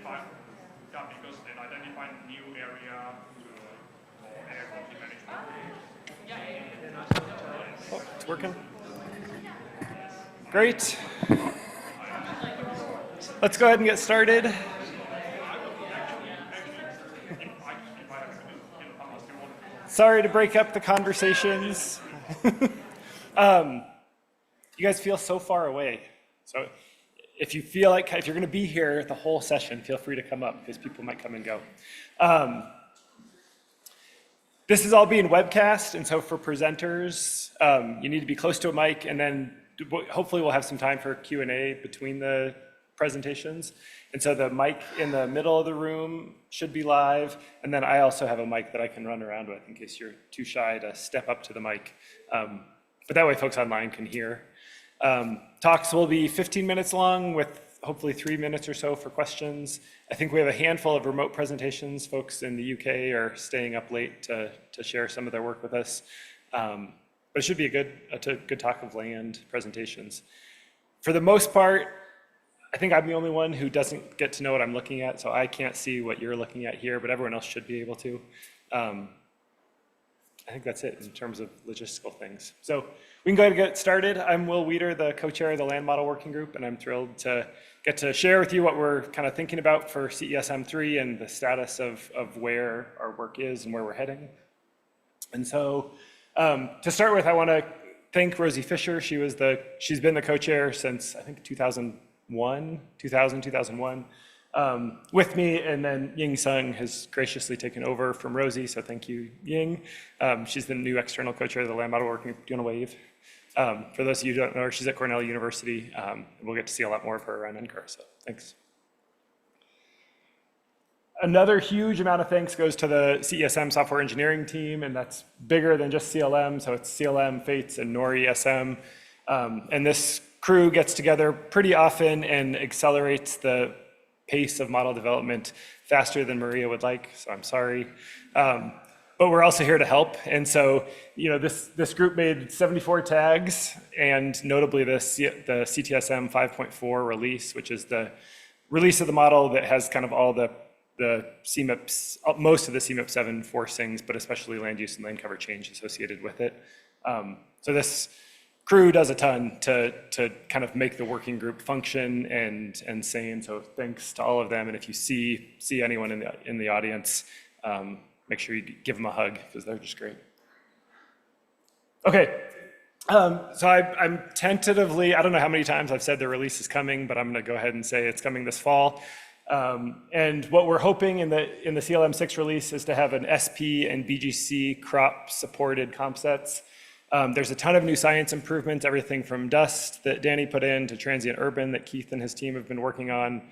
identify, yeah, because then identify new area for air quality management. Oh, it's working. Great. Let's go ahead and get started. Sorry to break up the conversations. You guys feel so far away. So if you feel like, if you're going to be here the whole session, feel free to come up because people might come and go. This is all being webcast, and so for presenters, you need to be close to a mic, and then hopefully we'll have some time for Q&A between the presentations. And so the mic in the middle of the room should be live, and then I also have a mic that I can run around with in case you're too shy to step up to the mic. But that way folks online can hear. Talks will be 15 minutes long with hopefully 3 minutes or so for questions. I think we have a handful of remote presentations. Folks in the UK are staying up late to share some of their work with us. But it should be a good talk of land presentations. For the most part, I think I'm the only one who doesn't get to know what I'm looking at, so I can't see what you're looking at here, but everyone else should be able to. I think that's it in terms of logistical things. So we can go ahead and get started. I'm Will Weeder, the co-chair of the Land Model Working Group, and I'm thrilled to get to share with you what we're kind of thinking about for CESM 3 and the status of where our work is and where we're heading. And so to start with, I want to thank Rosie Fisher. She's been the co-chair since I think 2001, with me, and then Ying Sung has graciously taken over from Rosie, so thank you, Ying. She's the new external co-chair of the Land Model Working Group. Do you want to wave? For those of you who don't know her, she's at Cornell University. We'll get to see a lot more of her around NCAR, so thanks. Another huge amount of thanks goes to the CESM software engineering team, and that's bigger than just CLM, so it's CLM, Fates, and Nori SM. And this crew gets together pretty often and accelerates the pace of model development faster than Maria would like, so I'm sorry. But we're also here to help. And so, this group made 74 tags, and notably the CTSM 5.4 release, which is the release of the model that has kind of all the CMIPs, most of the CMIP7 forcings, but especially land use and land cover change associated with it. So this crew does a ton to kind of make the working group function and sane. So thanks to all of them. And if you see anyone in the audience, make sure you give them a hug because they're just great. Okay, so I'm tentatively, I don't know how many times I've said the release is coming, but I'm going to go ahead and say it's coming this fall. And what we're hoping in the CLM6 release is to have an SP and BGC crop supported comp sets. There's a ton of new science improvements, everything from dust that Danny put in to transient urban that Keith and his team have been working on.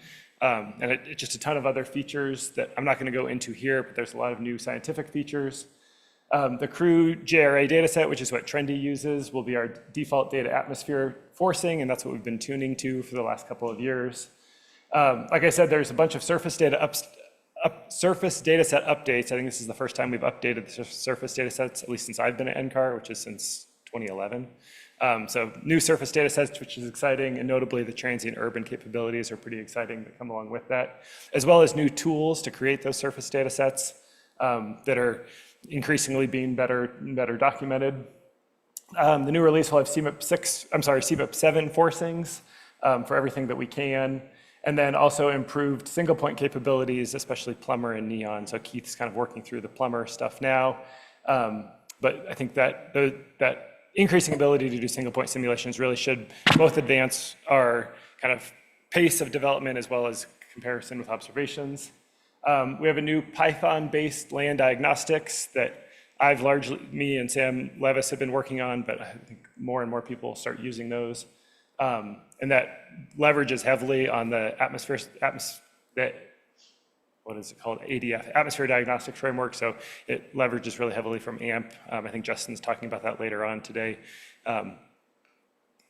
And just a ton of other features that I'm not going to go into here, but there's a lot of new scientific features. The crew JRA dataset, which is what Trendy uses, will be our default data atmosphere forcing, and that's what we've been tuning to for the last couple of years. Like I said, there's a bunch of surface dataset updates. I think this is the first time we've updated the surface datasets, at least since I've been at NCAR, which is since 2011. So new surface data sets, which is exciting, and notably the transient urban capabilities are pretty exciting that come along with that, as well as new tools to create those surface data sets that are increasingly being better documented. The new release will have CMIP7 forcings for everything that we can, and then also improved single point capabilities, especially plumber and neon. So Keith's kind of working through the plumber stuff now, but I think that increasing ability to do single point simulations really should both advance our kind of pace of development as well as comparison with observations. We have a new Python-based land diagnostics that me and Sam Levis have been working on, but I think more and more people will start using those. And that leverages heavily on the ADF, Atmosphere Diagnostic Framework. So it leverages really heavily from AMP. I think Justin's talking about that later on today.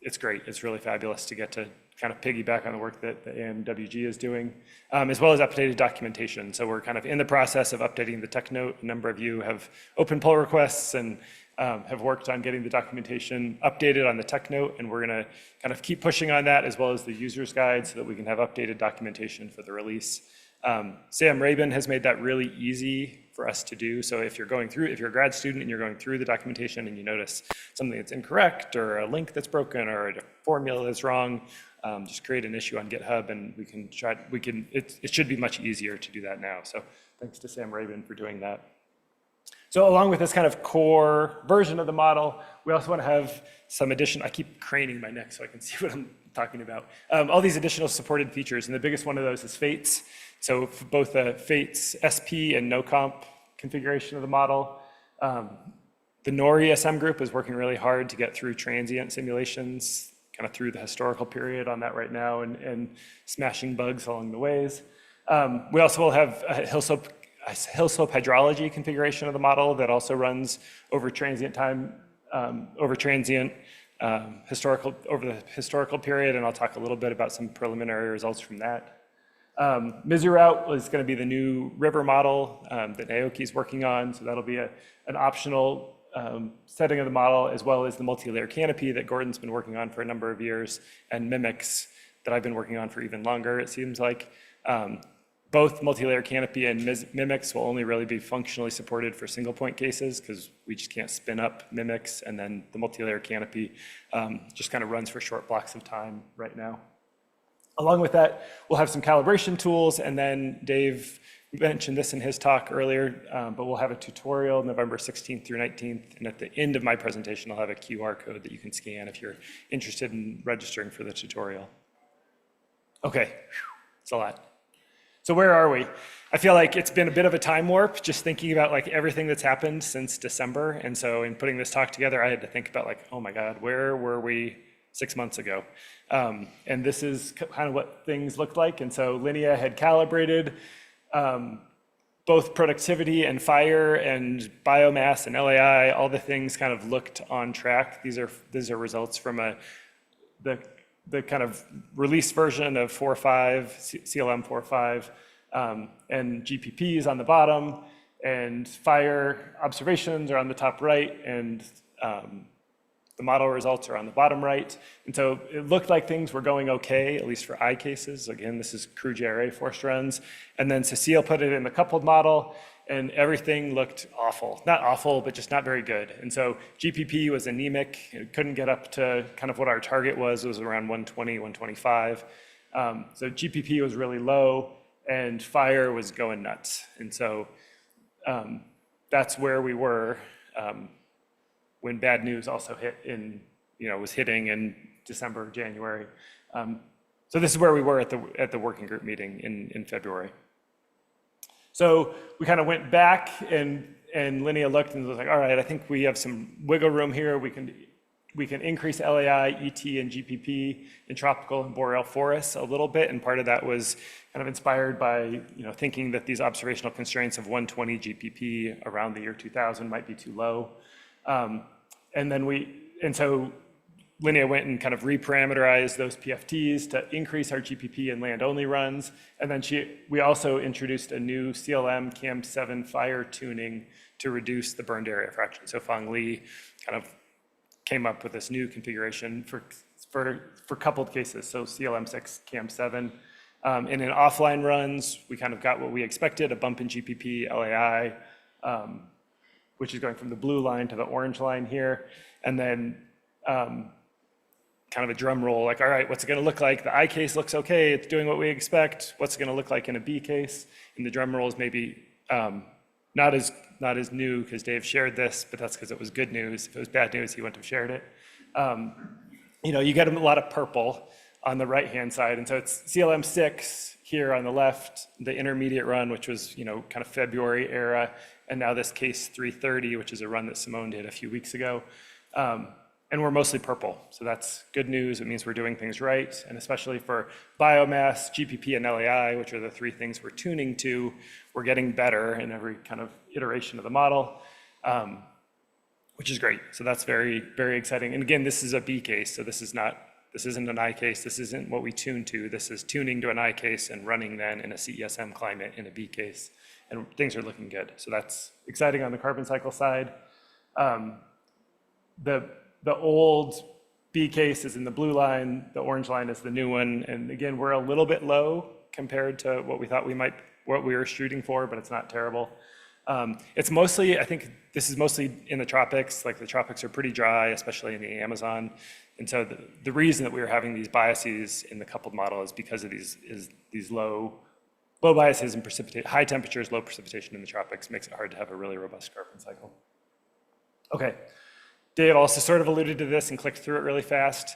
It's great. It's really fabulous to get to kind of piggyback on the work that the AMWG is doing, as well as updated documentation. So we're kind of in the process of updating the tech note. A number of you have open pull requests and have worked on getting the documentation updated on the tech note, and we're going to kind of keep pushing on that, as well as the user's guide, so that we can have updated documentation for the release. Sam Rabin has made that really easy for us to do. So if you're a grad student and you're going through the documentation and you notice something that's incorrect or a link that's broken or a formula that's wrong, just create an issue on GitHub and it should be much easier to do that now. So thanks to Sam Rabin for doing that. So along with this kind of core version of the model, we also want to have some I keep craning my neck so I can see what I'm talking about. All these additional supported features, and the biggest one of those is Fates. So for both the Fates SP and no-comp configuration of the model. The NORI SM group is working really hard to get through transient simulations, kind of through the historical period on that right now, and smashing bugs along the ways. We also will have a hill slope hydrology configuration of the model that also runs over transient time, over the historical period, and I'll talk a little bit about some preliminary results from that. Mizurroute is going to be the new river model that Naoki's working on, so that'll be an optional setting of the model, as well as the multi-layer canopy that Gordon's been working on for a number of years, and mimics that I've been working on for even longer, it seems like. Both multi-layer canopy and mimics will only really be functionally supported for single point cases because we just can't spin up mimics, and then the multi-layer canopy just kind of runs for short blocks of time right now. Along with that, we'll have some calibration tools, and then Dave mentioned this in his talk earlier, but we'll have a tutorial November 16th through 19th, and at the end of my presentation, I'll have a QR code that you can scan if you're interested in registering for the tutorial. Okay, it's a lot. So where are we? I feel like it's been a bit of a time warp just thinking about like everything that's happened since December. And so in putting this talk together, I had to think about like, oh my God, where were we 6 months ago? And this is kind of what things looked like. And so Linea had calibrated both productivity and fire and biomass and LAI, all the things kind of looked on track. These are results from the the kind of release version of 4.5, CLM 4.5, and GPPs on the bottom, and fire observations are on the top right, and the model results are on the bottom right. And so it looked like things were going okay, at least for I cases. Again, this is crew JRA forced runs. And then Cecile put it in the coupled model, and everything looked awful. Not awful, but just not very good. And so GPP was anemic. It couldn't get up to kind of what our target was. It was around 120, 125. So GPP was really low, and fire was going nuts. And so that's where we were when bad news also hit was hitting in December, January. So this is where we were at the working group meeting in February. So we kind of went back, and Linnea looked and was like, all right, I think we have some wiggle room here. We can increase LAI, ET, and GPP in tropical and boreal forests a little bit, and part of that was kind of inspired by thinking that these observational constraints of 120 GPP around the year 2000 might be too low. And so Linnea went and kind of reparameterized those PFTs to increase our GPP in land-only runs. And then we also introduced a new CLM CAM7 fire tuning to reduce the burned area fraction. So Fang Li kind of came up with this new configuration for coupled cases, so CLM6 CAM7. And in offline runs, we kind of got what we expected, a bump in GPP, LAI, which is going from the blue line to the orange line here. And then kind of a drum roll, like, all right, what's it going to look like? The I case looks okay. It's doing what we expect. What's it going to look like in a B case? And the drum roll is maybe not as new because Dave shared this, but that's because it was good news. If it was bad news, he wouldn't have shared it. You get a lot of purple on the right-hand side. And so it's CLM6 here on the left, the intermediate run, which was, kind of February era. And now this case 330, which is a run that Simone did a few weeks ago. And we're mostly purple. So that's good news. It means we're doing things right. And especially for biomass, GPP, and LAI, which are the three things we're tuning to, we're getting better in every kind of iteration of the model, which is great. So that's very, very exciting. And again, this is a B case. So this isn't an I case. This isn't what we tune to. This is tuning to an I case and running then in a CESM climate in a B case. And things are looking good. So that's exciting on the carbon cycle side. The old B case is in the blue line, the orange line is the new one. And again, we're a little bit low compared to what we thought what we were shooting for, but it's not terrible. It's mostly, I think this is mostly in the tropics. Like the tropics are pretty dry, especially in the Amazon. And so the reason that we were having these biases in the coupled model is because of these low biases and high temperatures, low precipitation in the tropics makes it hard to have a really robust carbon cycle. Okay. Dave also sort of alluded to this and clicked through it really fast.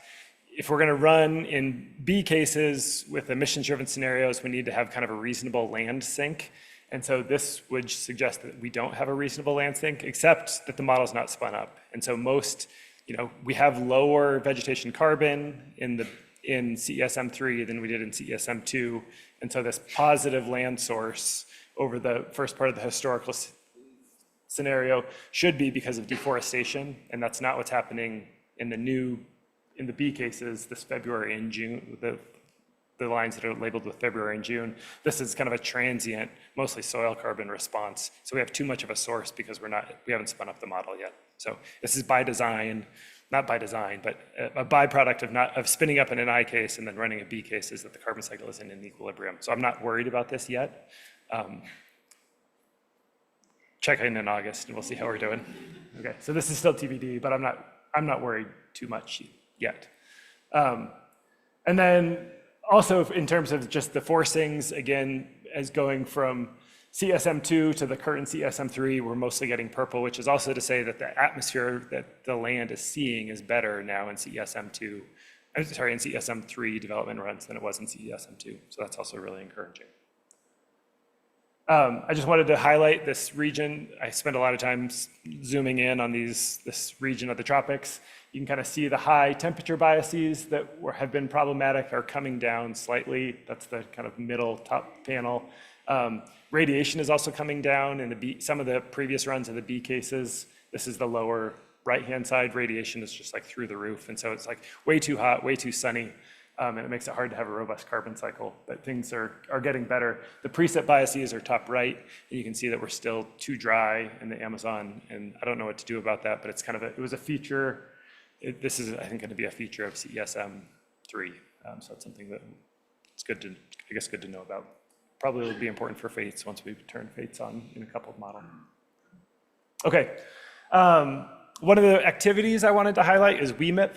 If we're going to run in B cases with emissions-driven scenarios, we need to have kind of a reasonable land sink. And so this would suggest that we don't have a reasonable land sink, except that the model's not spun up. And so we have lower vegetation carbon in CESM3 than we did in CESM2. And so this positive land source over the first part of the historical scenario should be because of deforestation, and that's not what's happening in the B cases this February and June, the lines that are labeled with February and June. This is kind of a transient, mostly soil carbon response. So we have too much of a source because we haven't spun up the model yet. So this is by design, not by design, but a byproduct of spinning up in an I case and then running a B case is that the carbon cycle isn't in equilibrium. So I'm not worried about this yet. Check in August and we'll see how we're doing. Okay, so this is still TBD, but I'm not worried too much yet. And then also in terms of just the forcings, again, as going from CSM2 to the current CSM3, we're mostly getting purple, which is also to say that the atmosphere that the land is seeing is better now in CSM3 development runs than it was in CSM2. So that's also really encouraging. I just wanted to highlight this region. I spent a lot of time zooming in on this region of the tropics. You can kind of see the high temperature biases that have been problematic are coming down slightly. That's the kind of middle top panel. Radiation is also coming down in some of the previous runs of the B cases. This is the lower right-hand side. Radiation is just like through the roof. And so it's like way too hot, way too sunny. and it makes it hard to have a robust carbon cycle, but things are getting better. The preset biases are top right, and you can see that we're still too dry in the Amazon, and I don't know what to do about that, but it's kind of it was a feature. This is, I think, going to be a feature of CESM 3, so it's something that it's good to, I guess, good to know about. Probably will be important for FATES once we turn FATES on in a coupled model. Okay, one of the activities I wanted to highlight is WEMIP.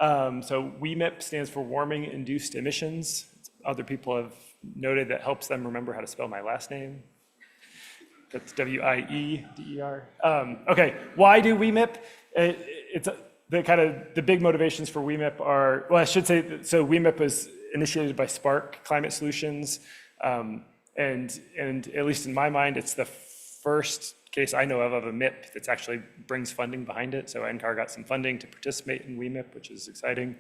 So WEMIP stands for Warming-Induced Emissions. Other people have noted that helps them remember how to spell my last name. That's W-I-E-D-E-R. Okay, why do WEMIP? It's the big motivations for WEMIP are, well, I should say, so WEMIP was initiated by Spark Climate Solutions, and at least in my mind, it's the first case I know of a MIP that actually brings funding behind it. So NCAR got some funding to participate in WEMIP, which is exciting.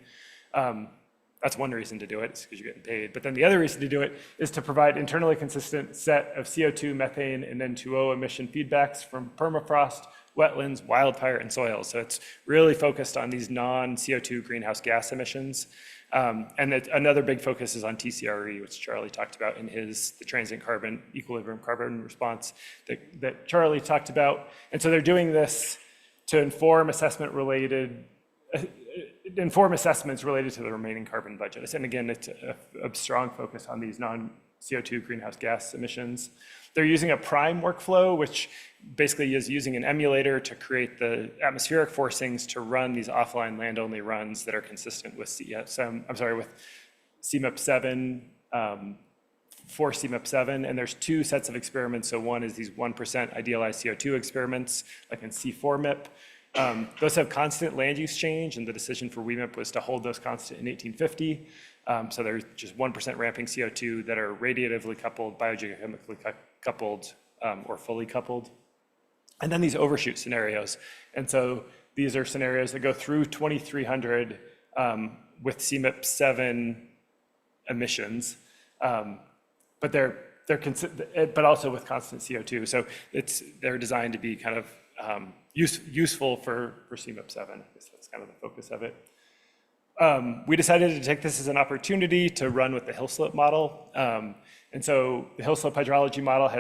That's one reason to do it, is because you're getting paid. But then the other reason to do it is to provide internally consistent set of CO2, methane, and N2O emission feedbacks from permafrost, wetlands, wildfire, and soils. So it's really focused on these non-CO2 greenhouse gas emissions. And another big focus is on TCRE, which Charlie talked about in the transient carbon, equilibrium carbon response that Charlie talked about. And so they're doing this to inform assessments related to the remaining carbon budget. And again, it's a strong focus on these non-CO2 greenhouse gas emissions. They're using a prime workflow, which basically is using an emulator to create the atmospheric forcings to run these offline land-only runs that are consistent with with CMIP 7, for CMIP 7, and there's two sets of experiments. So one is these 1% idealized CO2 experiments, like in C4 MIP. Those have constant land use change, and the decision for WEMIP was to hold those constant in 1850. So they're just 1% ramping CO2 that are radiatively coupled, biogeochemically coupled, or fully coupled. And then these overshoot scenarios. And so these are scenarios that go through 2300 with CMIP 7 emissions, but but also with constant CO2. So they're designed to be kind of useful for CMIP 7. I guess that's kind of the focus of it. We decided to take this as an opportunity to run with the hill slope model. And so the hill slope hydrology model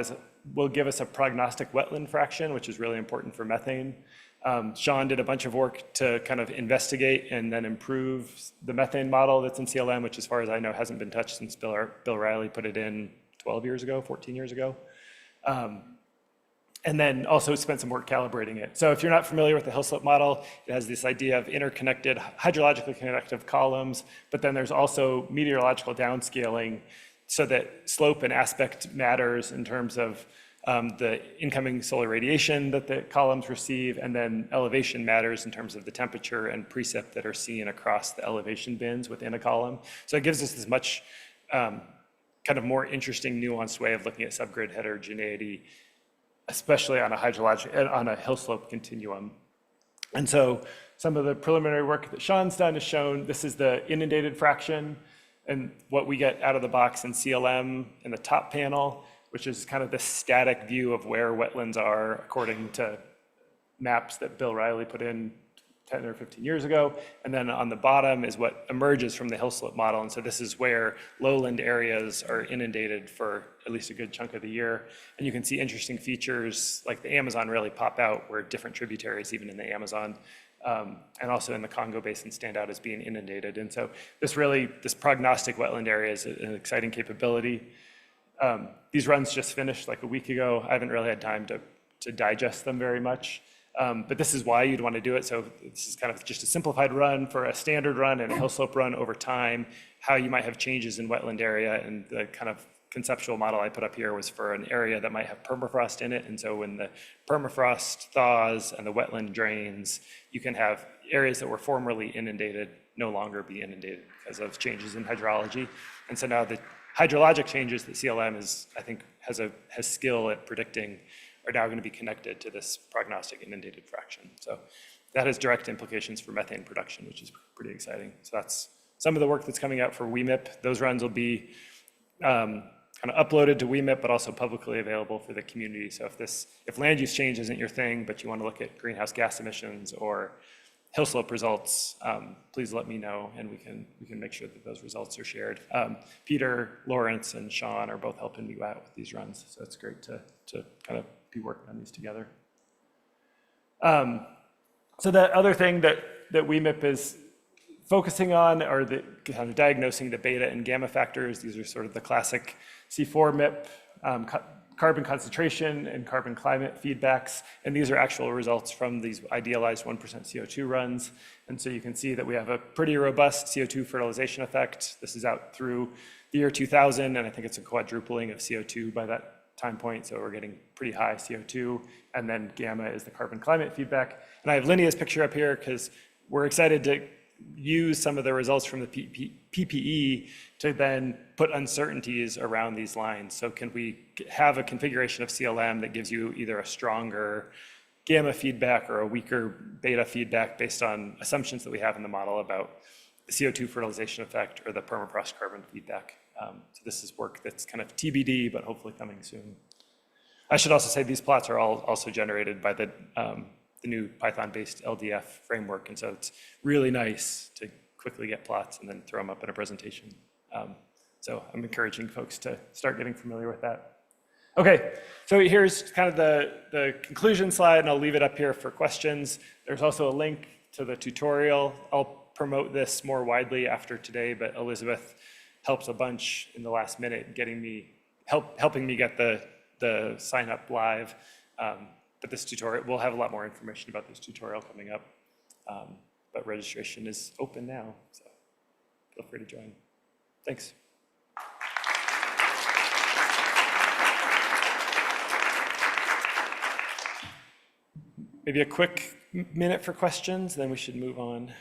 will give us a prognostic wetland fraction, which is really important for methane. Sean did a bunch of work to kind of investigate and then improve the methane model that's in CLM, which as far as I know hasn't been touched since Bill Riley put it in 14 years ago. And then also spent some work calibrating it. So if you're not familiar with the hill slope model, it has this idea of interconnected, hydrologically connective columns, but then there's also meteorological downscaling so that slope and aspect matters in terms of the incoming solar radiation that the columns receive, and then elevation matters in terms of the temperature and precip that are seen across the elevation bands within a column. So it gives us this much kind of more interesting, nuanced way of looking at subgrid heterogeneity, especially on a hill slope continuum. And so some of the preliminary work that Sean's done has shown this is the inundated fraction and what we get out of the box in CLM in the top panel, which is kind of the static view of where wetlands are according to maps that Bill Riley put in 10 or 15 years ago. And then on the bottom is what emerges from the hill slope model. And so this is where lowland areas are inundated for at least a good chunk of the year. And you can see interesting features like the Amazon really pop out, where different tributaries, even in the Amazon, and also in the Congo Basin, stand out as being inundated. And so this prognostic wetland area is an exciting capability. These runs just finished like a week ago. I haven't really had time to digest them very much. But this is why you'd want to do it. So this is kind of just a simplified run for a standard run and a hill slope run over time, how you might have changes in wetland area. And the kind of conceptual model I put up here was for an area that might have permafrost in it. And so when the permafrost thaws and the wetland drains, you can have areas that were formerly inundated no longer be inundated because of changes in hydrology. And so now the hydrologic changes that CLM I think has skill at predicting are now going to be connected to this prognostic inundated fraction. So that has direct implications for methane production, which is pretty exciting. So that's some of the work that's coming out for WEMIP. Those runs will be kind of uploaded to WEMIP, but also publicly available for the community. So if land use change isn't your thing, but you want to look at greenhouse gas emissions or hill slope results, please let me know, and we can make sure that those results are shared. Peter, Lawrence, and Sean are both helping me out with these runs, so it's great to kind of be working on these together. So the other thing that WEMIP is focusing on are the kind of diagnosing the beta and gamma factors. These are sort of the classic C4 MIP, carbon concentration and carbon climate feedbacks. And these are actual results from these idealized 1% CO2 runs. And so you can see that we have a pretty robust CO2 fertilization effect. This is out through the year 2000, and I think it's a quadrupling of CO2 by that time point. So we're getting pretty high CO2. And then gamma is the carbon climate feedback. And I have Linea's picture up here because we're excited to use some of the results from the PPE to then put uncertainties around these lines. So can we have a configuration of CLM that gives you either a stronger gamma feedback or a weaker beta feedback based on assumptions that we have in the model about the CO2 fertilization effect or the permafrost carbon feedback? So this is work that's kind of TBD, but hopefully coming soon. I should also say these plots are all also generated by the new Python-based LDF framework, and so it's really nice to quickly get plots and then throw them up in a presentation. So I'm encouraging folks to start getting familiar with that. Okay, so here's kind of the conclusion slide, and I'll leave it up here for questions. There's also a link to the tutorial. I'll promote this more widely after today, but Elizabeth helps a bunch in the last minute getting me, helping me get the sign up live. But this tutorial, we'll have a lot more information about this tutorial coming up. But registration is open now, so feel free to join. Thanks. Maybe a quick minute for questions, then we should move on.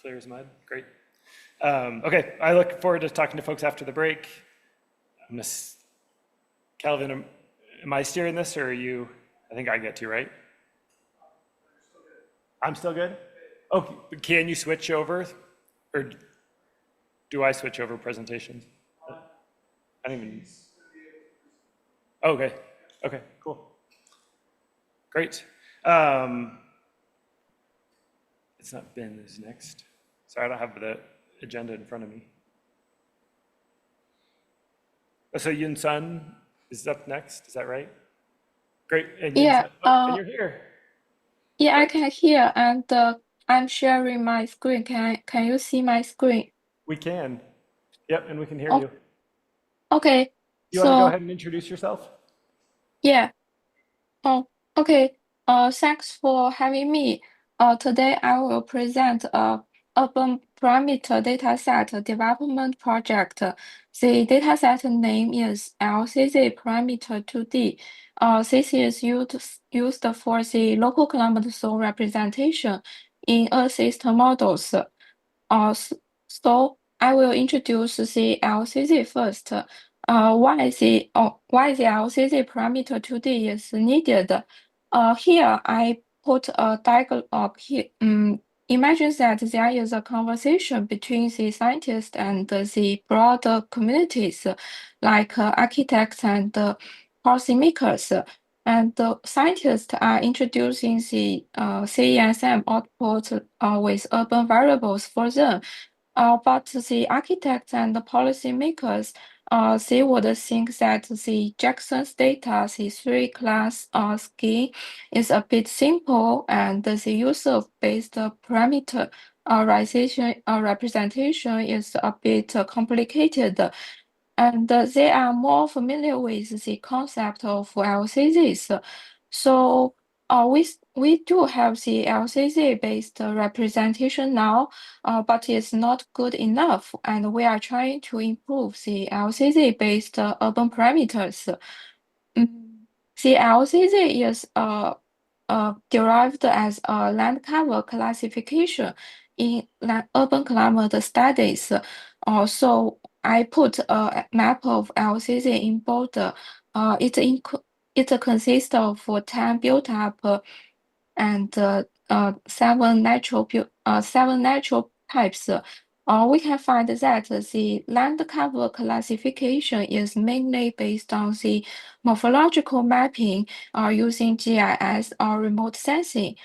Clear as mud, great. Okay, I look forward to talking to folks after the break. Calvin, am I steering this or are you? I think I get to, right? I'm still good? Oh, can you switch over? Or do I switch over presentations? I don't even. Oh, okay, okay, cool. Great. It's not Ben is next. Sorry, I don't have the agenda in front of me. So Yun Sun is up next, is that right? Great, and Yeah, and you're here. Yeah, I can hear, and I'm sharing my screen. Can you see my screen? We can. Yep, and we can hear Oh, you. Okay, You want to go so ahead and introduce yourself? yeah. Oh, okay. Thanks for having me. Today I will present a urban parameter dataset development project. The dataset name is LCZ parameter 2D. This is used for the local climate zone representation in Earth system models. So I will introduce the LCZ first. Why the LCZ parameter 2D is needed? Here I put a diagram here. Imagine that there is a conversation between the scientists and the broader communities, like architects and policymakers. And the scientists are introducing the CESM output with urban variables for them. But the architects and the policymakers, they would think that the Jackson's data, the three-class scheme, is a bit simple, and the use of based parameter representation is a bit complicated. And they are more familiar with the concept of LCZs. So we do have the LCZ-based representation now, but it's not good enough, and we are trying to improve the LCZ-based urban parameters. The LCZ is derived as a land cover classification in urban climate studies. So I put a map of LCZ in border. It consists of 10 built up and seven natural types. we can find that the land cover classification is mainly based on the morphological mapping using GIS or remote sensing.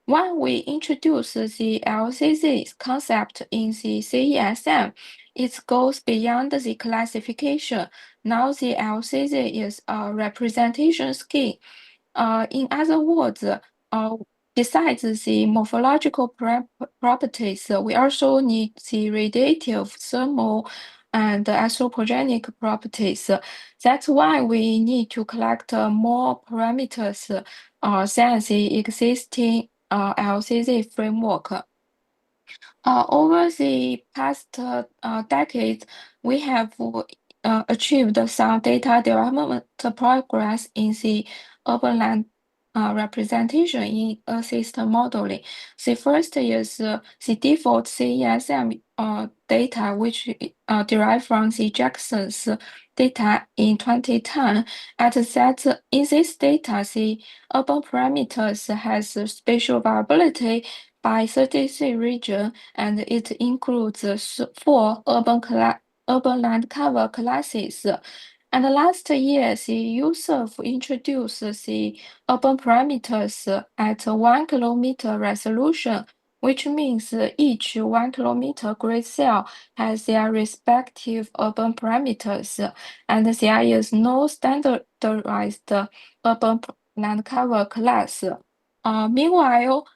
When we introduce the LCZ concept in the CESM, it goes beyond the classification. Now the LCZ is a representation scheme. In other words, besides the morphological properties, we also need the radiative, thermal, and anthropogenic properties. That's why we need to collect more parameters than the existing LCZ framework. Over the past decades, we have achieved some data development progress in the urban land representation in system modeling. The first is the default CESM data, which derived from the Jackson's data in 2010. At that, in this data, the urban parameters has spatial variability by 33 region, and it includes four urban land cover classes. And last year, the USERF introduced the urban parameters at 1 kilometer resolution, which means each 1 kilometer grid cell has their respective urban parameters, and there is no standardized urban land cover class. Meanwhile,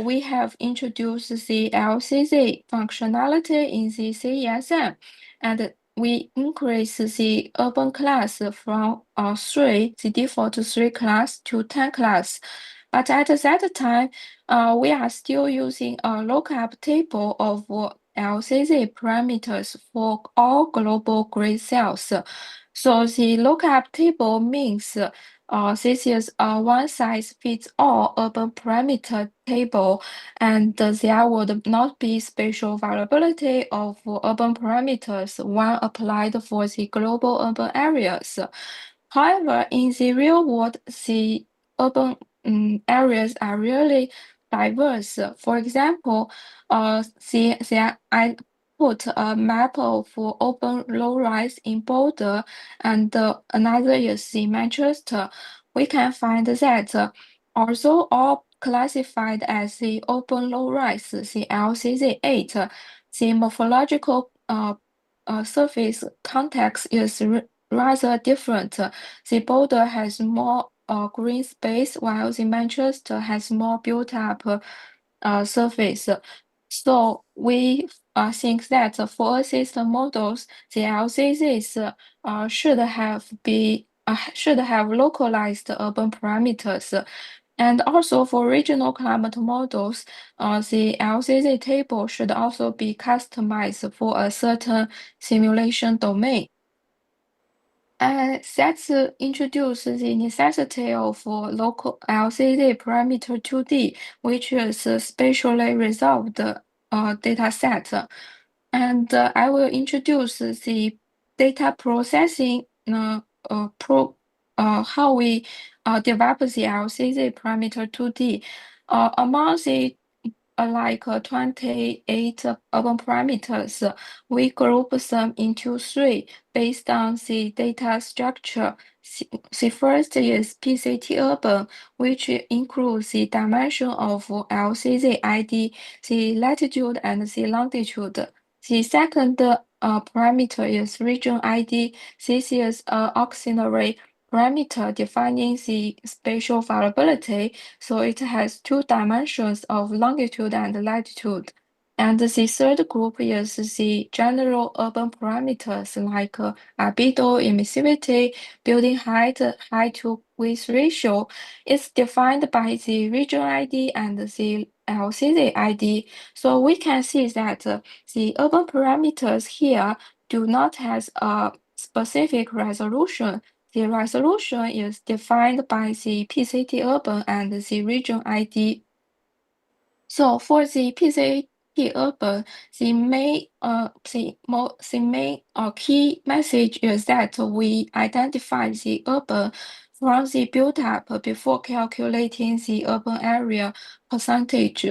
we have introduced the LCZ functionality in the CESM, and we increase the urban class from 3, the default 3 class, to 10 class. But at that time, we are still using a lookup table of LCZ parameters for all global grid cells. So the lookup table means this is a one-size-fits-all urban parameter table, and there would not be spatial variability of urban parameters when applied for the global urban areas. However, in the real world, the urban areas are really diverse. For example, I put a map of open low-rise in Boulder, and another is in Manchester. We can find that although all classified as the open low-rise, the LCZ8, the morphological surface context is rather different. The Boulder has more green space, while the Manchester has more built-up surface. So we think that for system models, the LCZs should have localized urban parameters. And also for regional climate models, the LCZ table should also be customized for a certain simulation domain. And that's introduce the necessity of local LCD parameter 2D, which is a spatially resolved data set. And I will introduce the data processing how we develop the LCD parameter 2D. Among the 28 urban parameters, we group them into 3 based on the data structure. The first is PCT urban, which includes the dimension of LCZ ID, the latitude and the longitude. The second parameter is region ID. This is an auxiliary parameter defining the spatial variability, so it has 2 dimensions of longitude and latitude. And the third group is the general urban parameters like albedo, emissivity, building height, height to width ratio. It's defined by the region ID and the LCZ ID. So we can see that the urban parameters here do not have a specific resolution. The resolution is defined by the PCT urban and the region ID. So for the PCT urban, the main key message is that we identify the urban from the build-up before calculating the urban area percentage.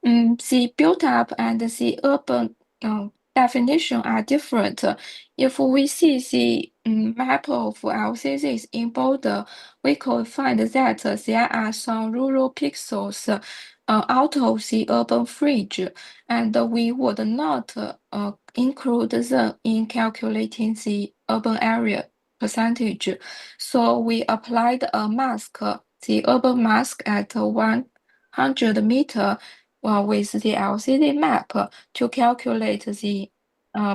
The build-up and the urban definition are different. If we see the map of LCCs in border, we could find that there are some rural pixels out of the urban fringe, and we would not include them in calculating the urban area percentage. So we applied a mask, the urban mask at 100 meter with the LCD map to calculate the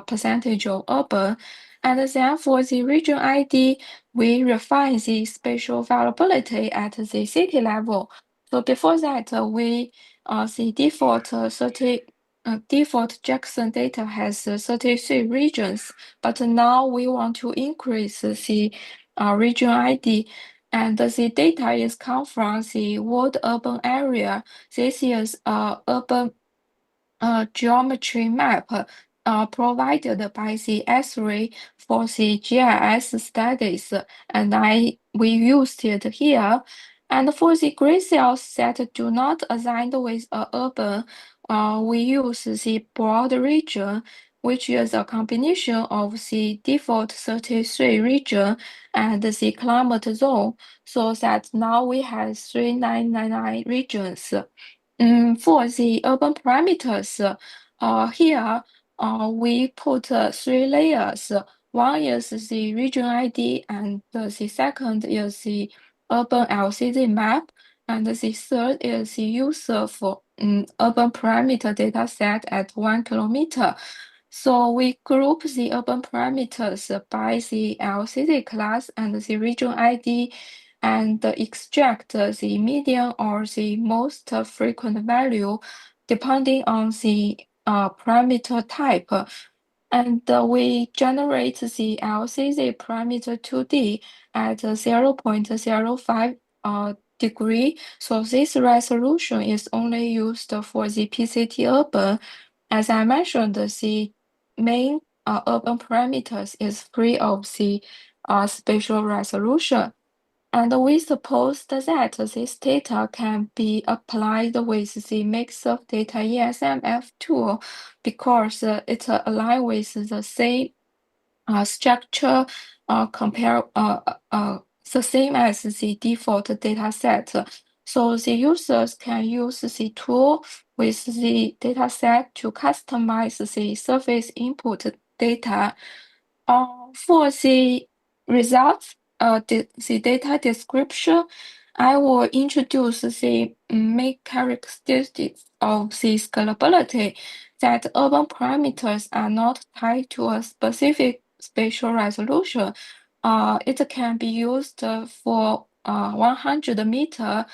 percentage of urban. And then for the region ID, we refine the spatial variability at the city level. So before that, we the default Jackson data has 33 regions, but now we want to increase the region ID, and the data is come from the world urban area. This is urban geometry map provided by the Esri for the GIS studies, and we used it here. And for the gray cells that do not align with urban, we use the broad region, which is a combination of the default 33 region and the climate zone, so that now we have 3999 regions. For the urban parameters, here we put three layers. One is the region ID, and the second is the urban LCD map, and the third is the use of urban parameter data set at 1 kilometer. So we group the urban parameters by the LCD class and the region ID, and extract the median or the most frequent value depending on the parameter type. And we generate the LCZ parameter 2D at 0.05 degree. So this resolution is only used for the PCT urban. As I mentioned, the main urban parameters is free of the spatial resolution. And we suppose that this data can be applied with the mix of data ESMF tool because it aligns with the same structure compare the same as the default data set. So the users can use the tool with the data set to customize the surface input data. For the results, the data description, I will introduce the main characteristics of the scalability, that urban parameters are not tied to a specific spatial resolution. It can be used for 100 meter,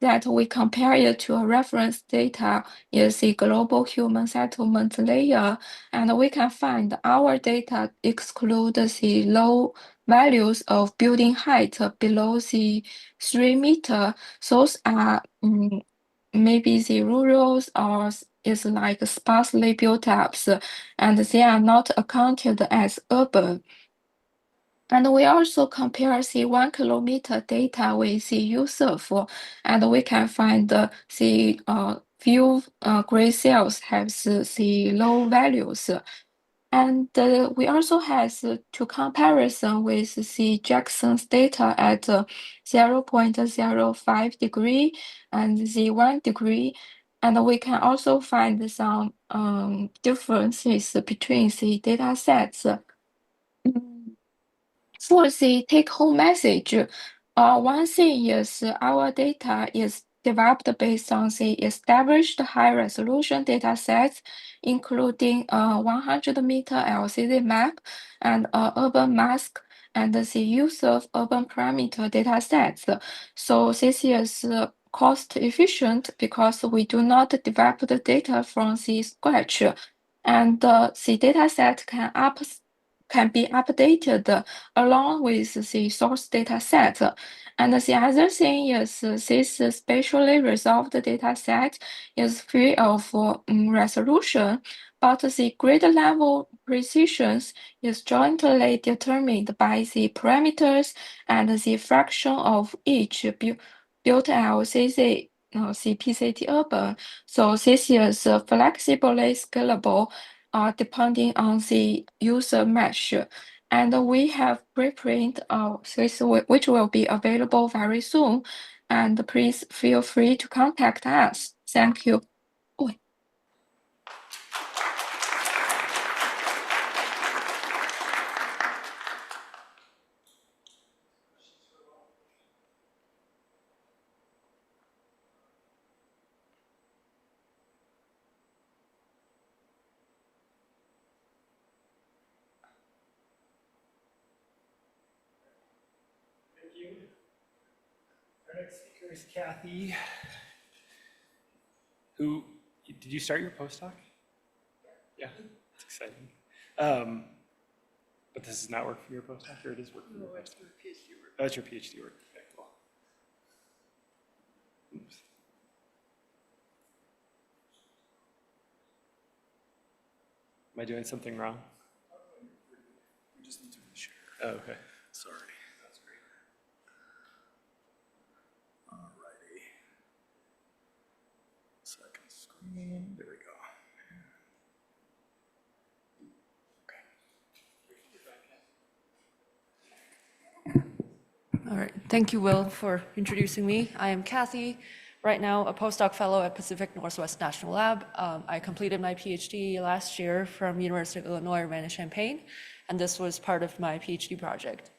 that we compare it to a reference data is the global human settlement layer, and we can find our data exclude the low values of building height below the 3 meter. Those are maybe the rurals or is like sparsely built up, and they are not accounted as urban. And we also compare the 1 kilometer data with the USERF, and we can find the few gray cells have the low values. And we also have to comparison with the Jackson's data at 0.05 degree and the 1 degree. And we can also find some differences between the data sets. For the take-home message, one thing is our data is developed based on the established high-resolution data sets, including a 100-meter LCD map and urban mask, and the use of urban parameter data sets. So this is cost efficient because we do not develop the data from the scratch, and the data set can be updated along with the source data set. And the other thing is this spatially resolved data set is free of resolution, but the grid level precisions is jointly determined by the parameters and the fraction of each built LCC CPCT urban. So this is flexibly scalable depending on the user mesh. And we have preprint this which will be available very soon. And please feel free to contact us. Thank you. Thank you. Our next speaker is Kathy. Did you start your postdoc? Yeah, it's exciting. But this does not work for your postdoc, or it is work for your postdoc? That's your PhD work. Oh, that's your PhD work. Okay, cool. Oops. Am I doing something wrong? We just need to share. Oh, okay. Sorry. That's great. Alrighty. Second screen. There we go. All right, thank you, Will, for introducing me. I am Kathy, right now a postdoc fellow at Pacific Northwest National Lab. I completed my PhD last year from University of Illinois Urbana-Champaign, and this was part of my PhD project.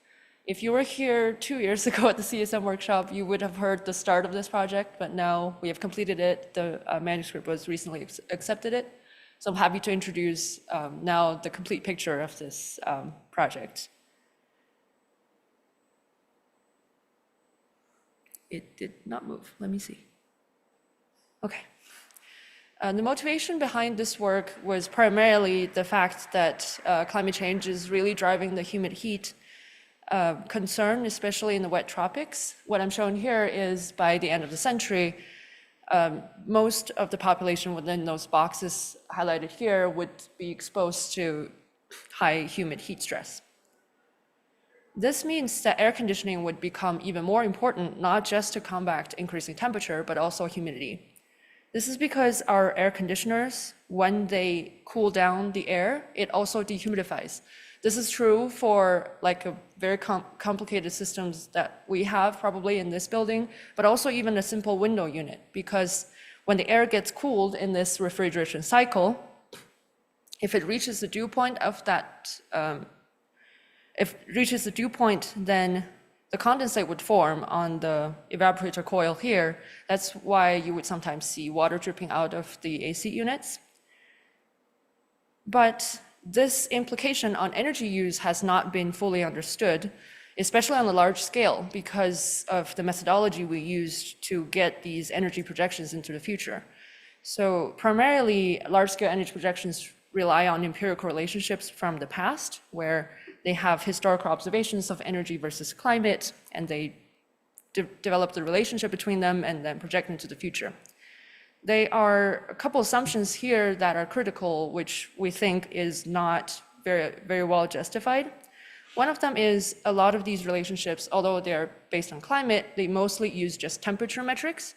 If you were here 2 years ago at the CESM workshop, you would have heard the start of this project, but now we have completed it. The manuscript was recently accepted it. So I'm happy to introduce now the complete picture of this project. It did not move. Let me see. Okay. The motivation behind this work was primarily the fact that climate change is really driving the humid heat concern, especially in the wet tropics. What I'm showing here is by the end of the century, most of the population within those boxes highlighted here would be exposed to high humid heat stress. This means that air conditioning would become even more important, not just to combat increasing temperature, but also humidity. This is because our air conditioners, when they cool down the air, it also dehumidifies. This is true for like a very complicated systems that we have probably in this building, but also even a simple window unit, because when the air gets cooled in this refrigeration cycle, if it reaches the dew point of that then the condensate would form on the evaporator coil here. That's why you would sometimes see water dripping out of the AC units. But this implication on energy use has not been fully understood, especially on a large scale, because of the methodology we used to get these energy projections into the future. So primarily, large-scale energy projections rely on empirical relationships from the past, where they have historical observations of energy versus climate, and they develop the relationship between them and then project into the future. There are a couple assumptions here that are critical, which we think is not very well justified. One of them is a lot of these relationships, although they're based on climate, they mostly use just temperature metrics,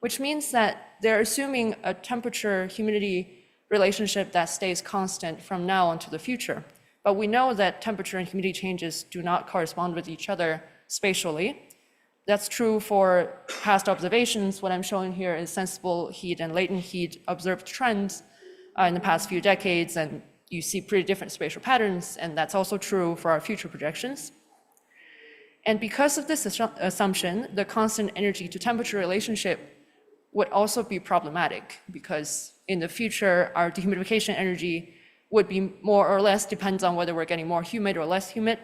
which means that they're assuming a temperature-humidity relationship that stays constant from now on to the future. But we know that temperature and humidity changes do not correspond with each other spatially. That's true for past observations. What I'm showing here is sensible heat and latent heat observed trends in the past few decades, and you see pretty different spatial patterns, and that's also true for our future projections. And because of this assumption, the constant energy to temperature relationship would also be problematic, because in the future, our dehumidification energy would be more or less, depends on whether we're getting more humid or less humid.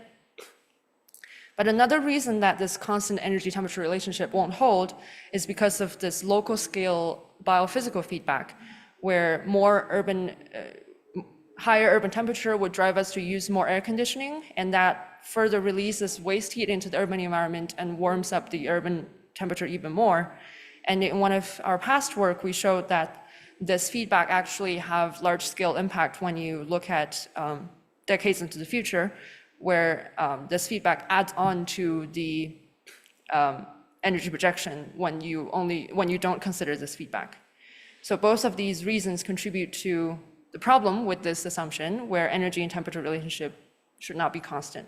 But another reason that this constant energy temperature relationship won't hold is because of this local scale biophysical feedback, where higher urban temperature would drive us to use more air conditioning, and that further releases waste heat into the urban environment and warms up the urban temperature even more. And in one of our past work, we showed that this feedback actually have large-scale impact when you look at decades into the future, where this feedback adds on to the energy projection when you don't consider this feedback. So both of these reasons contribute to the problem with this assumption where energy and temperature relationship should not be constant.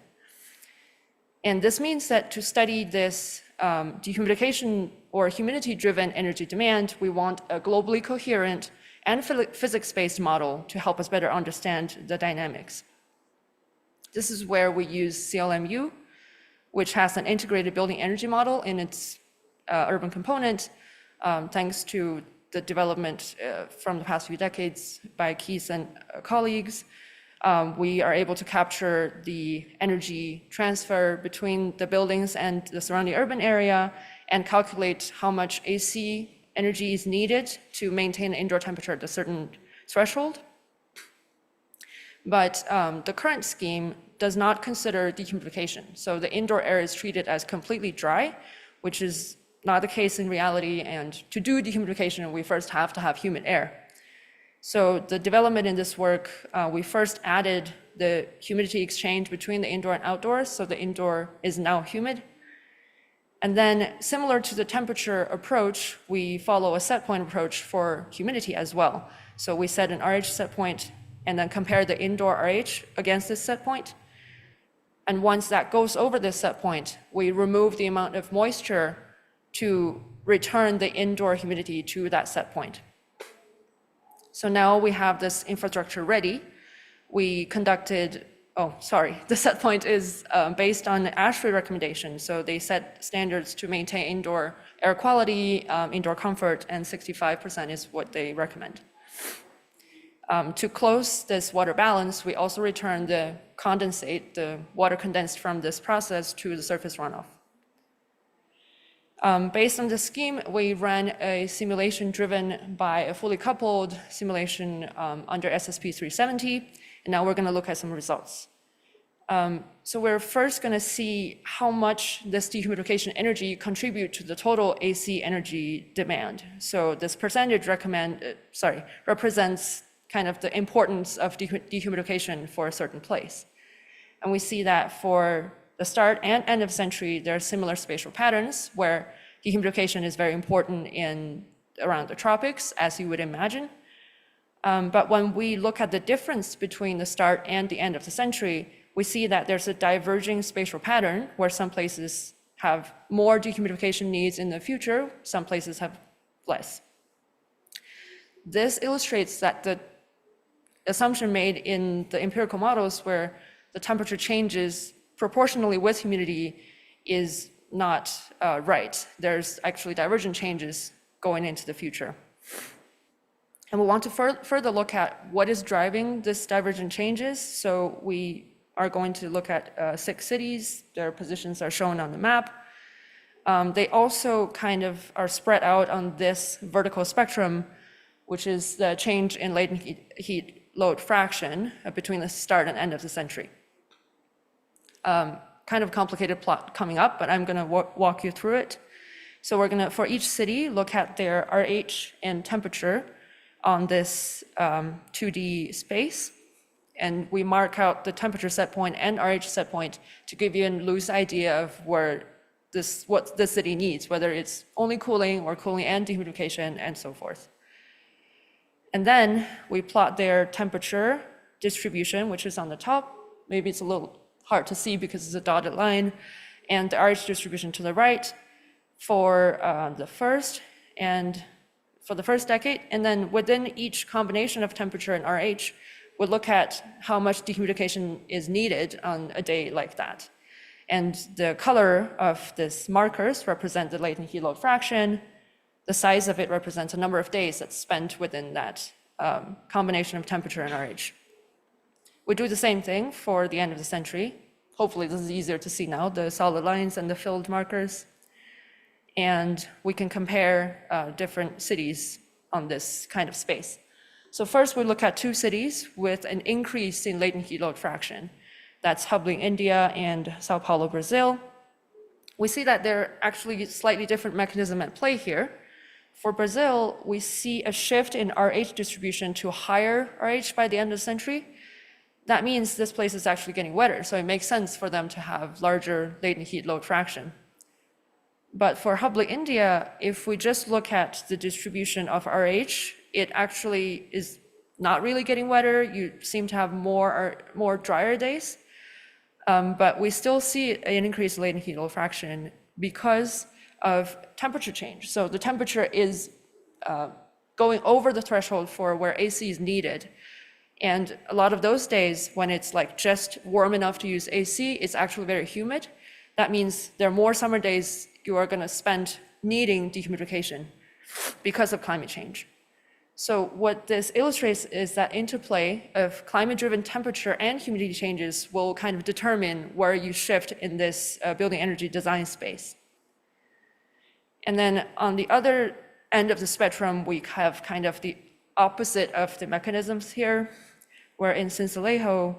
And this means that to study this dehumidification or humidity-driven energy demand, we want a globally coherent and physics-based model to help us better understand the dynamics. This is where we use CLMU, which has an integrated building energy model in its urban component, thanks to the development from the past few decades by Keith and colleagues. We are able to capture the energy transfer between the buildings and the surrounding urban area and calculate how much AC energy is needed to maintain the indoor temperature at a certain threshold. But the current scheme does not consider dehumidification. So the indoor air is treated as completely dry, which is not the case in reality. And to do dehumidification, we first have to have humid air. So the development in this work, we first added the humidity exchange between the indoor and outdoors, so the indoor is now humid. And then similar to the temperature approach, we follow a set point approach for humidity as well. So we set an RH set point and then compare the indoor RH against this set point. And once that goes over this set point, we remove the amount of moisture to return the indoor humidity to that set point. So now we have this infrastructure ready. We conducted, the set point is based on the ASHRAE recommendation. So they set standards to maintain indoor air quality, indoor comfort, and 65% is what they recommend. To close this water balance, we also return the condensate, the water condensed from this process, to the surface runoff. Based on the scheme, we ran a simulation driven by a fully coupled simulation under SSP 370, and now we're going to look at some results. So we're first going to see how much this dehumidification energy contribute to the total AC energy demand. So this percentage represents kind of the importance of dehumidification for a certain place. And we see that for the start and end of century, there are similar spatial patterns where dehumidification is very important around the tropics, as you would imagine. But when we look at the difference between the start and the end of the century, we see that there's a diverging spatial pattern where some places have more dehumidification needs in the future, some places have less. This illustrates that the assumption made in the empirical models where the temperature changes proportionally with humidity is not right. There's actually divergent changes going into the future. And we want to further look at what is driving this divergent changes. So we are going to look at 6 cities. Their positions are shown on the map. They also kind of are spread out on this vertical spectrum, which is the change in latent heat load fraction between the start and end of the century. Kind of complicated plot coming up, but I'm going to walk you through it. So we're going to, for each city, look at their RH and temperature on this 2D space. And we mark out the temperature set point and RH set point to give you a loose idea of what the city needs, whether it's only cooling or cooling and dehumidification and so forth. And then we plot their temperature distribution, which is on the top. Maybe it's a little hard to see because it's a dotted line, and the RH distribution to the right for the first decade. And then within each combination of temperature and RH, we'll look at how much dehumidification is needed on a day like that. And the color of these markers represent the latent heat load fraction. The size of it represents a number of days that's spent within that combination of temperature and RH. We do the same thing for the end of the century. Hopefully this is easier to see now, the solid lines and the filled markers. And we can compare different cities on this kind of space. So first we look at 2 cities with an increase in latent heat load fraction. That's Hubli, India, and Sao Paulo, Brazil. We see that there are actually slightly different mechanism at play here. For Brazil, we see a shift in RH distribution to higher RH by the end of the century. That means this place is actually getting wetter, so it makes sense for them to have larger latent heat load fraction. But for Hubli, India, if we just look at the distribution of RH, it actually is not really getting wetter. You seem to have more drier days. But we still see an increased latent heat fraction because of temperature change. So the temperature is going over the threshold for where AC is needed. And a lot of those days when it's like just warm enough to use AC, it's actually very humid. That means there are more summer days you are going to spend needing dehumidification because of climate change. So what this illustrates is that interplay of climate-driven temperature and humidity changes will kind of determine where you shift in this building energy design space. And then on the other end of the spectrum, we have kind of the opposite of the mechanisms here, where in Sincelejo,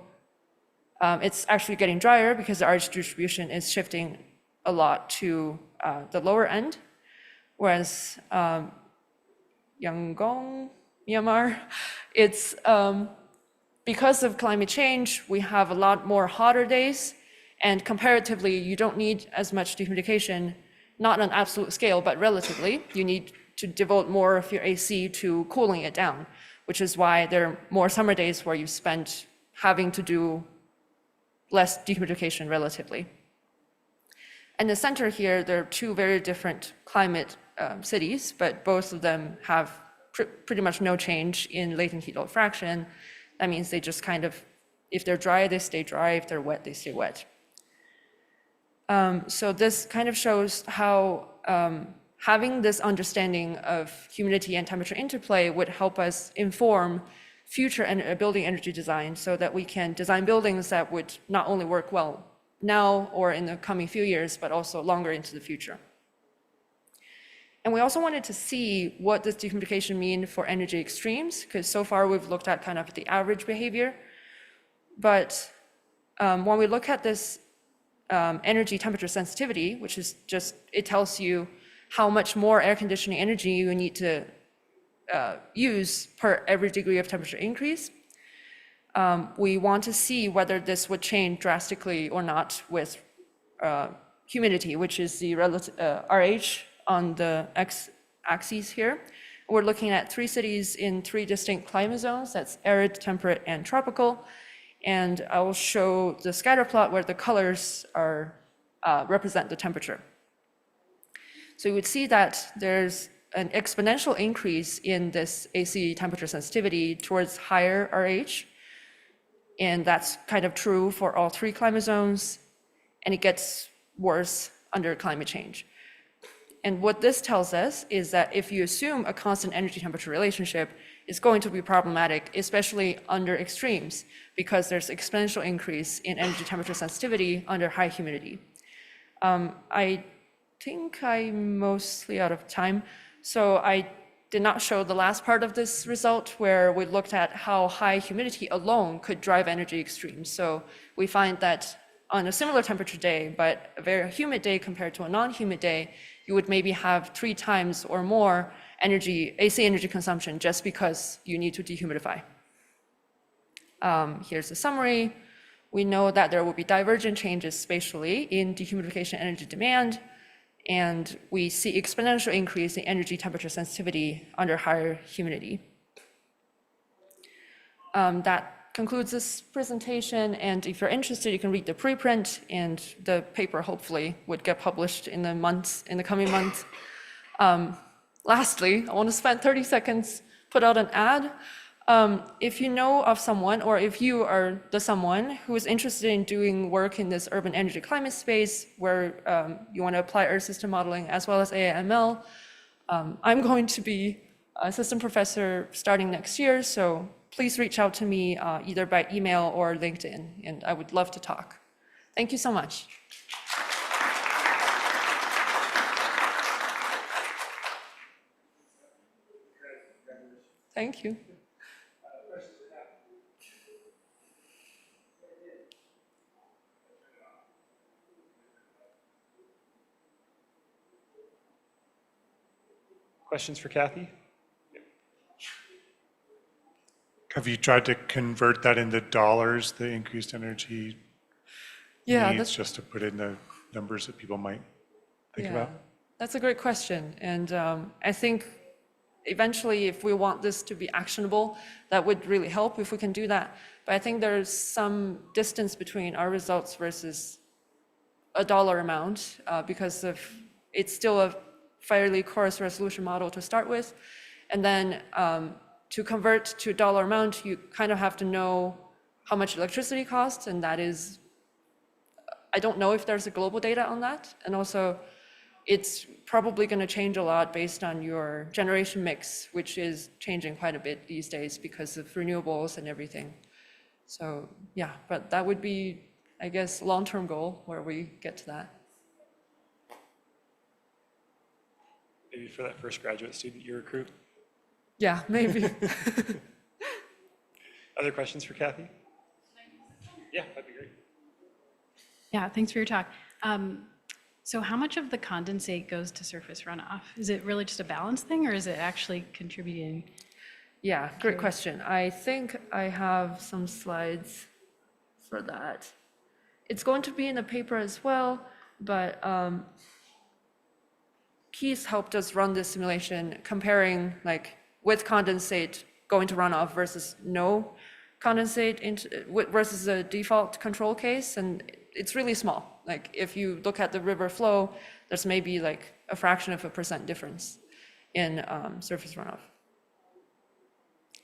it's actually getting drier because the RH distribution is shifting a lot to the lower end, whereas Yangon, Myanmar, it's because of climate change, we have a lot more hotter days, and comparatively, you don't need as much dehumidification, not on an absolute scale, but relatively. You need to devote more of your AC to cooling it down, which is why there are more summer days where you spend having to do less dehumidification relatively. In the center here, there are two very different climate cities, but both of them have pretty much no change in latent heat fraction. That means they just kind of, if they're dry, they stay dry. If they're wet, they stay wet. So this kind of shows how having this understanding of humidity and temperature interplay would help us inform future building energy design so that we can design buildings that would not only work well now or in the coming few years, but also longer into the future. And we also wanted to see what does dehumidification mean for energy extremes, because so far we've looked at kind of the average behavior. But when we look at this energy temperature sensitivity, which is just, it tells you how much more air conditioning energy you need to use per every degree of temperature increase. We want to see whether this would change drastically or not with humidity, which is the relative RH on the x-axis here. We're looking at 3 cities in 3 distinct climate zones. That's arid, temperate, and tropical. And I will show the scatter plot where the colors are represent the temperature. So you would see that there's an exponential increase in this AC temperature sensitivity towards higher RH. And that's kind of true for all 3 climate zones. And it gets worse under climate change. And what this tells us is that if you assume a constant energy temperature relationship, it's going to be problematic, especially under extremes, because there's exponential increase in energy temperature sensitivity under high humidity. I think I'm mostly out of time, so I did not show the last part of this result where we looked at how high humidity alone could drive energy extremes. So we find that on a similar temperature day, but a very humid day compared to a non-humid day, you would maybe have 3 times or more AC energy consumption just because you need to dehumidify. Here's the summary. We know that there will be divergent changes spatially in dehumidification energy demand, and we see exponential increase in energy temperature sensitivity under higher humidity. That concludes this presentation, and if you're interested, you can read the preprint, and the paper hopefully would get published in the coming months. Lastly, I want to spend 30 seconds, put out an ad. If you know of someone, or if you are the someone who is interested in doing work in this urban energy climate space where you want to apply Earth system modeling as well as AI/ML, I'm going to be assistant professor starting next year, so please reach out to me either by email or LinkedIn, and I would love to talk. Thank you so much. Thank you. Questions for Kathy? Have you tried to convert that into dollars, the increased energy needs, just to put in the numbers that people might think about? That's a great question. And I think eventually, if we want this to be actionable, that would really help if we can do that. But I think there's some distance between our results versus a dollar amount because of it's still a fairly coarse resolution model to start with. And then to convert to dollar amount, you kind of have to know how much electricity costs, and that is, I don't know if there's a global data on that. And also, it's probably going to change a lot based on your generation mix, which is changing quite a bit these days because of renewables and everything. So yeah, but that would be, I guess, long-term goal where we get to that. Maybe for that first graduate student you recruit. Yeah, maybe. Other questions for Kathy? Yeah, that'd be great. Yeah, thanks for your talk. So how much of the condensate goes to surface runoff? Is it really just a balance thing, or is it actually contributing? Yeah, great question. I think I have some slides for that. It's going to be in the paper as well, but Keith helped us run this simulation comparing like with condensate going to runoff versus no condensate versus a default control case, and it's really small. Like if you look at the river flow, there's maybe like a fraction of a % difference in surface runoff,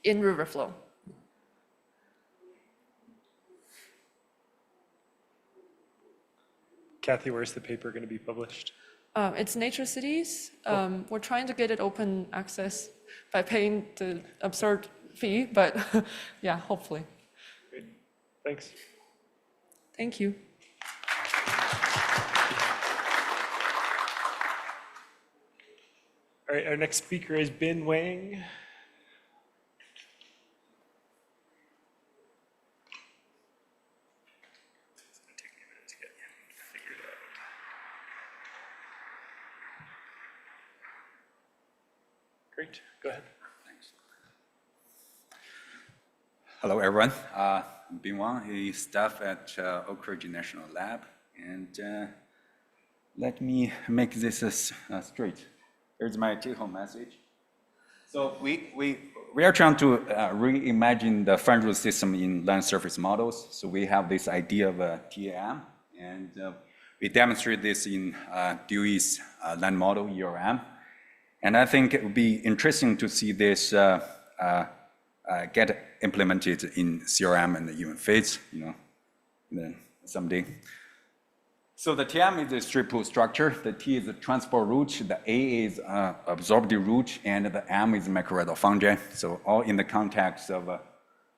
in river flow. Kathy, where's the paper going to be published? It's Nature Cities. We're trying to get it open access by paying the absurd fee, but yeah, hopefully. Great. Thanks. Thank you. All right, our next speaker is Bin Wang. Great, go ahead. Thanks. Hello, everyone. I'm Bin Wang, a staff at Oak Ridge National Lab, and let me make this straight. Here's my take-home message. So we are trying to reimagine the fund rule system in land surface models. So we have this idea of a TAM, and we demonstrate this in Dewey's land model, ERM. And I think it would be interesting to see this get implemented in CRM and even FADES, someday. So the TM is a strip pool structure. The T is a transport route. The A is absorptive route, and the M is mycorrhizal fungi. So all in the context of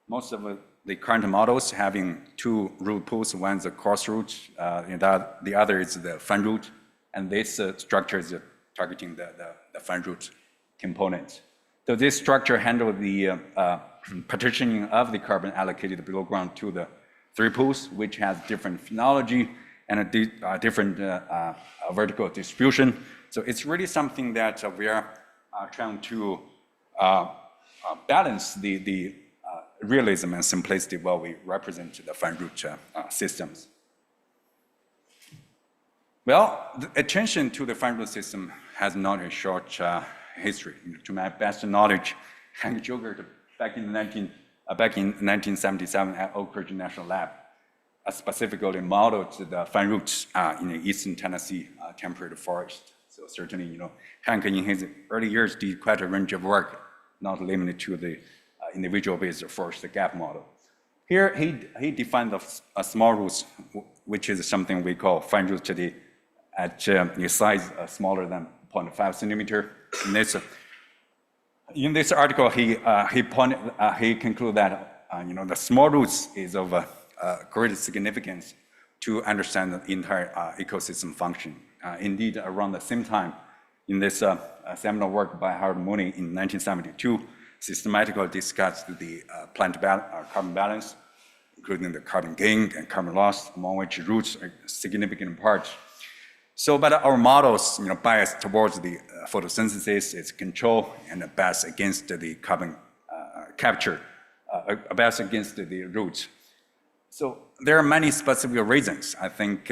most of the current models having two root pools. One is the coarse route, and the other is the fund route. And this structure is targeting the fund route component. So this structure handles the partitioning of the carbon allocated below ground to the three pools, which has different phenology and a different vertical distribution. So it's really something that we are trying to balance the realism and simplicity while we represent the fund route systems. Well, the attention to the fund route system has not a short history. To my best knowledge, Hank Jogert back in 1977 at Oak Ridge National Lab specifically modeled the fund routes in the eastern Tennessee temperate forest. So certainly, Hank in his early years did quite a range of work, not limited to the individual-based forest gap model. Here, he defined a small routes, which is something we call fund route today, at a size smaller than 0.5 centimeter. In this article, he concluded that the small routes is of great significance to understand the entire ecosystem function. Indeed, around the same time, in this seminal work by Howard Mooney in 1972, systematically discussed the plant carbon balance, including the carbon gain and carbon loss, among which roots are a significant part. So, but our models, bias towards the photosynthesis, its control, and bias against the carbon capture, bias against the roots. So there are many specific reasons. I think,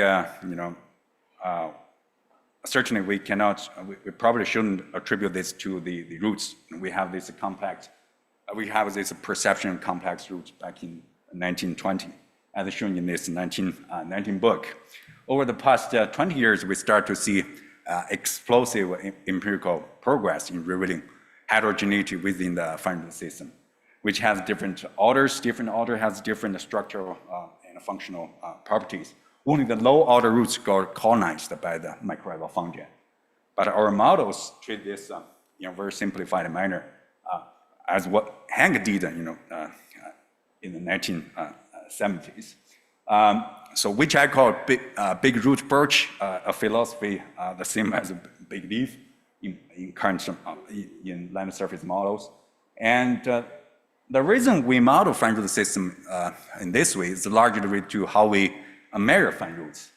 certainly we cannot, we probably shouldn't attribute this to the roots. We have this complex, we have this perception complex roots back in 1920, as shown in this 1919 book. Over the past 20 years, we start to see explosive empirical progress in revealing heterogeneity within the fundamental system, which has different orders. Different order has different structural and functional properties. Only the low order roots got colonized by the microalgal fungi. But our models treat this in a very simplified manner as what Hank did, in the 1970s. So which I call big root birch, a philosophy the same as a big leaf in current in land surface models. And the reason we model fine root system in this way is largely related to how we measure fine roots.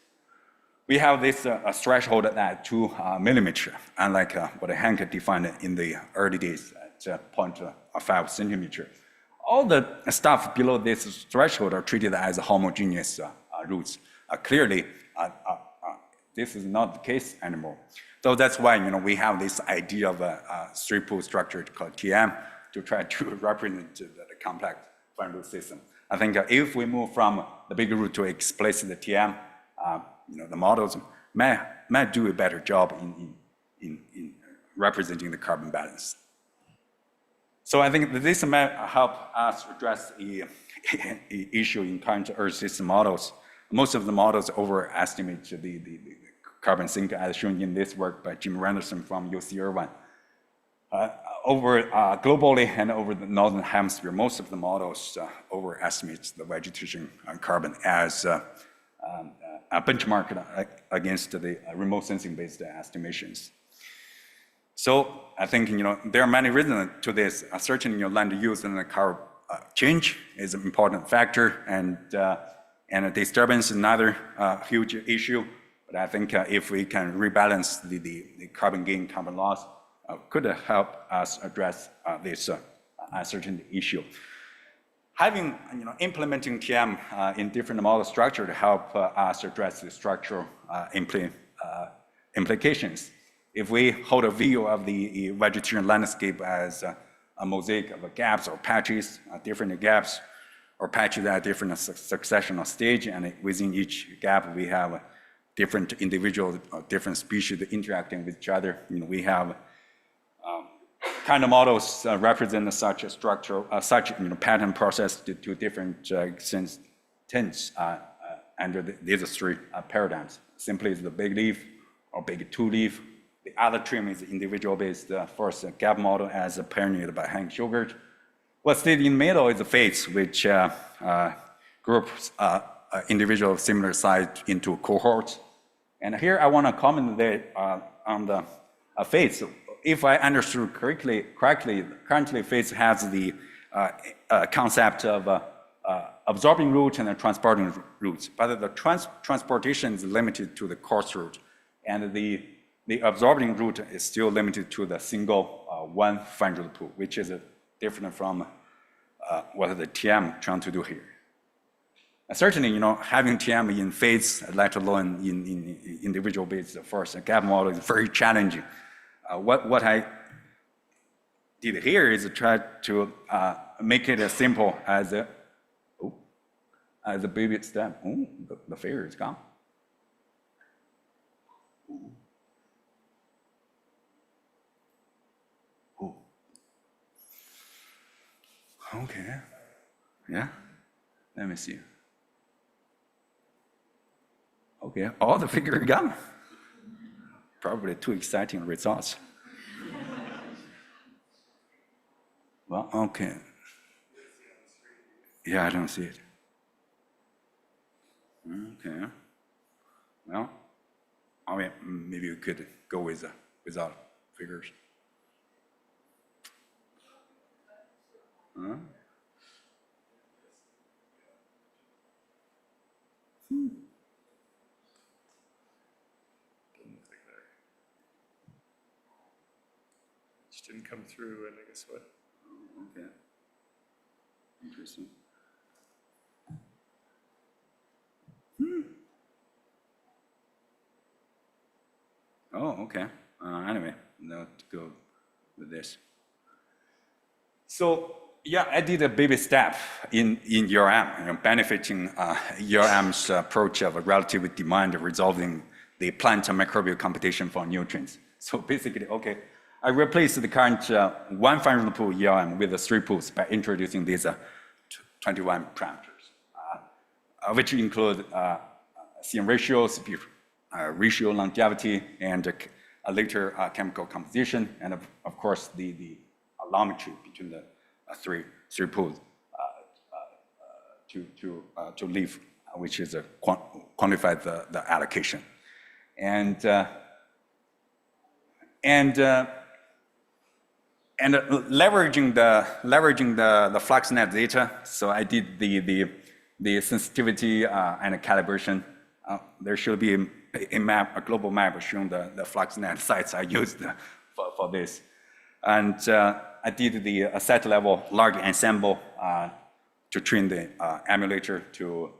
We have this threshold at 2 millimeter, unlike what Hank defined in the early days at 0.5 centimeter. All the stuff below this threshold are treated as homogeneous roots. Clearly, this is not the case anymore. So that's why we have this idea of a three-pool structure called TM to try to represent the complex fine root system. I think if we move from the big root to explicit TM, the models might do a better job in representing the carbon balance. So I think that this might help us address the issue in current Earth system models. Most of the models overestimate the carbon sink, as shown in this work by Jim Randerson from UC Irvine. Globally and over the northern hemisphere, most of the models overestimate the vegetation carbon as a benchmark against the remote sensing based estimations. So I think there are many reasons to this. Certainly, land use and the carbon change is an important factor, and disturbance is another huge issue. But I think if we can rebalance the carbon gain, carbon loss, could help us address this uncertain issue. Having implementing TM in different model structure to help us address the structural implications. If we hold a view of the vegetarian landscape as a mosaic of gaps or patches, different gaps or patches at different successional stage, and within each gap we have different individual, different species interacting with each other. We have kind of models represent such a structural, such pattern process to different extents under these three paradigms. Simply is the big leaf or big two leaf. The other trim is individual-based first gap model as pioneered by Hank Schubert. What's stayed in the middle is the fates, which groups individual similar size into cohorts. And here I want to comment on the fates. If I understood correctly, currently fates has the concept of absorbing route and transporting routes, but the transportation is limited to the coarse route, and the absorbing route is still limited to the single one fine root pool, which is different from what the TM trying to do here. Certainly, having TM in fates, let alone in individual-based first gap model is very challenging. What I did here is try to make it as simple as a baby step. Oh, the failure is gone. Oh. Okay. Yeah. Let me see. Okay, all the figure gone. Probably too exciting results. Well, okay. Yeah, I don't see it. Okay. Well, I mean, maybe we could go without figures. Huh? Didn't come through, and I guess what? Oh, okay. Interesting. okay. Anyway, now to go with this. So yeah, I did a baby step in URM, benefiting URM's approach of a relative demand resolving the plant and microbial competition for nutrients. So basically, okay, I replaced the current one fundamental pool URM with the 3 pools by introducing these 21 parameters, which include CM ratios, ratio longevity, and later chemical composition, and of course the allometry between the three pools to leave, which is quantify the allocation, and leveraging the FluxNet data. So I did the sensitivity and calibration. There should be a global map showing the FluxNet sites I used for this. And I did the set level large ensemble to train the emulator to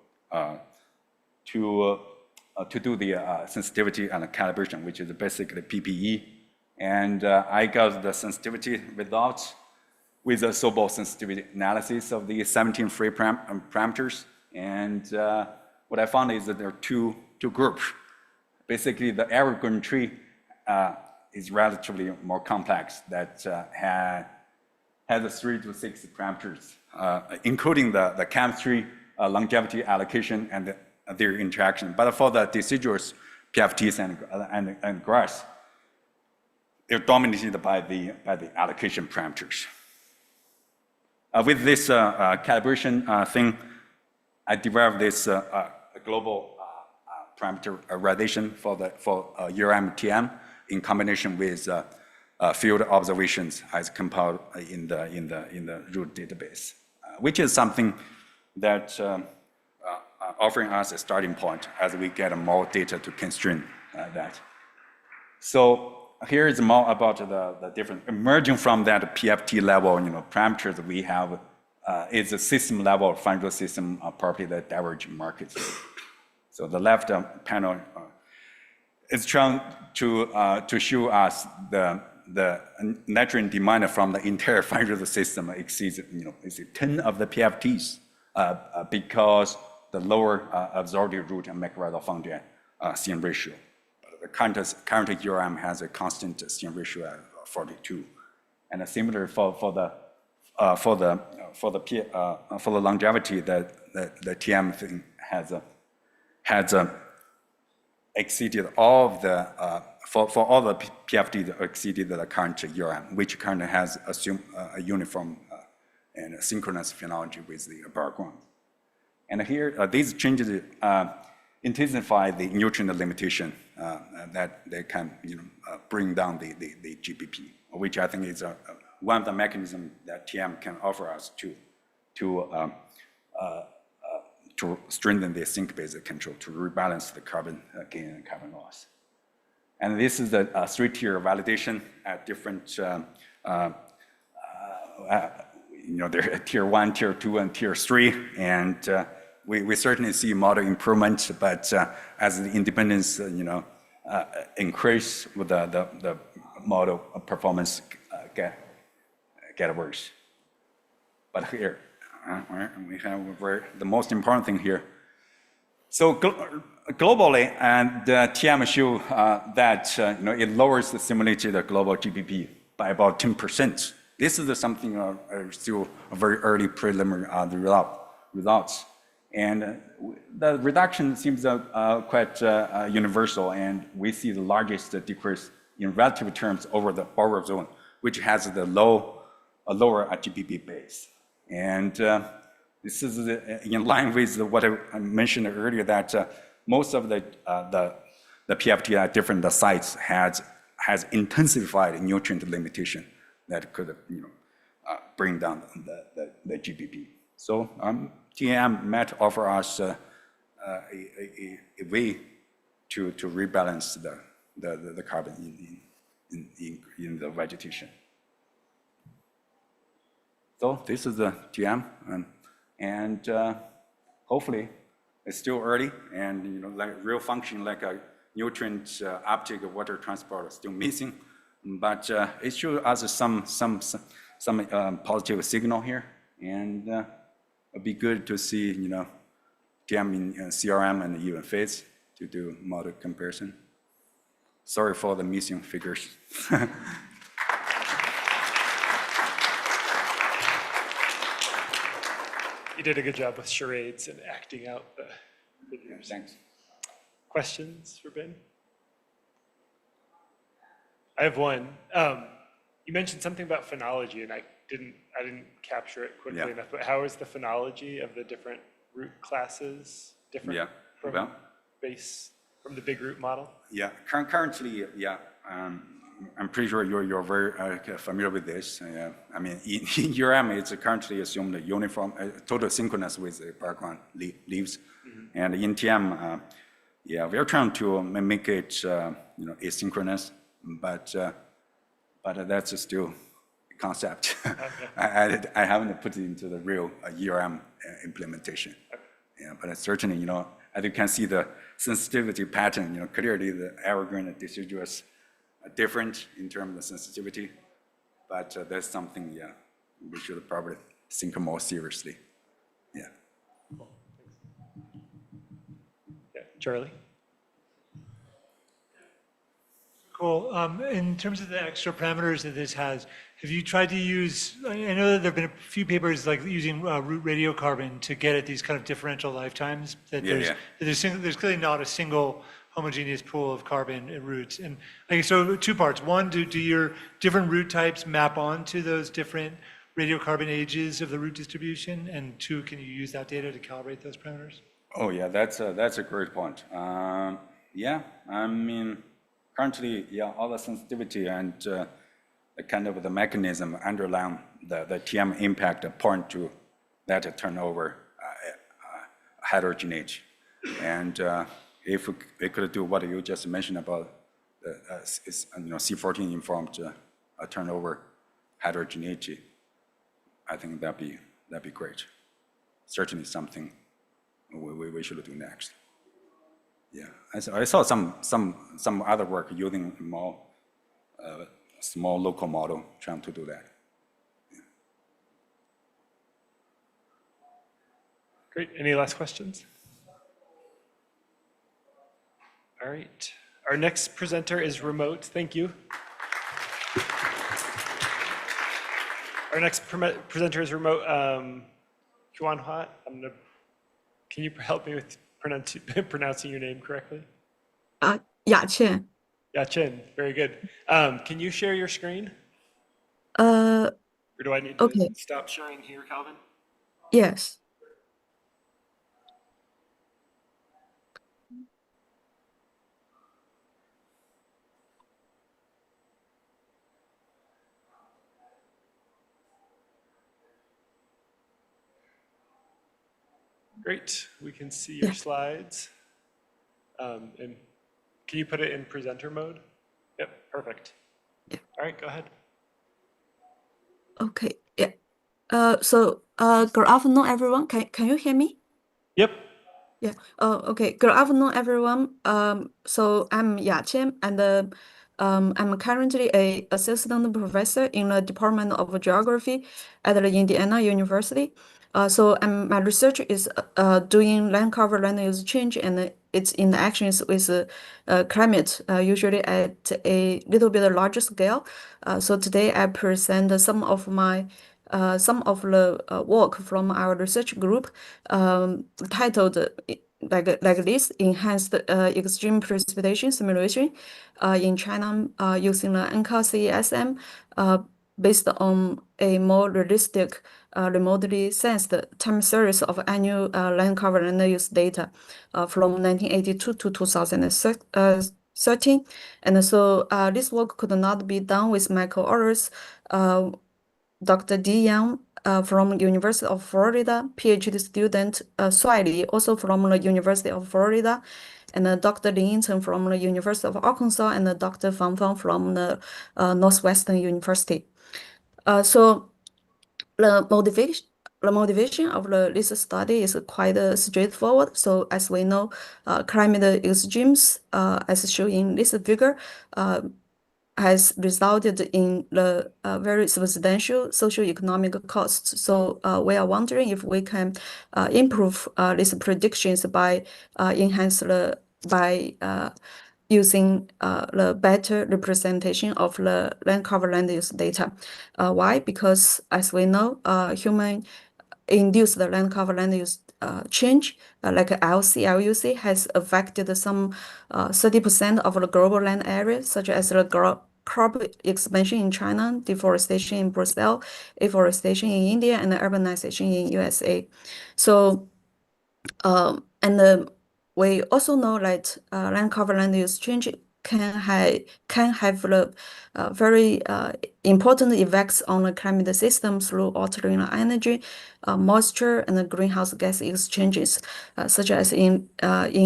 do the sensitivity and calibration, which is basically PPE. And I got the sensitivity results with a Sobol sensitivity analysis of the 17 free parameters. And what I found is that there are two groups. Basically, the evergreen tree is relatively more complex, that has 3 to 6 parameters, including the chemistry, longevity, allocation, and their interaction. But for the deciduous PFTs and grass, they're dominated by the allocation parameters. With this calibration thing, I developed this global parameterization for URM-TM in combination with field observations as compiled in the root database, which is something that offering us a starting point as we get more data to constrain that. So here is more about the different emerging from that PFT level, parameters we have is a system level fundamental system property that diverge markets. So the left panel is trying to show us the natural demand from the entire fundamental system exceeds, is 10 of the PFTs because the lower absorptive root and mycorrhizal fungi CM ratio. The current URM has a constant CM ratio at 42, and similar for the longevity, that the TM thing has exceeded all of the for all the PFT that exceeded the current URM, which currently has assumed a uniform and a synchronous phenology with the background. And here, these changes intensify the nutrient limitation that they can bring down the GPP, which I think is one of the mechanisms that TM can offer us to strengthen the sink-based control, to rebalance the carbon gain and carbon loss. And this is a 3-tier validation at different, there are tier 1, tier 2, and tier 3, and we certainly see model improvement, but as the independence, increase with the model performance get worse. But here, we have the most important thing here. So globally, and TM show that it lowers the simulated global GPP by about 10%. This is something still a very early preliminary results. And the reduction seems quite universal, and we see the largest decrease in relative terms over the border zone, which has a lower GPP base. And this is in line with what I mentioned earlier, that most of the PFT at different sites has intensified nutrient limitation that could bring down the GPP. So TM might offer us a way to rebalance the carbon in the vegetation. So this is the TM, and hopefully it's still early, and like real function like a nutrient uptake, water transport is still missing, but it shows us some positive signal here, and it'd be good to see, TM in CRM and even phase to do model comparison. Sorry for the missing figures. You did a good job with charades and acting out the figures. Thanks. Questions for Ben? I have one. You mentioned something about phonology, and I didn't capture it quickly enough. But how is the phonology of the different root classes different from from the big root model? Yeah, currently, I'm pretty sure you're very familiar with this. I mean, in URM, it's currently assumed uniform, total synchronous with the background leaves, and in TM, we are trying to make it, asynchronous, but that's still a concept. Okay. I haven't put it into the real URM implementation. Okay. Yeah, but certainly, as you can see the sensitivity pattern, clearly the evergreen deciduous are different in terms of sensitivity, but that's something, we should probably think more seriously. Yeah. Cool. Yeah, Charlie? Cool. In terms of the extra parameters that this has, have you tried to use, I know that there have been a few papers like using root radiocarbon to get at these kind of differential lifetimes, that there's clearly not a single homogeneous pool of carbon at roots. And so 2 parts. One, do your different root types map onto those different radiocarbon ages of the root distribution? And 2, can you use that data to calibrate those parameters? Oh yeah, that's a great point. I mean, currently, all the sensitivity and the kind of the mechanism underlying the TM impact point to that turnover heterogeneity. And if we could do what you just mentioned about C14 informed turnover heterogeneity, I think that'd be great. Certainly something we should do next. Yeah, I saw some other work using more small local model trying to do that. Yeah. Great. Any last questions? All right. Our next presenter is remote. Thank you. Our next presenter is remote. Juanhua, can you help me with pronouncing your name correctly? Yachen. Yachen, very good. Can you share your screen? Or do I need to stop sharing here, Calvin? Yes. Great, we can see your slides. And can you put it in presenter mode? Yep, perfect. Yeah. All right, go ahead. Okay, yeah. Good afternoon, everyone. Can you hear me? Yep. Yeah. Okay. Good afternoon, everyone. So I'm Yachen, and I'm currently an assistant professor in the Department of Geography at the Indiana University. So my research is doing land cover, land use change, and its interactions with climate, usually at a little bit larger scale. So today I present some of the work from our research group, titled like this: enhanced extreme precipitation simulation in China using the NCAR CESM, based on a more realistic, remotely sensed time series of annual land cover land use data from 1982 to 2013. And so this work could not be done with my co-authors, Dr. Di Yang from University of Florida, PhD student Sui Li, also from the University of Florida, and Dr. Lin Yingchen from the University of Arkansas, and Dr. Fang Fang from the Northwestern University. So the the motivation of this study is quite straightforward. So as we know, climate extremes, as shown in this figure, has resulted in the very substantial socioeconomic costs. So we are wondering if we can improve these predictions by using the better representation of the land cover land use data. Why? Because as we know, human induced land cover land use change, like LC, LUC, has affected some 30% of the global land area, such as the crop expansion in China, deforestation in Brazil, afforestation in India, and urbanization in USA. So, we also know that land cover land use change can have the very important effects on the climate system through altering the energy, moisture, and the greenhouse gas exchanges, such as in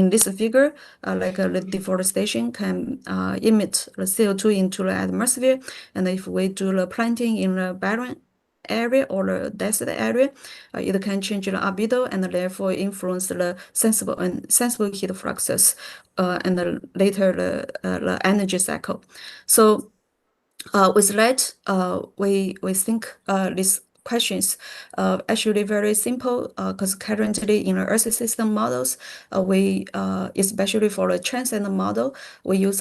this figure, the deforestation can emit the CO2 into the atmosphere, and if we do the planting in the barren area or the desert area, it can change the albedo and therefore influence the sensible heat fluxes and later the energy cycle. So with that, we think these questions actually very simple because currently in the Earth system models, we especially for the transcendent model, we use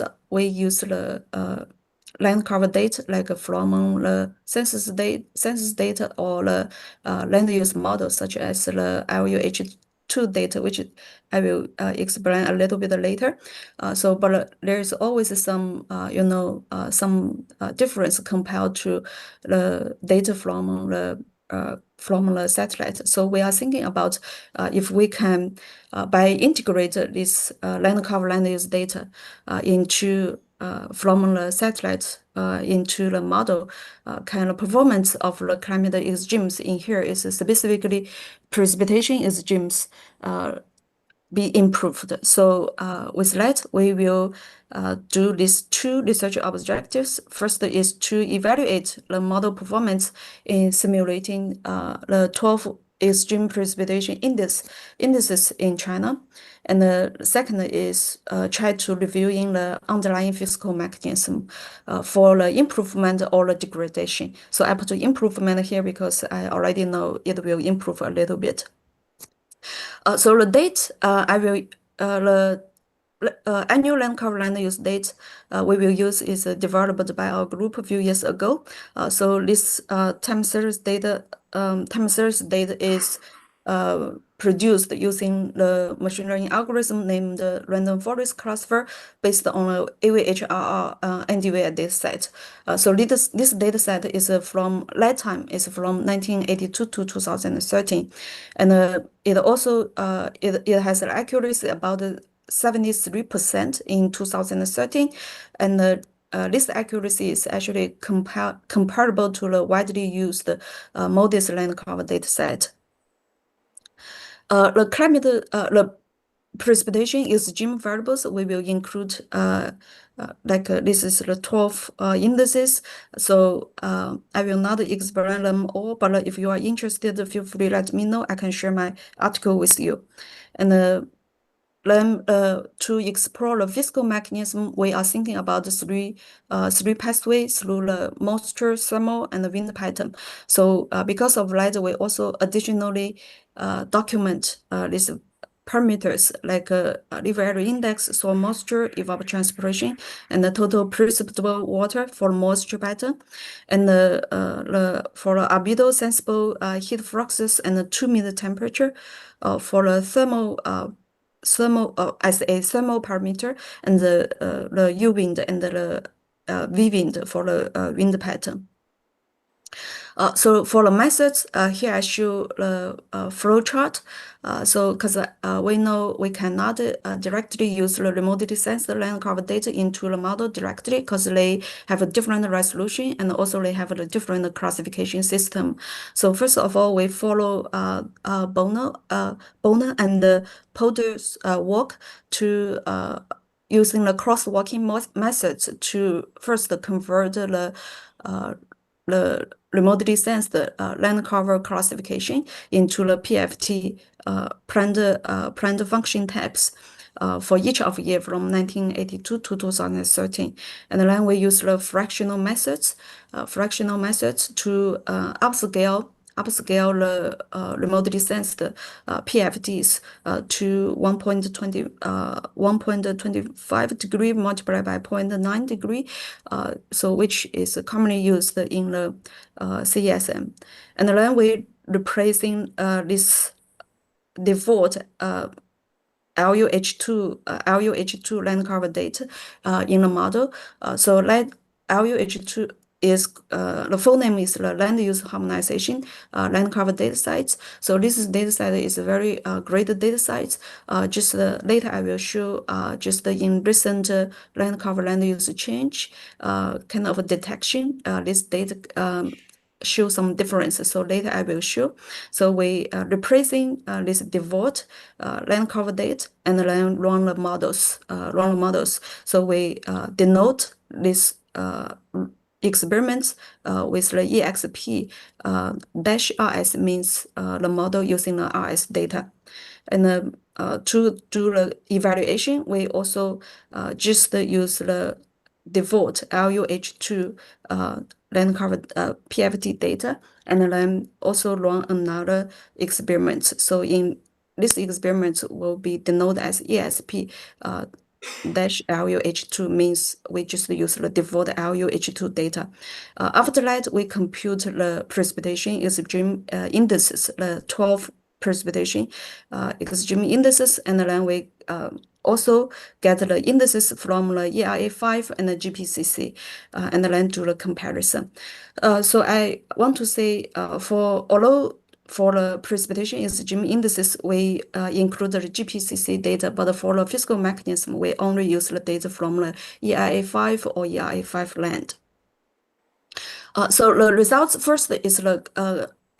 the land cover data like from the census data or the land use model such as the LUH2 data, which I will explain a little bit later. But there is always some difference compared to the data from the satellite. So we are thinking about if we can by integrate this land cover land use data into from the satellite into the model, kind of performance of the climate extremes in here is specifically precipitation extremes be improved. So with that, we will do these two research objectives. First is to evaluate the model performance in simulating the 12 extreme precipitation indices in China. And the second is try to reviewing the underlying physical mechanism for the improvement or the degradation. So I put the improvement here because I already know it will improve a little bit. So the date I will the annual land cover land use date we will use is developed by our group a few years ago. So this time series data is produced using the machine learning algorithm named random forest classifier based on a AVHRR NDVI dataset. So this dataset is from that time is from 1982 to 2013, and it also it has an accuracy about 73% in 2013, and this accuracy is actually comparable to the widely used MODIS land cover dataset. The climate, the precipitation extreme variables we will include this is the 12 indices. So I will not explain them all, but if you are interested, feel free to let me know. I can share my article with you. And then to explore the physical mechanism, we are thinking about the three pathways through the moisture, thermal, and the wind pattern. So because of that, we also additionally document these parameters like river area index, soil moisture, evapotranspiration, and the total precipitable water for moisture pattern, and for the albedo sensible heat fluxes and the 2-meter temperature for the thermal as a thermal parameter, and the U wind and the V wind for the wind pattern. So for the methods, here I show the flow chart. So because we know we cannot directly use the remotely sensed land cover data into the model directly because they have a different resolution and also they have a different classification system. So first of all, we follow Boner and Polder's work to using the crosswalking methods to first convert the remotely sensed land cover classification into the PFT planned function types for each of year from 1982 to 2013. And then we use the fractional methods to upscale the remotely sensed PFDs to 1.25 degree multiplied by 0.9 degree, so which is commonly used in the CESM. And then we replacing this default LUH2 land cover data in the model. So that LUH2 is the full name is the land use harmonization land cover data sites. So this data set is a very great data site. Just later I will show just in recent land cover land use change kind of detection. This data show some differences. So later I will show. So we replacing this default land cover data and then run the models. So we denote this experiments with the EXP dash RS means the model using the RS data. And to do the evaluation, we also just use the default LUH2 land cover PFT data, and then also run another experiment. So in this experiment will be denoted as ESP dash LUH2 means we just use the default LUH2 data. After that, we compute the precipitation extreme indices, the 12 precipitation extreme indices, and then we also get the indices from the ERA5 and the GPCC, and then do the comparison. So I want to say although for the precipitation extreme indices, we include the GPCC data, but for the physical mechanism, we only use the data from the ERA5 or ERA5 land. So the results first is the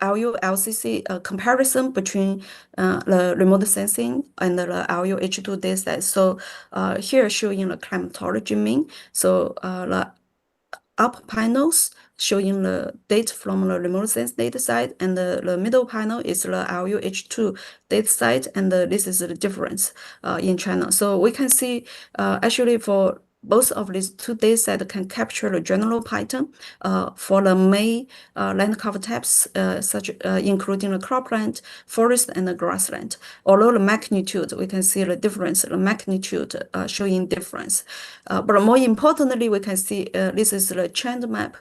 LU-LCC comparison between the remote sensing and the LU-H2 dataset. So here showing the climatology mean. So the up panels showing the data from the remote sense data site, and the middle panel is the LUH2 data site, and this is the difference in China. So we can see actually for both of these two data sets can capture the general pattern for the main land cover types, such including the cropland, forest, and the grassland. Although the magnitude, we can see the difference, the magnitude showing difference. But more importantly, we can see this is the trend map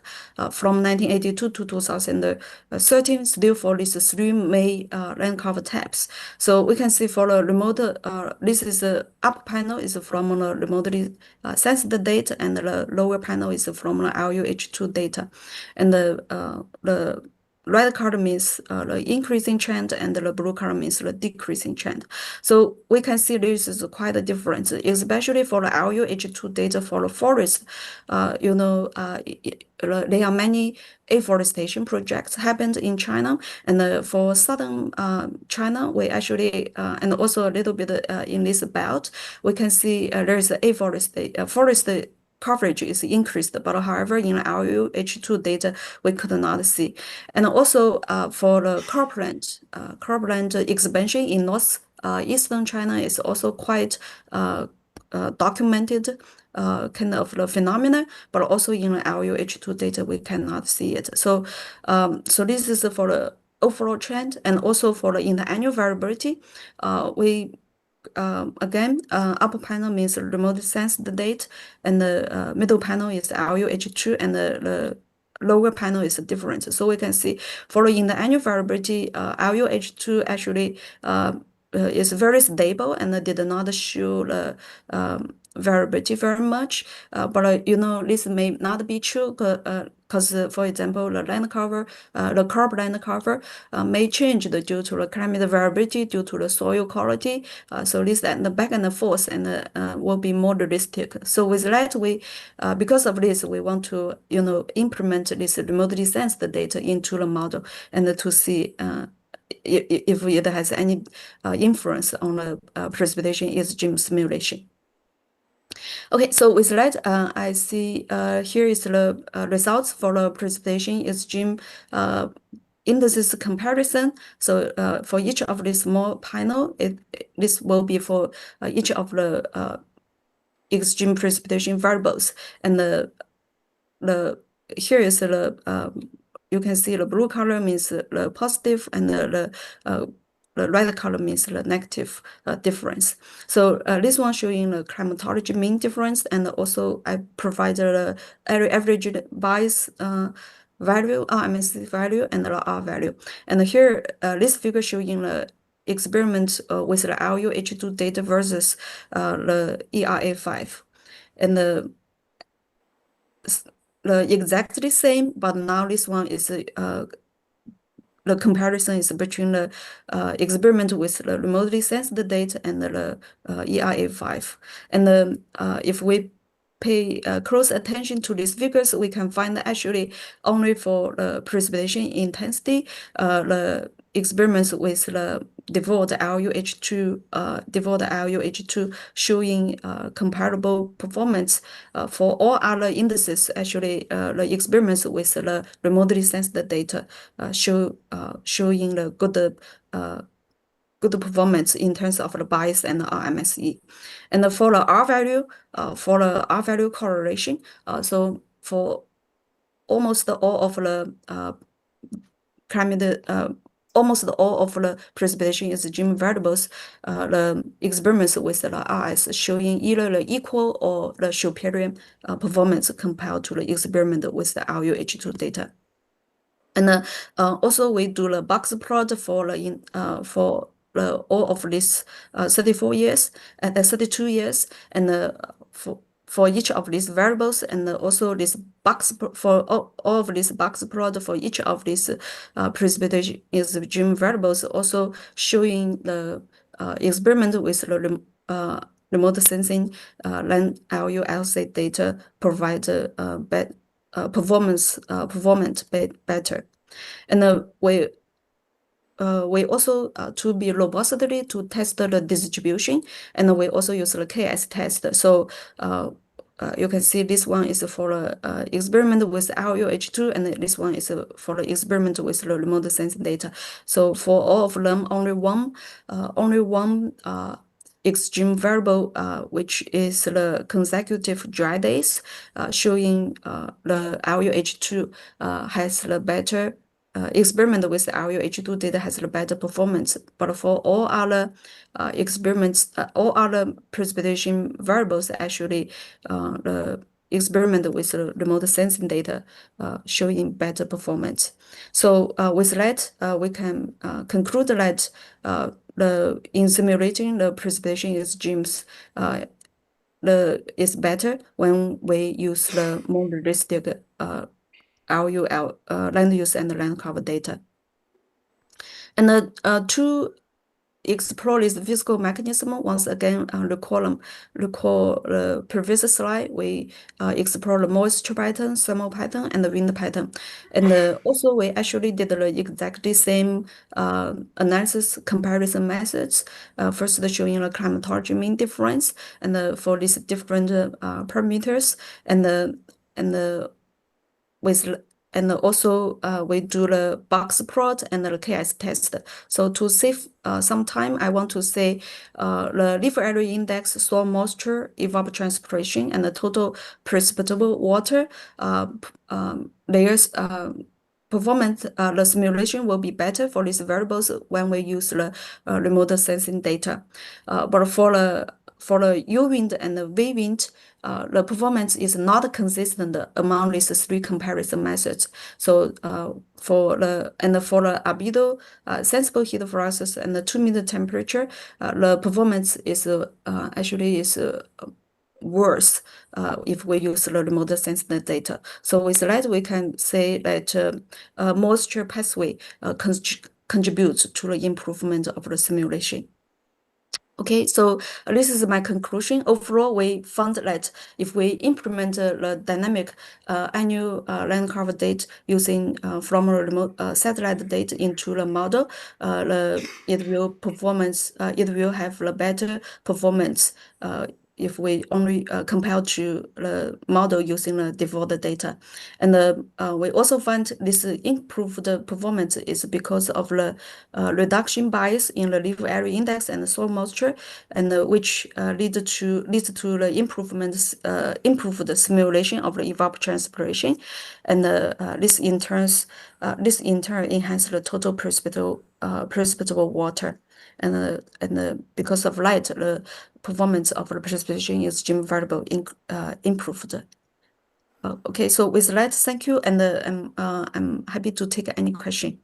from 1982 to 2013, still for these three main land cover types. So we can see for the remote, this is the up panel is from the remotely sensed data, and the lower panel is from the LUH2 data. And the red color means the increasing trend, and the blue color means the decreasing trend. So we can see this is quite a difference, especially for the LUH2 data for the forest. There are many afforestation projects happened in China, and for southern China, we actually and also a little bit in this belt, we can see there is a forest coverage is increased, but however in LUH2 data we could not see. And also for the cropland expansion in northeastern China is also quite documented kind of the phenomena, but also in the LUH2 data we cannot see it. So so this is for the overall trend, and also for the in the annual variability, we again, upper panel means remote sensed data, and the middle panel is LUH2, and the lower panel is different. So we can see following the annual variability, LUH2 actually is very stable and did not show the variability very much. But this may not be true because, for example, the land cover, the crop land cover may change due to the climate variability, due to the soil quality. So this and the back and forth and will be more realistic. So with that, we because of this, we want to implement this remotely sensed data into the model and to see if it has any influence on the precipitation extreme simulation. Okay, so with that, I see here is the results for the precipitation is Jim indices comparison. So for each of these small panel, this will be for each of the extreme precipitation variables, and the here is the you can see the blue color means the positive, and the red color means the negative difference. So this one showing the climatology mean difference, and also I provided the average bias value, RMSE value, and the R value. And here, this figure showing the experiment with the LUH2 data versus the ERA5. And the exactly same, but now this one is the comparison is between the experiment with the remotely sensed data and the ERA5. And if we pay close attention to these figures, we can find that actually only for the precipitation intensity, the experiments with the default LUH2 showing comparable performance for all other indices. Actually, the experiments with the remotely sensed data showing the good performance in terms of the bias and the RMSE. And for the R value correlation, so for almost all of the climate, almost all of the precipitation is Jim variables, the experiments with the RS showing either the equal or the superior performance compared to the experiment with the LUH2 data. And also we do the box plot for all of these 34 years and 32 years, and for each of these variables, and also this box for all of this box plot for each of these precipitation is Jim variables, also showing the experiment with the remote sensing land LULC data provide performance better. And we also to be robustly to test the distribution, and we also use the KS test. So you can see this one is for the experiment with LUH2, and this one is for the experiment with the remote sensing data. So for all of them, only one extreme variable, which is the consecutive dry days, showing the LUH2 has the better experiment with LUH2 data has the better performance. But for all other experiments, all other precipitation variables, actually the experiment with the remote sensing data showing better performance. So with that, we can conclude that in simulating the precipitation regimes is better when we use the more realistic LUL land use and land cover data. And to explore this physical mechanism, once again, recall the previous slide, we explore the moisture pattern, thermal pattern, and the wind pattern. And also we actually did the exactly same analysis comparison methods. First showing the climatology mean difference, and for these different parameters, and also we do the box plot and the KS test. So to save some time, I want to say the leaf area index, soil moisture, evapotranspiration, and the total precipitable water layers performance, the simulation will be better for these variables when we use the remote sensing data. But for the U wind and the V wind, the performance is not consistent among these three comparison methods. So for the albedo, sensible heat fluxes, and the 2-meter temperature, the performance is actually worse if we use the remote sensing data. So with that, we can say that moisture pathway contributes to the improvement of the simulation. Okay, so this is my conclusion. Overall, we found that if we implement the dynamic annual land cover data using from a remote satellite data into the model, it will have the better performance if we only compare to the model using the default data. And we also find this improved performance is because of the reduction bias in the leaf area index and soil moisture, and which leads to the improved simulation of the evapotranspiration, and this in turn enhance the total precipitable water. And because of light, the performance of the precipitation extreme variable improved. Okay, so with that, thank you, and I'm happy to take any question.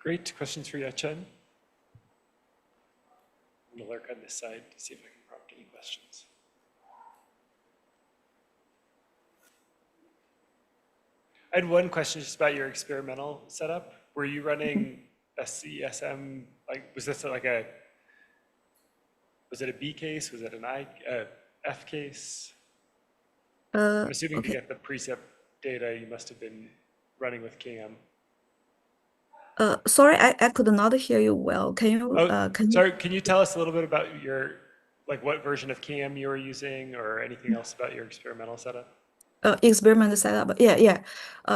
Great. Questions for Yachen? I'm going to lurk on this side to see if I can prompt any questions. I had one question just about your experimental setup. Were you running a CESM, was this was it a B case? Was it an F case? I'm assuming Okay. to get the precip data, you must have been running with CAM. Sorry, I could not hear you well. Can you? Sorry, can you tell us a little bit about what version of CAM you were using, or anything else about your experimental setup? Experiment setup. Yeah.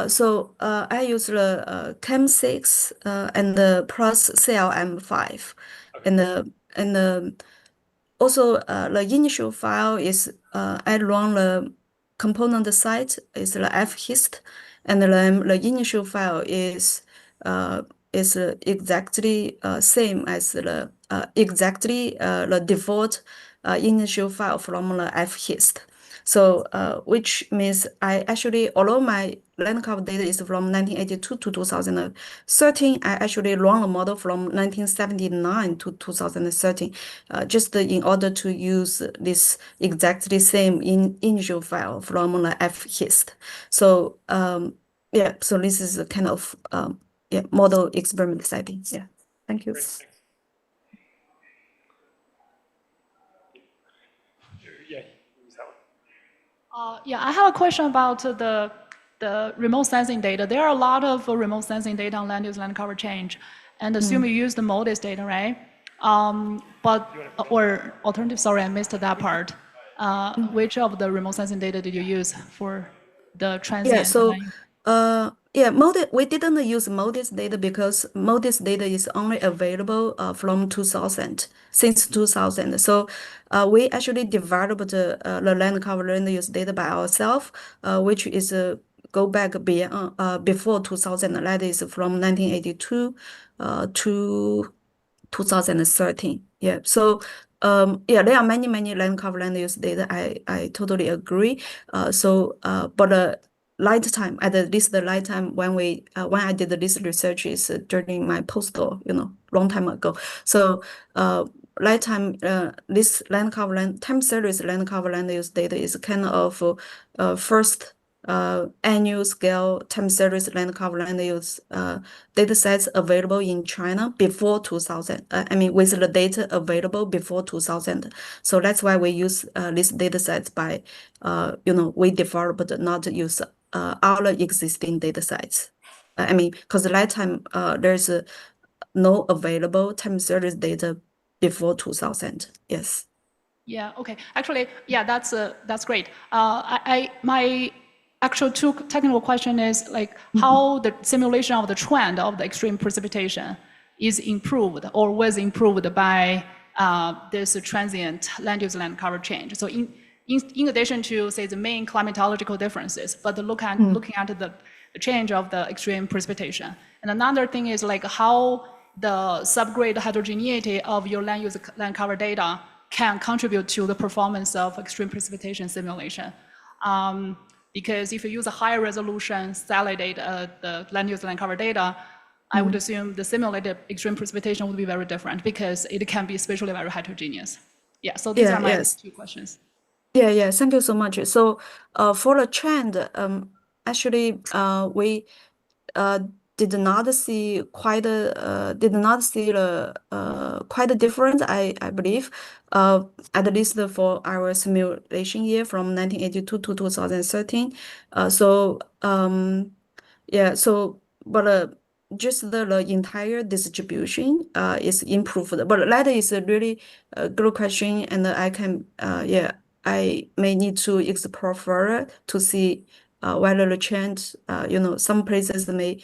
So I use the CAM6 and plus CLM5, Okay. and also the initial file is I run the component site is the fhist, and then the initial file is exactly same as the default initial file from the fhist. So, which means I actually, although my land cover data is from 1982 to 2013, I actually run a model from 1979 to 2013, just in order to use this exactly same initial file from the fhist. So, yeah, so this is a kind of model experiment setting. Yeah, thank you. Great, thanks. Yeah, use that one. Yeah, I have a question about the remote sensing data. There are a lot of remote sensing data on land use, land cover change, and assume you use the MODIS data, right? Or alternative, sorry, I missed that part. Which of the remote sensing data did you use for the transient? Yeah, so we didn't use MODIS data because MODIS data is only available from 2000, since 2000. So we actually developed the land cover land use data by ourselves, which is go back before 2000. That is from 1982 to 2013. Yeah. So there are many land cover land use data. I totally agree. But lifetime, at least the lifetime when I did this research is during my postdoc, long time ago. So lifetime this land cover time series land cover land use data is kind of first annual scale time series land cover land use data sets available in China before 2000. With the data available before 2000. So that's why we use these data sets by, we developed not use our existing data sets. Because the lifetime there's no available time series data before 2000. Yes. Yeah. Okay. Actually, yeah, that's great. My actual two technical question is how the simulation of the trend of the extreme precipitation is improved or was improved by this transient land use land cover change. So in addition to say the main climatological differences, but looking at the change of the extreme precipitation. And another thing is how the subgrade heterogeneity of your land use land cover data can contribute to the performance of extreme precipitation simulation. Because if you use a higher resolution satellite data, the land use land cover data, I would assume the simulated extreme precipitation would be very different because it can be spatially very heterogeneous. Yeah, so these are my two questions. Yeah, thank you so much. So for the trend, actually we did not see quite a difference, I believe, at least for our simulation year from 1982 to 2013. just the entire distribution is improved. But that is a really good question, and I can yeah, I may need to explore further to see whether the trend, some places may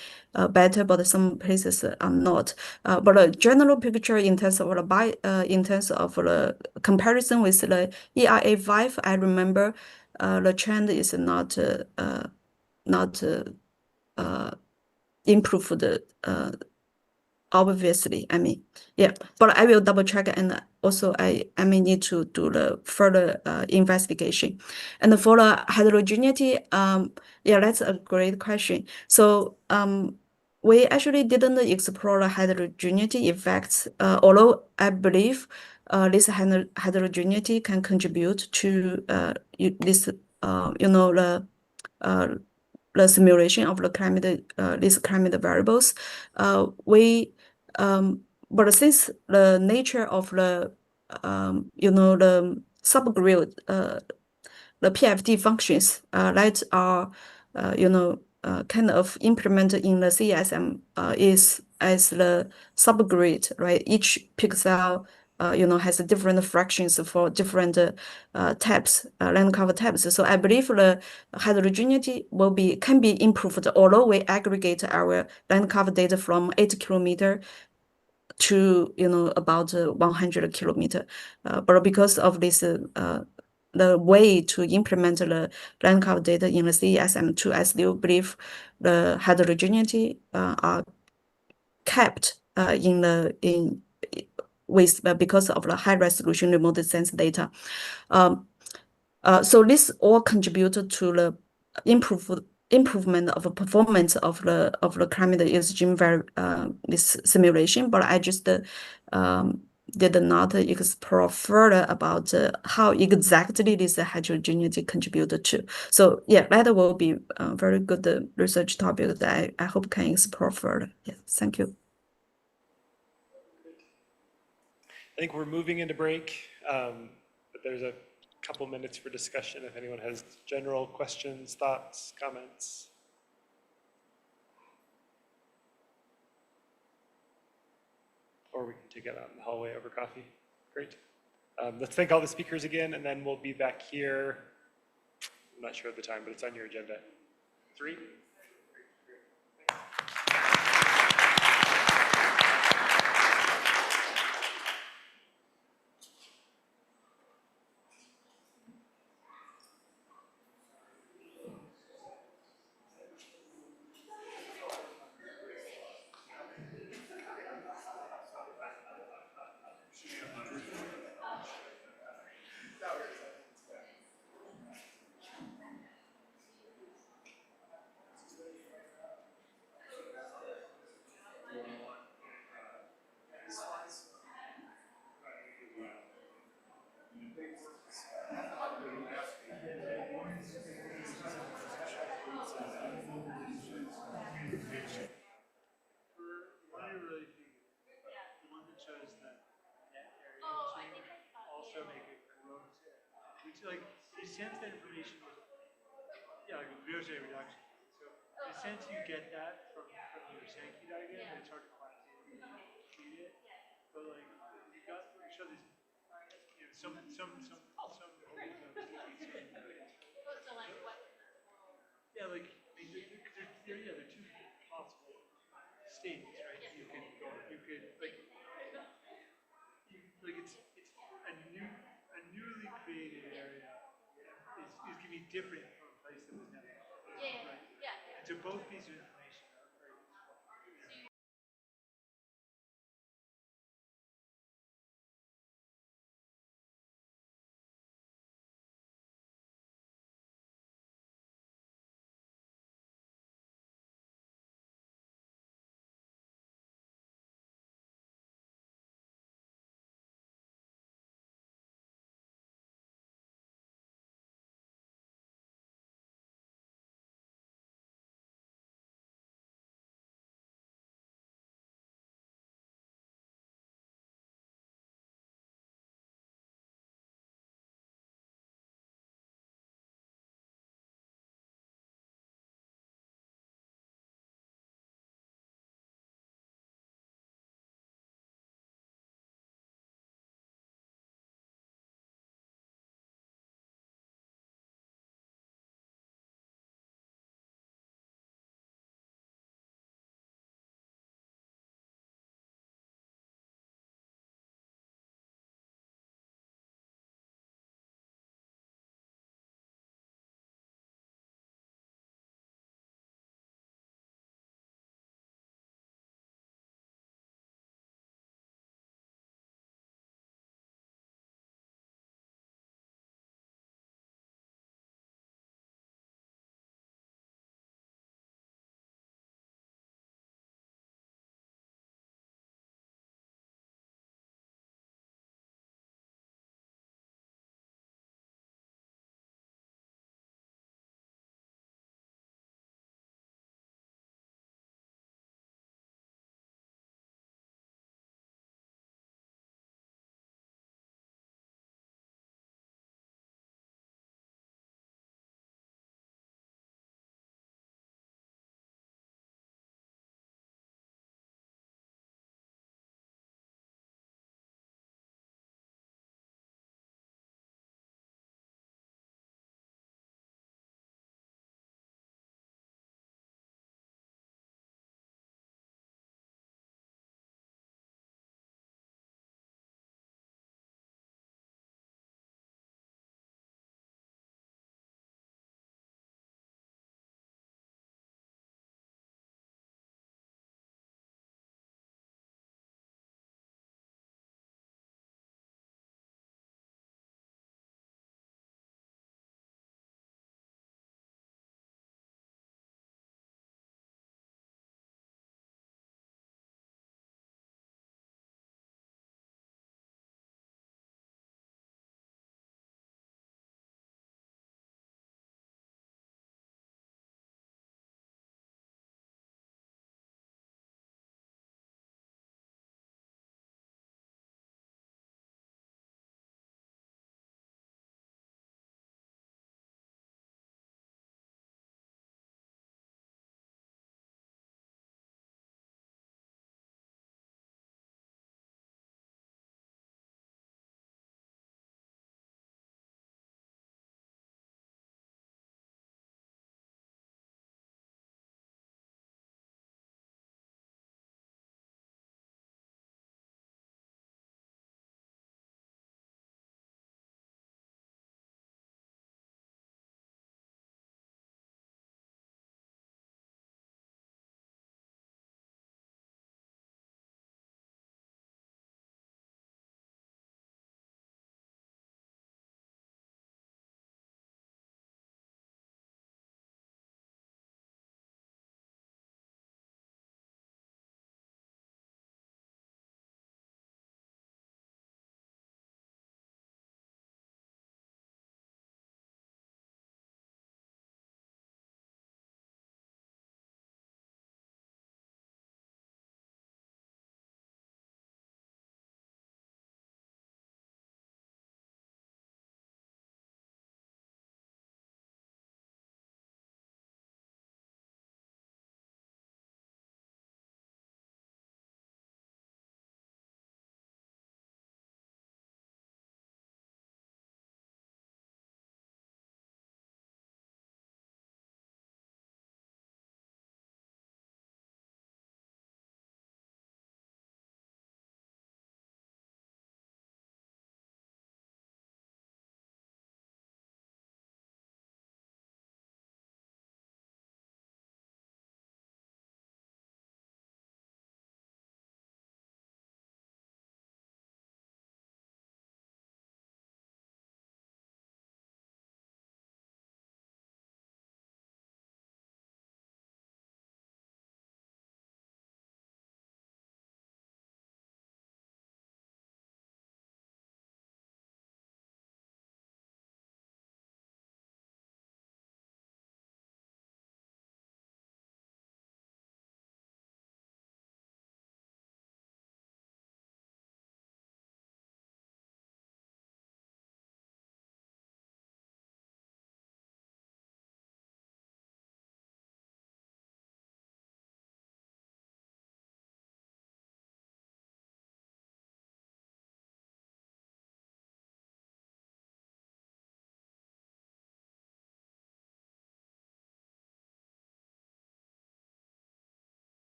better, but some places are not. But a general picture in terms of the comparison with the ERA5, I remember the trend is not improved obviously. I mean, yeah, but I will double check, and also I may need to do the further investigation. And for the heterogeneity, yeah, that's a great question. So we actually didn't explore the heterogeneity effects, although I believe this heterogeneity can contribute to this the simulation of the climate, these climate variables. But since the nature of the the subgrid, the PFD functions that are kind of implemented in the CESM is as the subgrid, right? Each pixel has different fractions for different types, land cover types. So I believe the heterogeneity can be improved, although we aggregate our land cover data from 8 kilometer to about 100 kilometer. But because of this, the way to implement the land cover data in the CESM2, I still believe the heterogeneity are kept because of the high resolution remote sense data. So this all contributed to the improvement of the performance of the climate ESG this simulation, but I just did not explore further about how exactly this heterogeneity contributed to. So yeah, that will be a very good research topic that I hope can explore further. Yeah, thank you. I think we're moving into break, but there's a couple minutes for discussion if anyone has general questions, thoughts, comments. Or we can take it out in the hallway over coffee. Great. Let's thank all the speakers again, and then we'll be back here. I'm not sure of the time, but it's on your agenda. 3? Like, you sense that information was, yeah, like a VOC reduction. So in a sense you get that from your Sankey diagram, but it's hard to quantitatively treat it. But like you show this, some yeah, like I mean, they're two possible states, right? You could it's a newly created area is gonna be different from a place that was never. Right? And so both pieces of information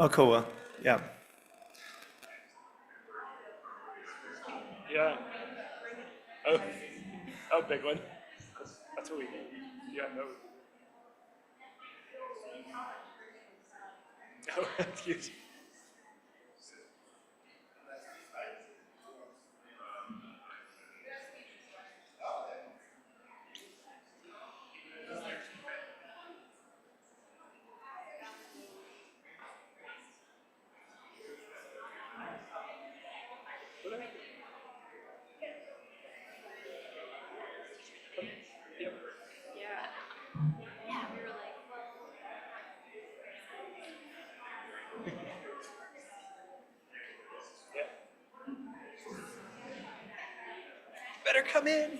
Oh, cool. Yeah. Yeah. Oh, oh, big one. That's what we need. Yeah, no. Oh, excuse me. Better come in.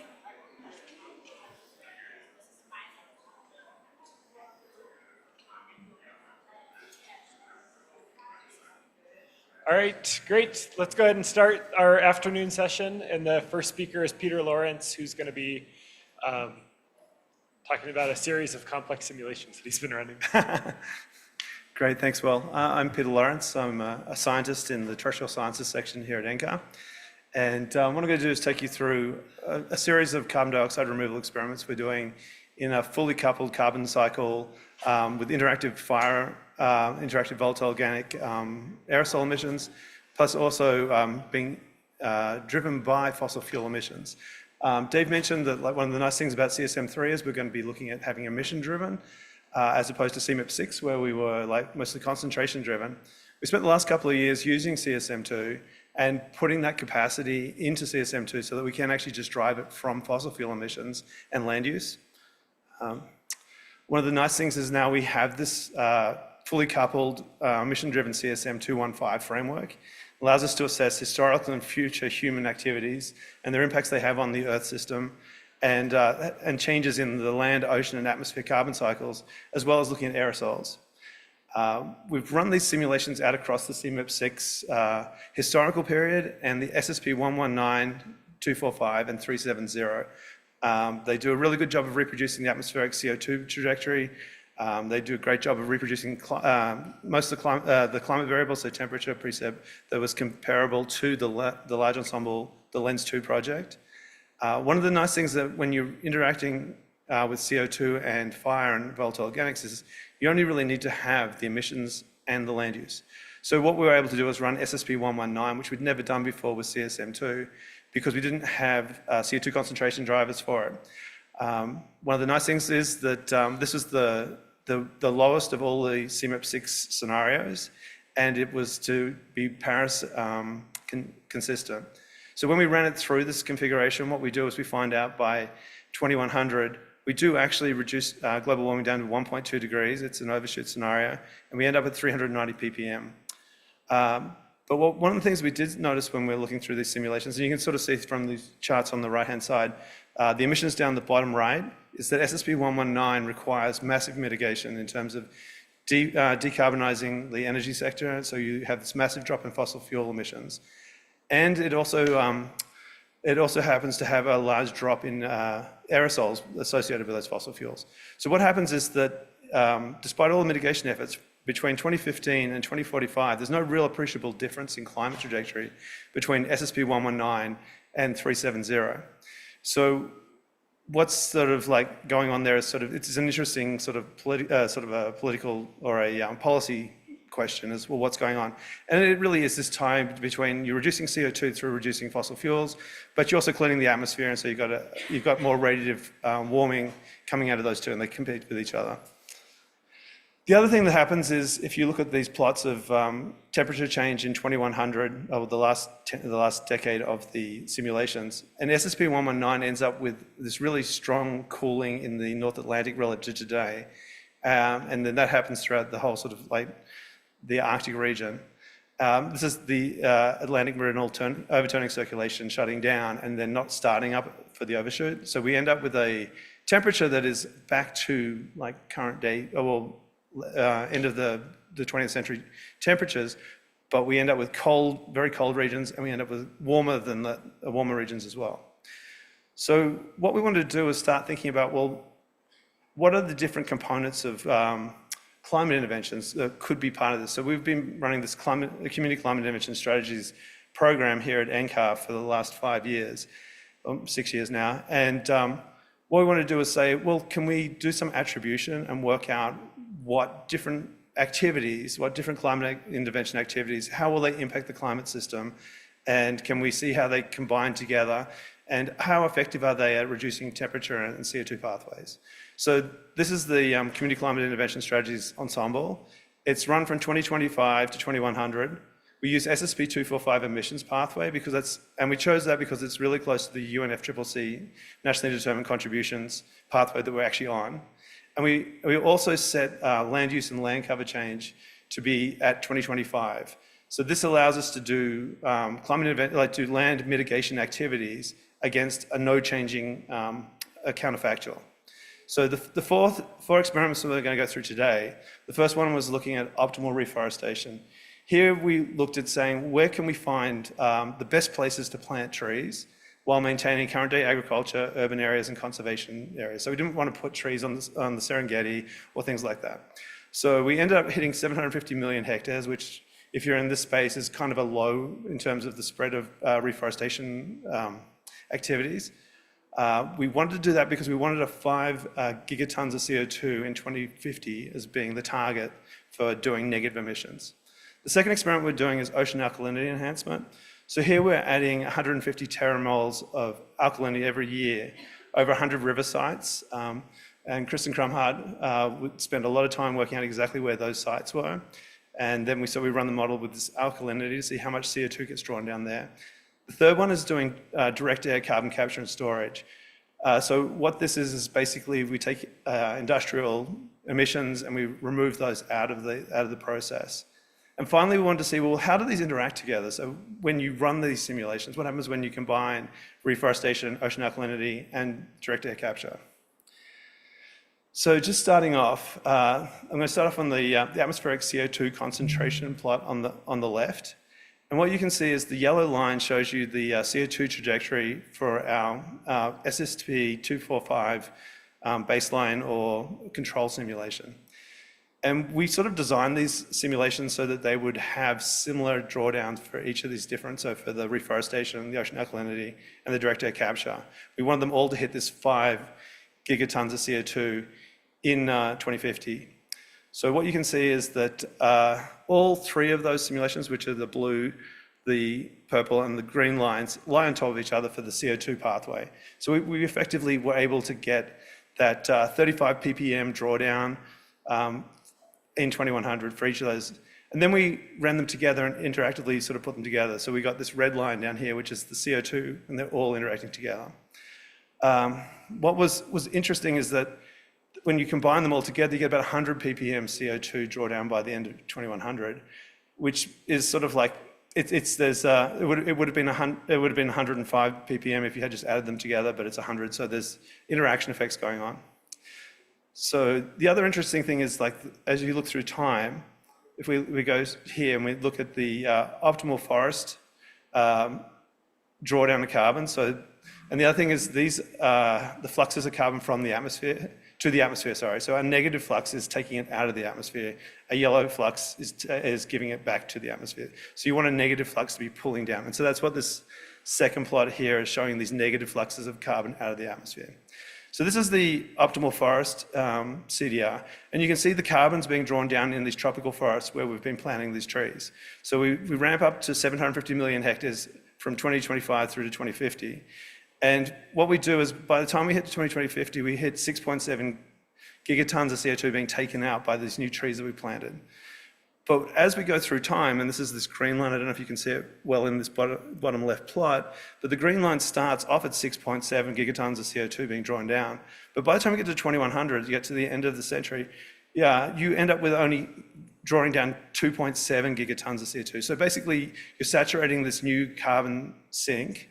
All right, great. Let's go ahead and start our afternoon session. And the first speaker is Peter Lawrence, who's going to be talking about a series of complex simulations that he's been running. Great, thanks, Will. I'm Peter Lawrence. I'm a scientist in the terrestrial sciences section here at NCAR. And what I'm going to do is take you through a series of carbon dioxide removal experiments we're doing in a fully coupled carbon cycle with interactive fire, interactive volatile organic aerosol emissions, plus also being driven by fossil fuel emissions. Dave mentioned that one of the nice things about CSM3 is we're going to be looking at having emission driven as opposed to CMIP6 where we were mostly concentration driven. We spent the last couple of years using CSM2 and putting that capacity into CSM2 so that we can actually just drive it from fossil fuel emissions and land use. One of the nice things is now we have this fully coupled emission-driven CSM 215 framework. It allows us to assess historical and future human activities and their impacts they have on the Earth system and changes in the land, ocean, and atmosphere carbon cycles, as well as looking at aerosols. We've run these simulations out across the CMIP6 historical period and the SSP 119, 245, and 370. They do a really good job of reproducing the atmospheric CO2 trajectory. They do a great job of reproducing most of the climate variables, so temperature, precip, that was comparable to the large ensemble, the LENS2 project. One of the nice things that when you're interacting with CO2 and fire and volatile organics is you only really need to have the emissions and the land use. So what we were able to do is run SSP 119, which we'd never done before with CSM2, because we didn't have CO2 concentration drivers for it. One of the nice things is that this is the lowest of all the CMIP6 scenarios, and it was to be Paris consistent. So when we ran it through this configuration, what we do is we find out by 2100, we do actually reduce global warming down to 1.2 degrees. It's an overshoot scenario, and we end up at 390 ppm. But one of the things we did notice when we were looking through these simulations, and you can sort of see from these charts on the right-hand side, the emissions down the bottom right, is that SSP 119 requires massive mitigation in terms of decarbonizing the energy sector. So you have this massive drop in fossil fuel emissions. And it also happens to have a large drop in aerosols associated with those fossil fuels. So what happens is that despite all the mitigation efforts, between 2015 and 2045, there's no real appreciable difference in climate trajectory between SSP 119 and 370. So what's sort of going on there is it's an interesting sort of a political or a policy question is, well, what's going on? And it really is this time between you're reducing CO2 through reducing fossil fuels, but you're also cleaning the atmosphere, and so you've got more radiative warming coming out of those two, and they compete with each other. The other thing that happens is if you look at these plots of temperature change in 2100 over the last decade of the simulations, and SSP 119 ends up with this really strong cooling in the North Atlantic relative to today, and then that happens throughout the whole sort of the Arctic region. This is the Atlantic meridional overturning circulation shutting down and then not starting up for the overshoot. So we end up with a temperature that is back to current day, end of the 20th century temperatures, but we end up with very cold regions, and we end up with warmer regions as well. So what we wanted to do is start thinking about, well, what are the different components of climate interventions could be part of this. So we've been running this community climate intervention strategies program here at NCAR for the last 5 years, 6 years now. And what we want to do is say, well, can we do some attribution and work out what different activities, what different climate intervention activities, how will they impact the climate system? And can we see how they combine together? And how effective are they at reducing temperature and CO2 pathways? So this is the Community Climate Intervention Strategies Ensemble. It's run from 2025 to 2100. We use SSP 245 emissions pathway and we chose that because it's really close to the UNFCCC, Nationally Determined Contributions pathway that we're actually on. And we also set land use and land cover change to be at 2025. So this allows us to do do land mitigation activities against a no changing counterfactual. So the four experiments that we're going to go through today, the first one was looking at optimal reforestation. Here we looked at saying, where can we find the best places to plant trees while maintaining current day agriculture, urban areas, and conservation areas. So we didn't want to put trees on the Serengeti or things like that. So we ended up hitting 750 million hectares, which if you're in this space is kind of a low in terms of the spread of reforestation activities. We wanted to do that because we wanted 5 gigatons of CO2 in 2050 as being the target for doing negative emissions. The second experiment we're doing is ocean alkalinity enhancement. So here we're adding 150 teramoles of alkalinity every year over 100 river sites. And Kristen Crumhart would spend a lot of time working out exactly where those sites were. And then we run the model with this alkalinity to see how much CO2 gets drawn down there. The third one is doing direct air carbon capture and storage. So what this is basically we take industrial emissions and we remove those out of the process. And finally, we wanted to see, well, how do these interact together? So when you run these simulations, what happens when you combine reforestation, ocean alkalinity, and direct air capture? So just starting off, I'm going to start off on the atmospheric CO2 concentration plot on the left. And what you can see is the yellow line shows you the CO2 trajectory for our SSP 245 baseline or control simulation. And we sort of designed these simulations so that they would have similar drawdowns for each of these different, so for the reforestation, the ocean alkalinity, and the direct air capture. We wanted them all to hit this 5 gigatons of CO2 in 2050. So what you can see is that all 3 of those simulations, which are the blue, the purple, and the green lines, lie on top of each other for the CO2 pathway. So we effectively were able to get that 35 ppm drawdown in 2100 for each of those. And then we ran them together and interactively sort of put them together. So we got this red line down here, which is the CO2, and they're all interacting together. What was interesting is that when you combine them all together, you get about 100 ppm CO2 drawdown by the end of 2100, which is sort of like, it would have been 105 ppm if you had just added them together, but it's 100, so there's interaction effects going on. So the other interesting thing is, like, as you look through time, if we go here and we look at the optimal forest drawdown of carbon. So, and the other thing is these the fluxes of carbon from the atmosphere to the atmosphere. Sorry. So a negative flux is taking it out of the atmosphere. A yellow flux is giving it back to the atmosphere. So you want a negative flux to be pulling down, and so that's what this second plot here is showing, these negative fluxes of carbon out of the atmosphere. So this is the optimal forest CDR, and you can see the carbon's being drawn down in these tropical forests where we've been planting these trees. So we ramp up to 750 million hectares from 2025 through to 2050. And what we do is, by the time we hit 2050, we hit 6.7 gigatons of CO2 being taken out by these new trees that we planted. But as we go through time, and this is this green line, I don't know if you can see it well in this bottom left plot, but the green line starts off at 6.7 gigatons of CO2 being drawn down. But by the time we get to 2100, you get to the end of the century, you end up with only drawing down 2.7 gigatons of CO2. So basically, you're saturating this new carbon sink.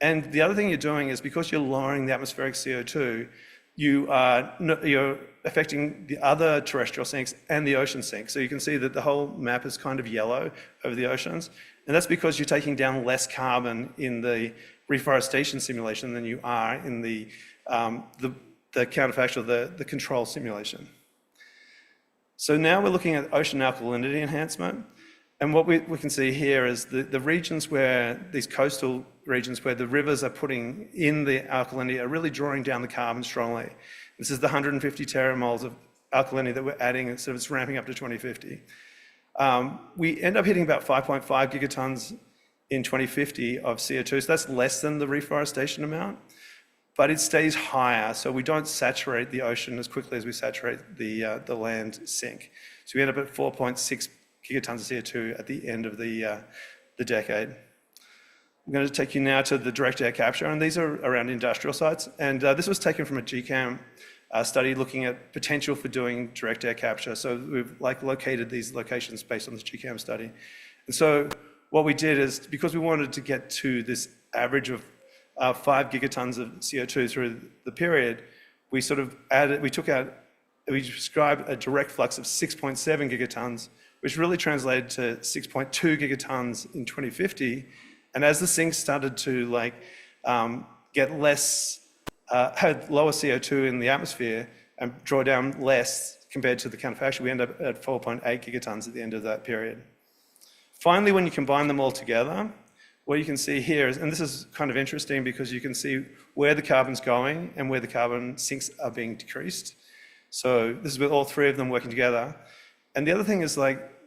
And the other thing you're doing is, because you're lowering the atmospheric CO2, you're affecting the other terrestrial sinks and the ocean sink. So you can see that the whole map is kind of yellow over the oceans. And that's because you're taking down less carbon in the reforestation simulation than you are in the counterfactual, the control simulation. So now we're looking at ocean alkalinity enhancement. And what we can see here is the regions where, these coastal regions where the rivers are putting in the alkalinity are really drawing down the carbon strongly. This is the 150 teramoles of alkalinity that we're adding, so it's ramping up to 2050. We end up hitting about 5.5 gigatons in 2050 of CO2, so that's less than the reforestation amount, but it stays higher, so we don't saturate the ocean as quickly as we saturate the land sink. So we end up at 4.6 gigatons of CO2 at the end of the decade. I'm going to take you now to the direct air capture, and these are around industrial sites. And this was taken from a GCAM study looking at potential for doing direct air capture. So we've located these locations based on this GCAM study. And so what we did is, because we wanted to get to this average of 5 gigatons of CO2 through the period, we sort of added, we described a direct flux of 6.7 gigatons, which really translated to 6.2 gigatons in 2050. And as the sinks started to get less, had lower CO2 in the atmosphere and draw down less compared to the counterfactual, we end up at 4.8 gigatons at the end of that period. Finally, when you combine them all together, what you can see here is, and this is kind of interesting because you can see where the carbon's going and where the carbon sinks are being decreased. So this is with all three of them working together. And the other thing is,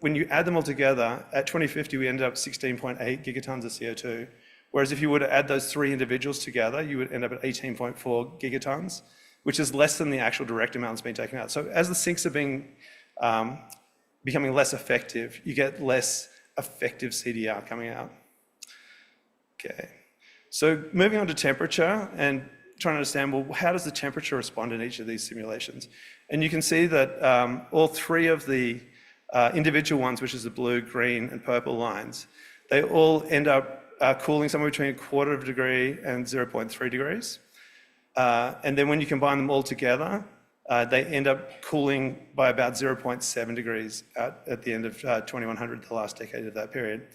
when you add them all together, at 2050, we ended up 16.8 gigatons of CO2. Whereas if you were to add those three individuals together, you would end up at 18.4 gigatons, which is less than the actual direct amount that's been taken out. So as the sinks are becoming less effective, you get less effective CDR coming out. Okay. So moving on to temperature and trying to understand, well, how does the temperature respond in each of these simulations? And you can see that all three of the individual ones, which is the blue, green, and purple lines, they all end up cooling somewhere between 1/4 degree and 0.3 degrees. And then when you combine them all together, they end up cooling by about 0.7 degrees at the end of 2100, the last decade of that period.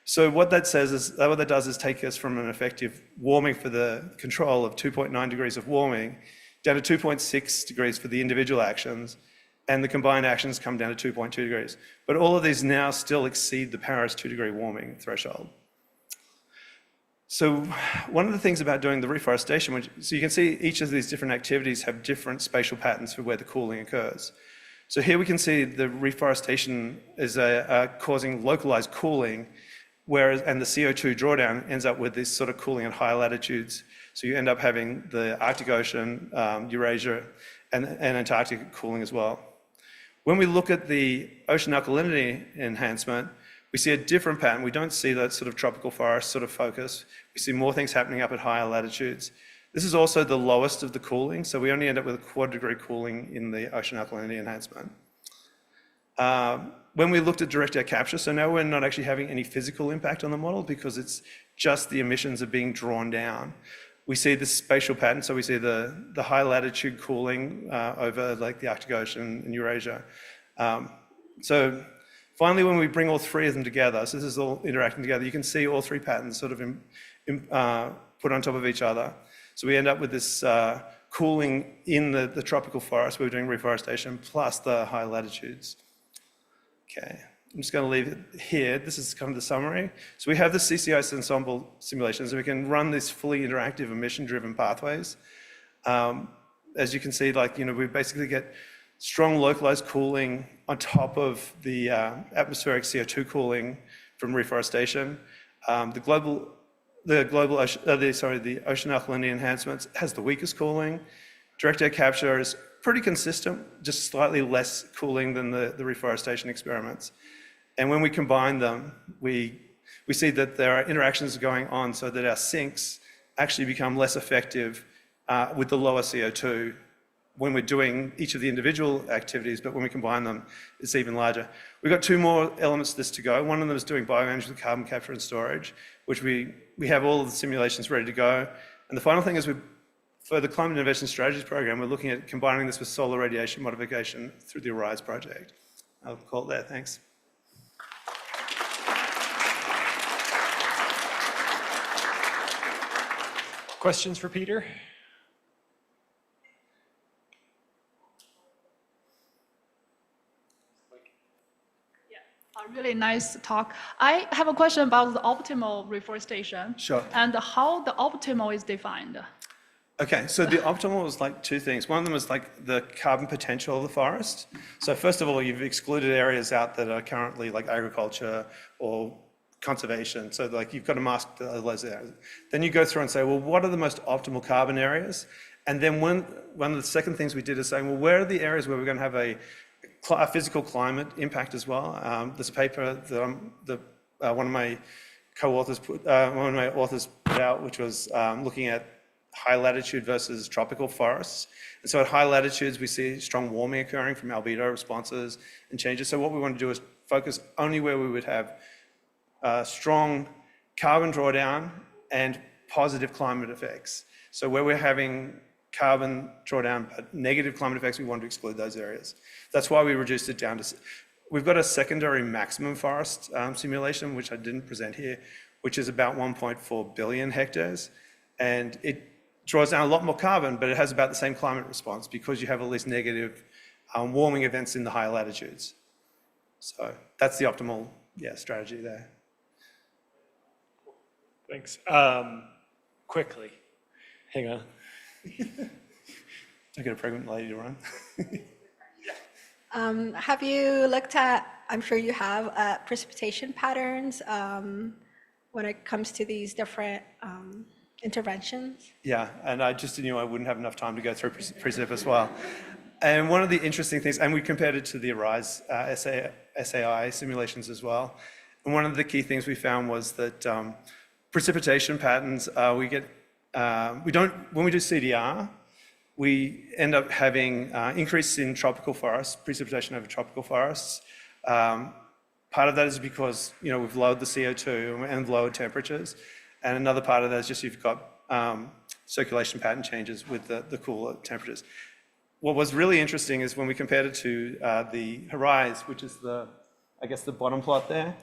So what that does is take us from an effective warming for the control of 2.9 degrees of warming down to 2.6 degrees for the individual actions, and the combined actions come down to 2.2 degrees. But all of these now still exceed the Paris 2-degree warming threshold. So one of the things about doing the reforestation, so you can see each of these different activities have different spatial patterns for where the cooling occurs. So here we can see the reforestation is causing localized cooling, and the CO2 drawdown ends up with this sort of cooling at higher latitudes. So you end up having the Arctic Ocean, Eurasia, and Antarctic cooling as well. When we look at the ocean alkalinity enhancement, we see a different pattern. We don't see that sort of tropical forest sort of focus. We see more things happening up at higher latitudes. This is also the lowest of the cooling, so we only end up with a 1/4 degree cooling in the ocean alkalinity enhancement. When we looked at direct air capture, so now we're not actually having any physical impact on the model because it's just the emissions are being drawn down. We see this spatial pattern, so we see the high latitude cooling over the Arctic Ocean and Eurasia. So finally, when we bring all three of them together, so this is all interacting together, you can see all three patterns sort of put on top of each other. So we end up with this cooling in the tropical forest where we're doing reforestation, plus the high latitudes. Okay, I'm just going to leave it here. This is kind of the summary. So we have the CCIS ensemble simulations, so we can run these fully interactive emission-driven pathways. As you can see, we basically get strong localized cooling on top of the atmospheric CO2 cooling from reforestation. The ocean alkalinity enhancements has the weakest cooling. Direct air capture is pretty consistent, just slightly less cooling than the reforestation experiments. And when we combine them, we see that there are interactions going on so that our sinks actually become less effective with the lower CO2 when we're doing each of the individual activities, but when we combine them, it's even larger. We've got two more elements to this to go. One of them is doing bioenergy with carbon capture and storage, which we have all of the simulations ready to go. And the final thing is for the Climate Innovation Strategies program, we're looking at combining this with solar radiation modification through the ARISE project. I'll call it there, thanks. Questions for Peter? really nice talk. I have a question about the optimal reforestation. Sure. And how the optimal is defined. Okay, so the optimal is like two things. One of them is like the carbon potential of the forest. So first of all, you've excluded areas out that are currently like agriculture or conservation. So like you've got to mask those areas. Then you go through and say, well, what are the most optimal carbon areas? And then one of the second things we did is saying, well, where are the areas where we're going to have a physical climate impact as well? There's a paper that one of my authors put out, which was looking at high latitude versus tropical forests. And so at high latitudes, we see strong warming occurring from albedo responses and changes. So what we want to do is focus only where we would have strong carbon drawdown and positive climate effects. So where we're having carbon drawdown but negative climate effects, we want to exclude those areas. That's why we reduced it down to, we've got a secondary maximum forest simulation, which I didn't present here, which is about 1.4 billion hectares. And it draws down a lot more carbon, but it has about the same climate response because you have all these negative warming events in the higher latitudes. So that's the optimal strategy there. Thanks. Quickly, hang on. I get a pregnant lady to run. Have you looked at, I'm sure you have, precipitation patterns when it comes to these different interventions? Yeah, and I just knew I wouldn't have enough time to go through precip as well. And one of the interesting things, and we compared it to the ARISE SAI simulations as well. And one of the key things we found was that precipitation patterns, when we do CDR, we end up having increase in tropical forests, precipitation over tropical forests. Part of that is because we've lowered the CO2 and lowered temperatures. And another part of that is just you've got circulation pattern changes with the cooler temperatures. What was really interesting is when we compared it to the ARISE, which is the bottom plot there,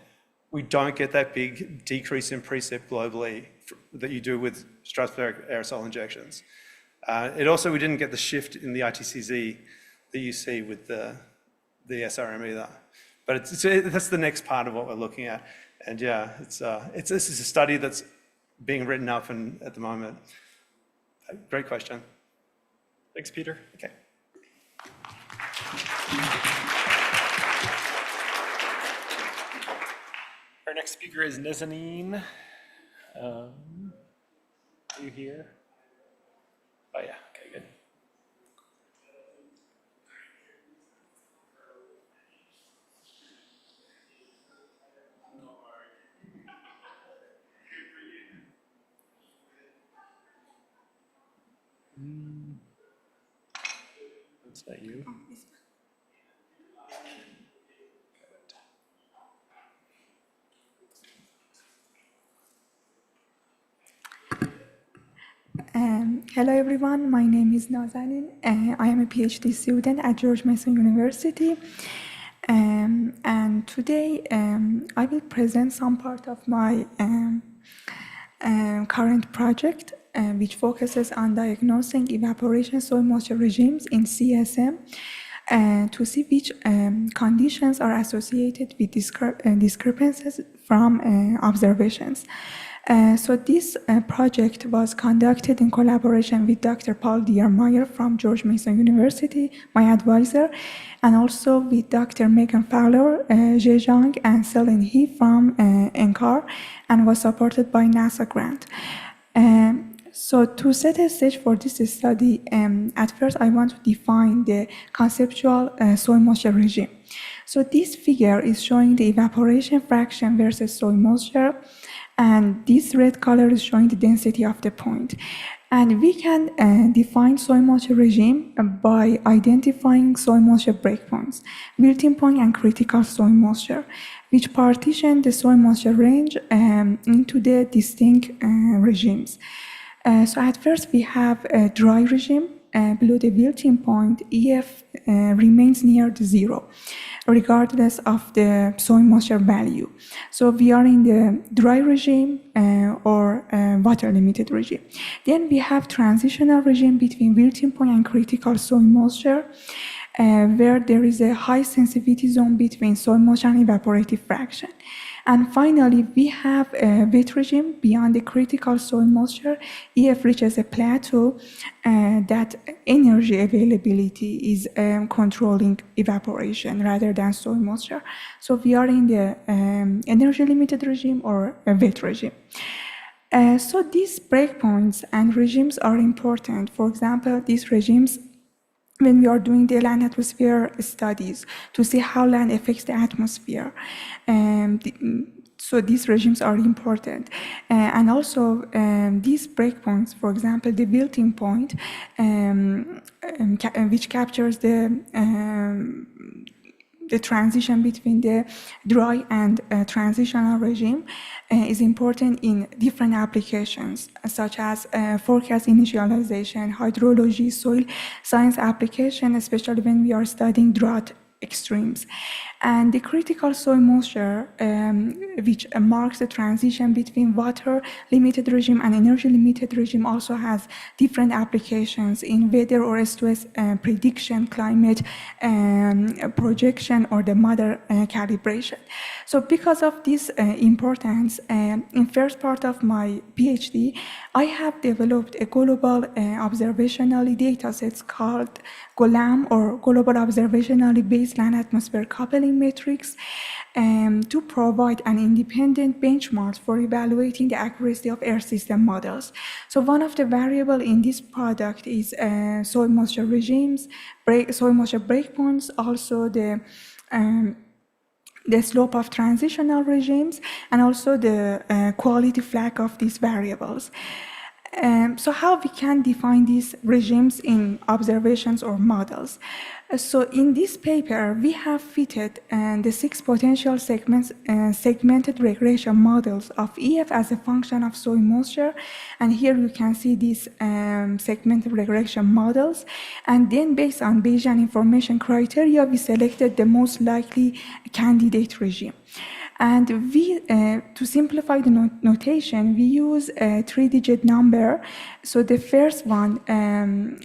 we don't get that big decrease in precip globally that you do with stratospheric aerosol injections. We didn't get the shift in the ITCZ that you see with the SRM either. But that's the next part of what we're looking at. And yeah, this is a study that's being written up at the moment. Great question. Thanks, Peter. Okay. Our next speaker is Nizanine. Are you here? Oh yeah, okay, good. Is that you? Hello everyone, my name is Nazanin. I am a PhD student at George Mason University. And today I will present some part of my current project, which focuses on diagnosing evaporation soil moisture regimes in CSM to see which conditions are associated with discrepancies from observations. So this project was conducted in collaboration with Dr. Paul Diermeyer from George Mason University, my advisor, and also with Dr. Megan Fowler, Zhe Zhang, and Celine He from NCAR, and was supported by NASA grant. So to set a stage for this study, at first I want to define the conceptual soil moisture regime. So this figure is showing the evaporation fraction versus soil moisture, and this red color is showing the density of the point. And we can define soil moisture regime by identifying soil moisture breakpoints, melting point and critical soil moisture, which partition the soil moisture range into the distinct regimes. So at first we have a dry regime, below the wilting point, EF remains near the zero, regardless of the soil moisture value. So we are in the dry regime or water limited regime. Then we have transitional regime between wilting point and critical soil moisture, where there is a high sensitivity zone between soil moisture and evaporative fraction. And finally, we have a wet regime beyond the critical soil moisture. EF reaches a plateau that energy availability is controlling evaporation rather than soil moisture. So we are in the energy limited regime or a wet regime. So these breakpoints and regimes are important. For example, these regimes, when we are doing the land atmosphere studies to see how land affects the atmosphere. So these regimes are important. And also these breakpoints, for example, the wilting point, which captures the transition between the dry and transitional regime is important in different applications, such as forecast initialization, hydrology, soil science application, especially when we are studying drought extremes. And the critical soil moisture, which marks the transition between water limited regime and energy limited regime, also has different applications in weather or S2S prediction, climate projection, or the model calibration. So because of this importance, in first part of my PhD, I have developed a global observational data sets called GOLAM, or Global Observationally Based Land Atmosphere Coupling Matrix, to provide an independent benchmark for evaluating the accuracy of air system models. So one of the variables in this product is soil moisture regimes, soil moisture breakpoints, also the slope of transitional regimes, and also the quality flag of these variables. So how we can define these regimes in observations or models? So in this paper, we have fitted the 6 potential segmented regression models of EF as a function of soil moisture. And here you can see these segmented regression models. And then based on Bayesian information criteria, we selected the most likely candidate regime. And we, to simplify the notation, we use a 3-digit number. So the first one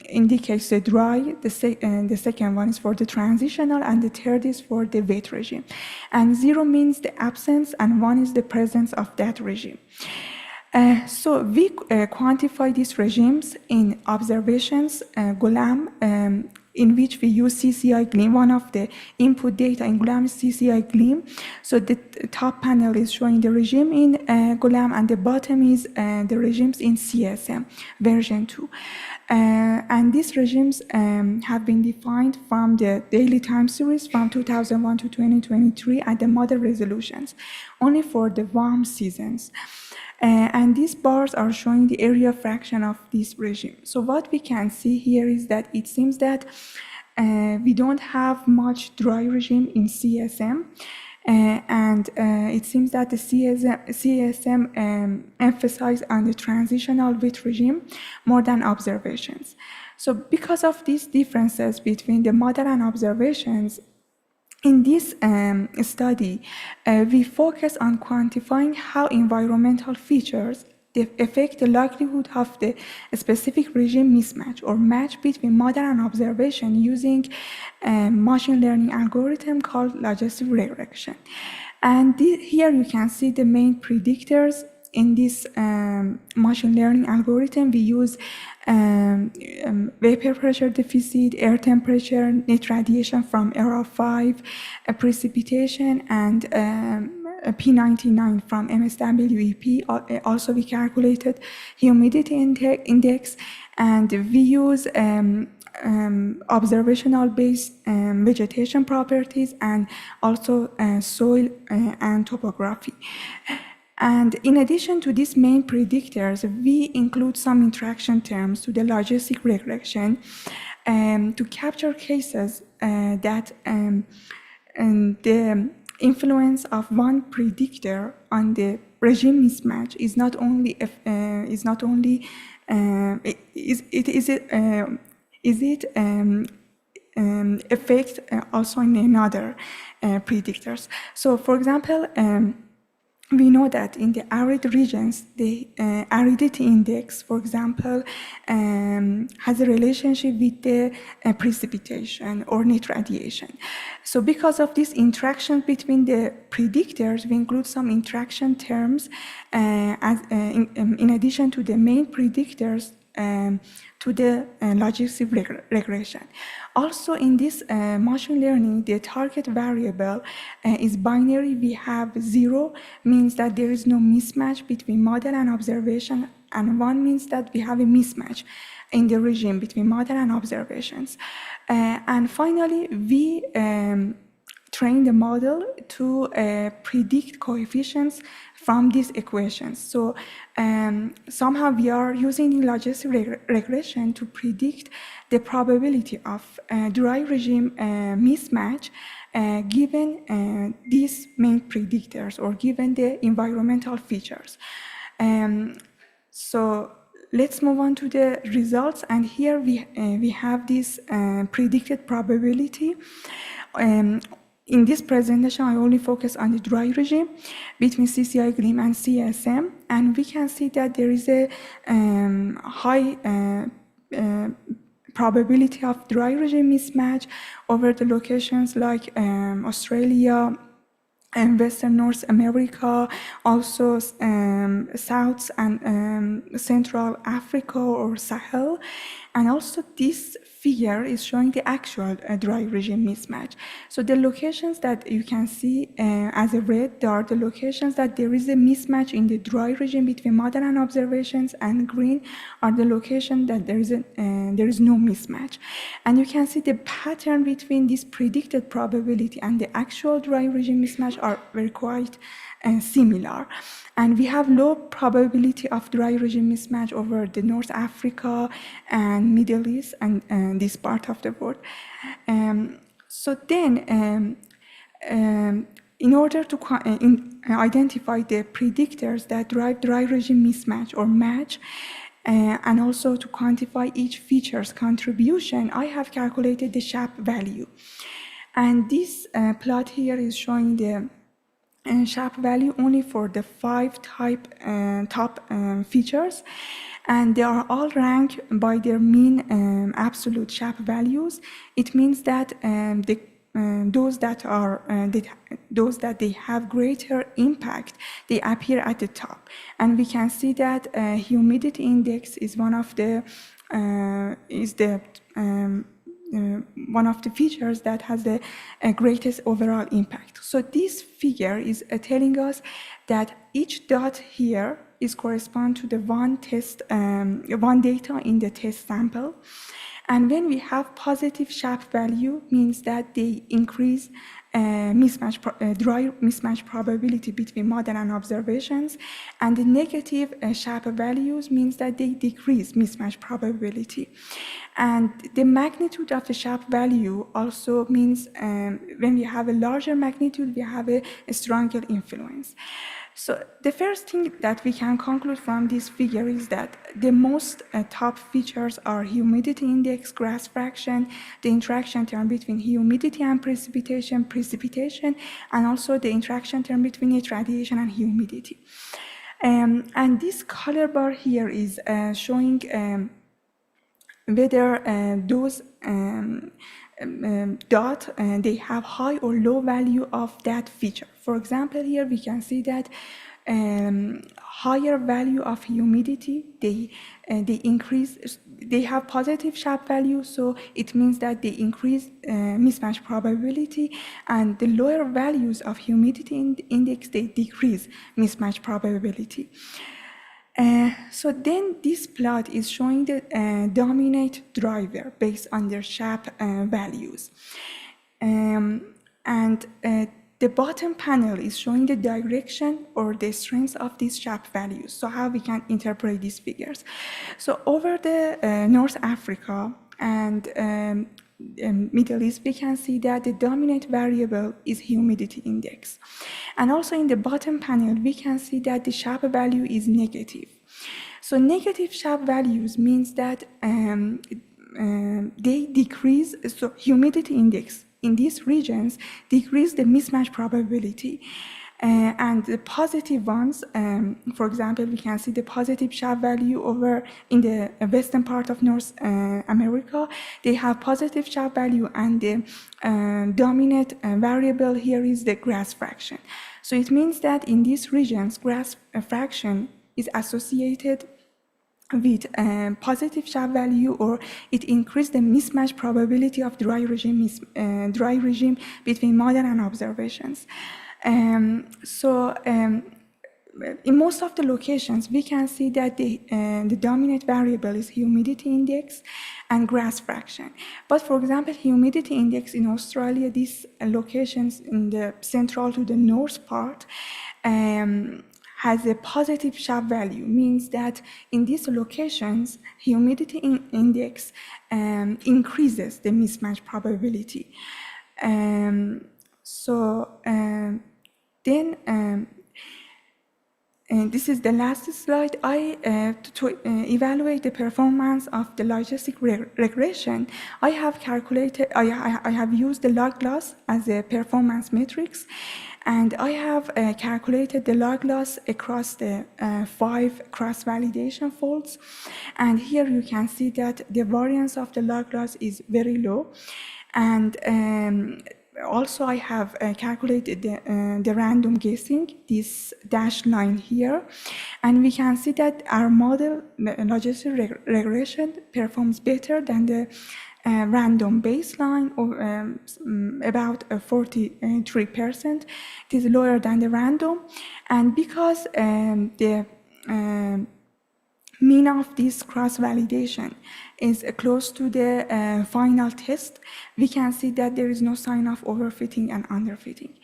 indicates the dry, the second one is for the transitional, and the third is for the wet regime. And 0 means the absence, and 1 is the presence of that regime. So we quantify these regimes in observations, GOLAM, in which we use CCI GLEAM. One of the input data in GOLAM is CCI GLEAM. So the top panel is showing the regime in GOLAM, and the bottom is the regimes in CSM version 2. And these regimes have been defined from the daily time series from 2001 to 2023 at the model resolutions, only for the warm seasons. And these bars are showing the area fraction of this regime. So what we can see here is that it seems that we don't have much dry regime in CSM. And it seems that the CSM emphasize on the transitional wet regime more than observations. So because of these differences between the model and observations, in this study, we focus on quantifying how environmental features affect the likelihood of the specific regime mismatch or match between model and observation using a machine learning algorithm called logistic regression. And here you can see the main predictors in this machine learning algorithm. We use vapor pressure deficit, air temperature, net radiation from ERA5, precipitation, and P99 from MSWEP. Also, we calculated humidity index, and we use observational-based vegetation properties, and also soil and topography. And in addition to these main predictors, we include some interaction terms to the logistic regression to capture cases that the influence of one predictor on the regime mismatch is is it affect also in another predictors? So for example, we know that in the arid regions, the aridity index, for example, has a relationship with the precipitation or net radiation. So because of this interaction between the predictors, we include some interaction terms in addition to the main predictors to the logistic regression. Also in this machine learning, the target variable is binary. We have 0 means that there is no mismatch between model and observation, and 1 means that we have a mismatch in the regime between model and observations. And finally, we train the model to predict coefficients from these equations. So somehow we are using the logistic regression to predict the probability of dry regime mismatch given these main predictors or given the environmental features. So let's move on to the results. And here we have this predicted probability. In this presentation, I only focus on the dry regime between CCI GLIM and CSM, and we can see that there is a high probability of dry regime mismatch over the locations like Australia and Western North America, also South and Central Africa or Sahel. And also this figure is showing the actual dry regime mismatch. So the locations that you can see as a red, they are the locations that there is a mismatch in the dry regime between model and observations, and green are the locations that there is no mismatch. And you can see the pattern between this predicted probability and the actual dry regime mismatch are very quite similar. And we have low probability of dry regime mismatch over the North Africa and Middle East and this part of the world. So then, in order to identify the predictors that drive dry regime mismatch or match, and also to quantify each feature's contribution, I have calculated the SHAP value. And this plot here is showing the SHAP value only for the 5 top features, and they are all ranked by their mean absolute SHAP values. It means that those that they have greater impact, they appear at the top. And we can see that humidity index is one of the one of the features that has the greatest overall impact. So this figure is telling us that each dot here is correspond to the one data in the test sample. And when we have positive SHAP value, means that they increase dry mismatch probability between model and observations, and the negative SHAP values means that they decrease mismatch probability. And the magnitude of the SHAP value also means when we have a larger magnitude, we have a stronger influence. So the first thing that we can conclude from this figure is that the most top features are humidity index, grass fraction, the interaction term between humidity and precipitation, and also the interaction term between net radiation and humidity. And this color bar here is showing whether those they have high or low value of that feature. For example, here we can see that higher value of humidity, they have positive SHAP value, so it means that they increase mismatch probability, and the lower values of humidity index, they decrease mismatch probability. So then this plot is showing the dominant driver based on their SHAP values. And the bottom panel is showing the direction or the strength of these SHAP values. So how we can interpret these figures. So over the North Africa and Middle East, we can see that the dominant variable is humidity index. And also in the bottom panel, we can see that the SHAP value is negative. So negative SHAP values means that they decrease, so humidity index in these regions decrease the mismatch probability. And the positive ones, for example, we can see the positive shape value over in the western part of North America. They have positive shape value, and the dominant variable here is the grass fraction. So it means that in these regions, grass fraction is associated with positive shape value, or it increased the mismatch probability of dry regime between model and observations. In most of the locations, we can see that the dominant variable is humidity index and grass fraction. But for example, humidity index in Australia, these locations in the central to the north part, has a positive shape value, means that in these locations, humidity index increases the mismatch probability. And this is the last slide. To evaluate the performance of the logistic regression, I have used the log loss as a performance matrix, and I have calculated the log loss across the 5 cross-validation folds. And here you can see that the variance of the log loss is very low. And also, I have calculated the random guessing, this dashed line here, and we can see that our model, logistic regression, performs better than the random baseline of about 43%. It is lower than the random, and because the mean of this cross-validation is close to the final test, we can see that there is no sign of overfitting and underfitting.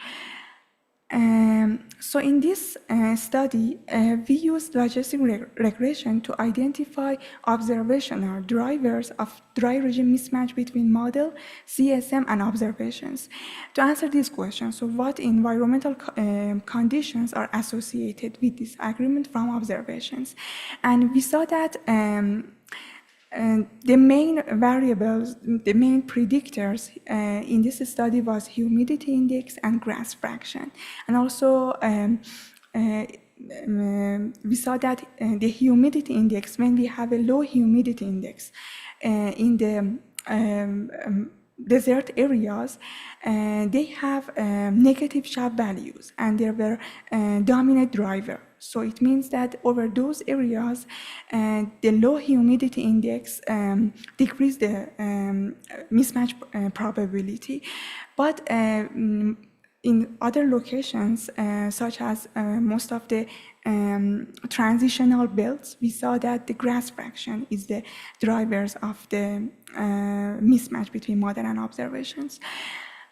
So in this study, we used logistic regression to identify observational drivers of dry regime mismatch between model, CSM, and observations. To answer this question, so what environmental conditions are associated with this agreement from observations? And we saw that the main variables, the main predictors in this study was humidity index and grass fraction. And also we saw that the humidity index, when we have a low humidity index in the desert areas, they have negative shape values, and they were dominant driver. So it means that over those areas, the low humidity index decreased the mismatch probability. But in other locations, such as most of the transitional belts, we saw that the grass fraction is the drivers of the mismatch between model and observations.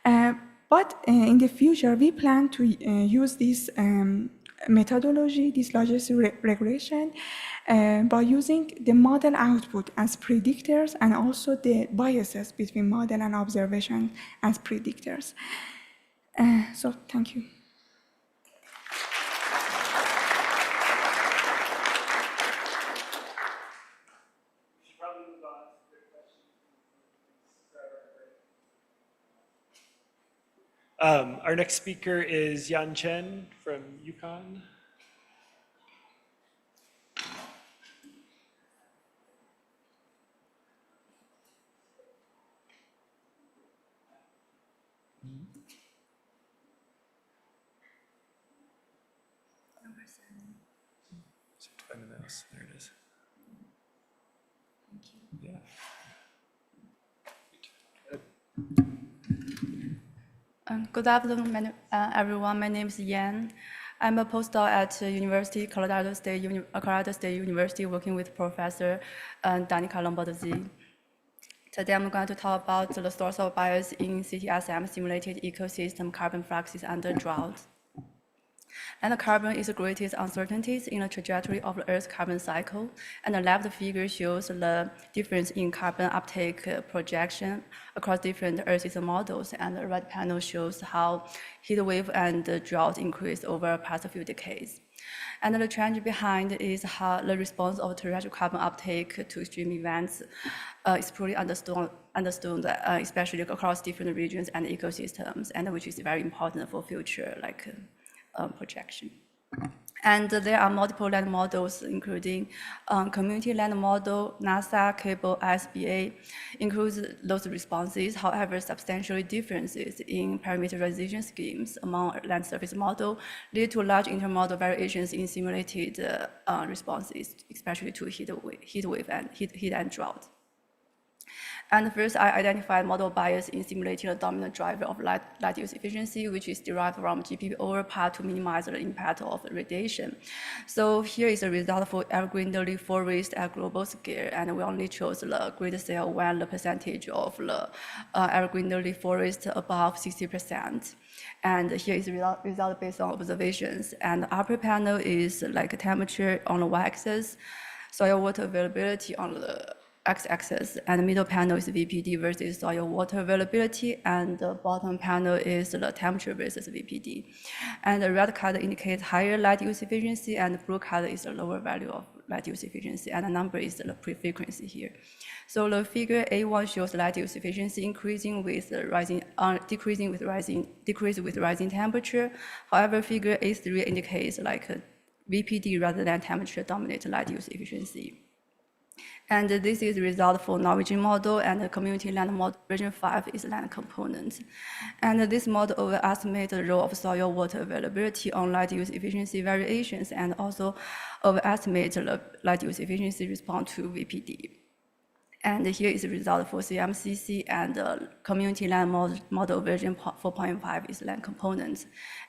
But in the future, we plan to use this methodology, this logistic regression, by using the model output as predictors, and also the biases between model and observation as predictors. So thank you. Our next speaker is Yan Chen from Yukon. Find the mouse. There it is. Yeah. Good afternoon, everyone. My name is Yan. I'm a postdoc at Colorado State University, working with Professor Danica Lombardozzi. Today, I'm going to talk about the source of bias in CESM simulated ecosystem carbon fluxes under drought. And the carbon is the greatest uncertainties in the trajectory of the Earth's carbon cycle. And the left figure shows the difference in carbon uptake projection across different Earth system models. And the right panel shows how heat wave and drought increased over the past few decades. And the trend behind is how the response of terrestrial carbon uptake to extreme events is pretty understood especially across different regions and ecosystems, and which is very important for future projection. And there are multiple land models, including community land model, NASA, Cable, ISBA, includes those responses. However, substantial differences in parameterization schemes among land surface model lead to large intermodal variations in simulated responses, especially to heat wave and heat and drought. And first, I identified model bias in simulating a dominant driver of light use efficiency, which is derived from GPP overpass to minimize the impact of radiation. So here is a result for evergreen leaf forest at global scale, and we only chose the grid cell when the percentage of the evergreen leaf forest above 60%. And here is the result based on observations. And the upper panel is like temperature on the y-axis, soil water availability on the x-axis, and the middle panel is VPD versus soil water availability, and the bottom panel is the temperature versus VPD. And the red color indicates higher light use efficiency, and the blue color is the lower value of light use efficiency, and the number is the pre-frequency here. So the figure A1 shows light use efficiency increasing with rising, decreasing with rising temperature. However, figure A3 indicates like VPD rather than temperature dominate light use efficiency. And this is the result for Norwegian model, and the community land model version 5 is land component. And this model overestimates the role of soil water availability on light use efficiency variations, and also overestimates the light use efficiency response to VPD. And here is the result for CMCC, and the community land model version 4.5 is land component.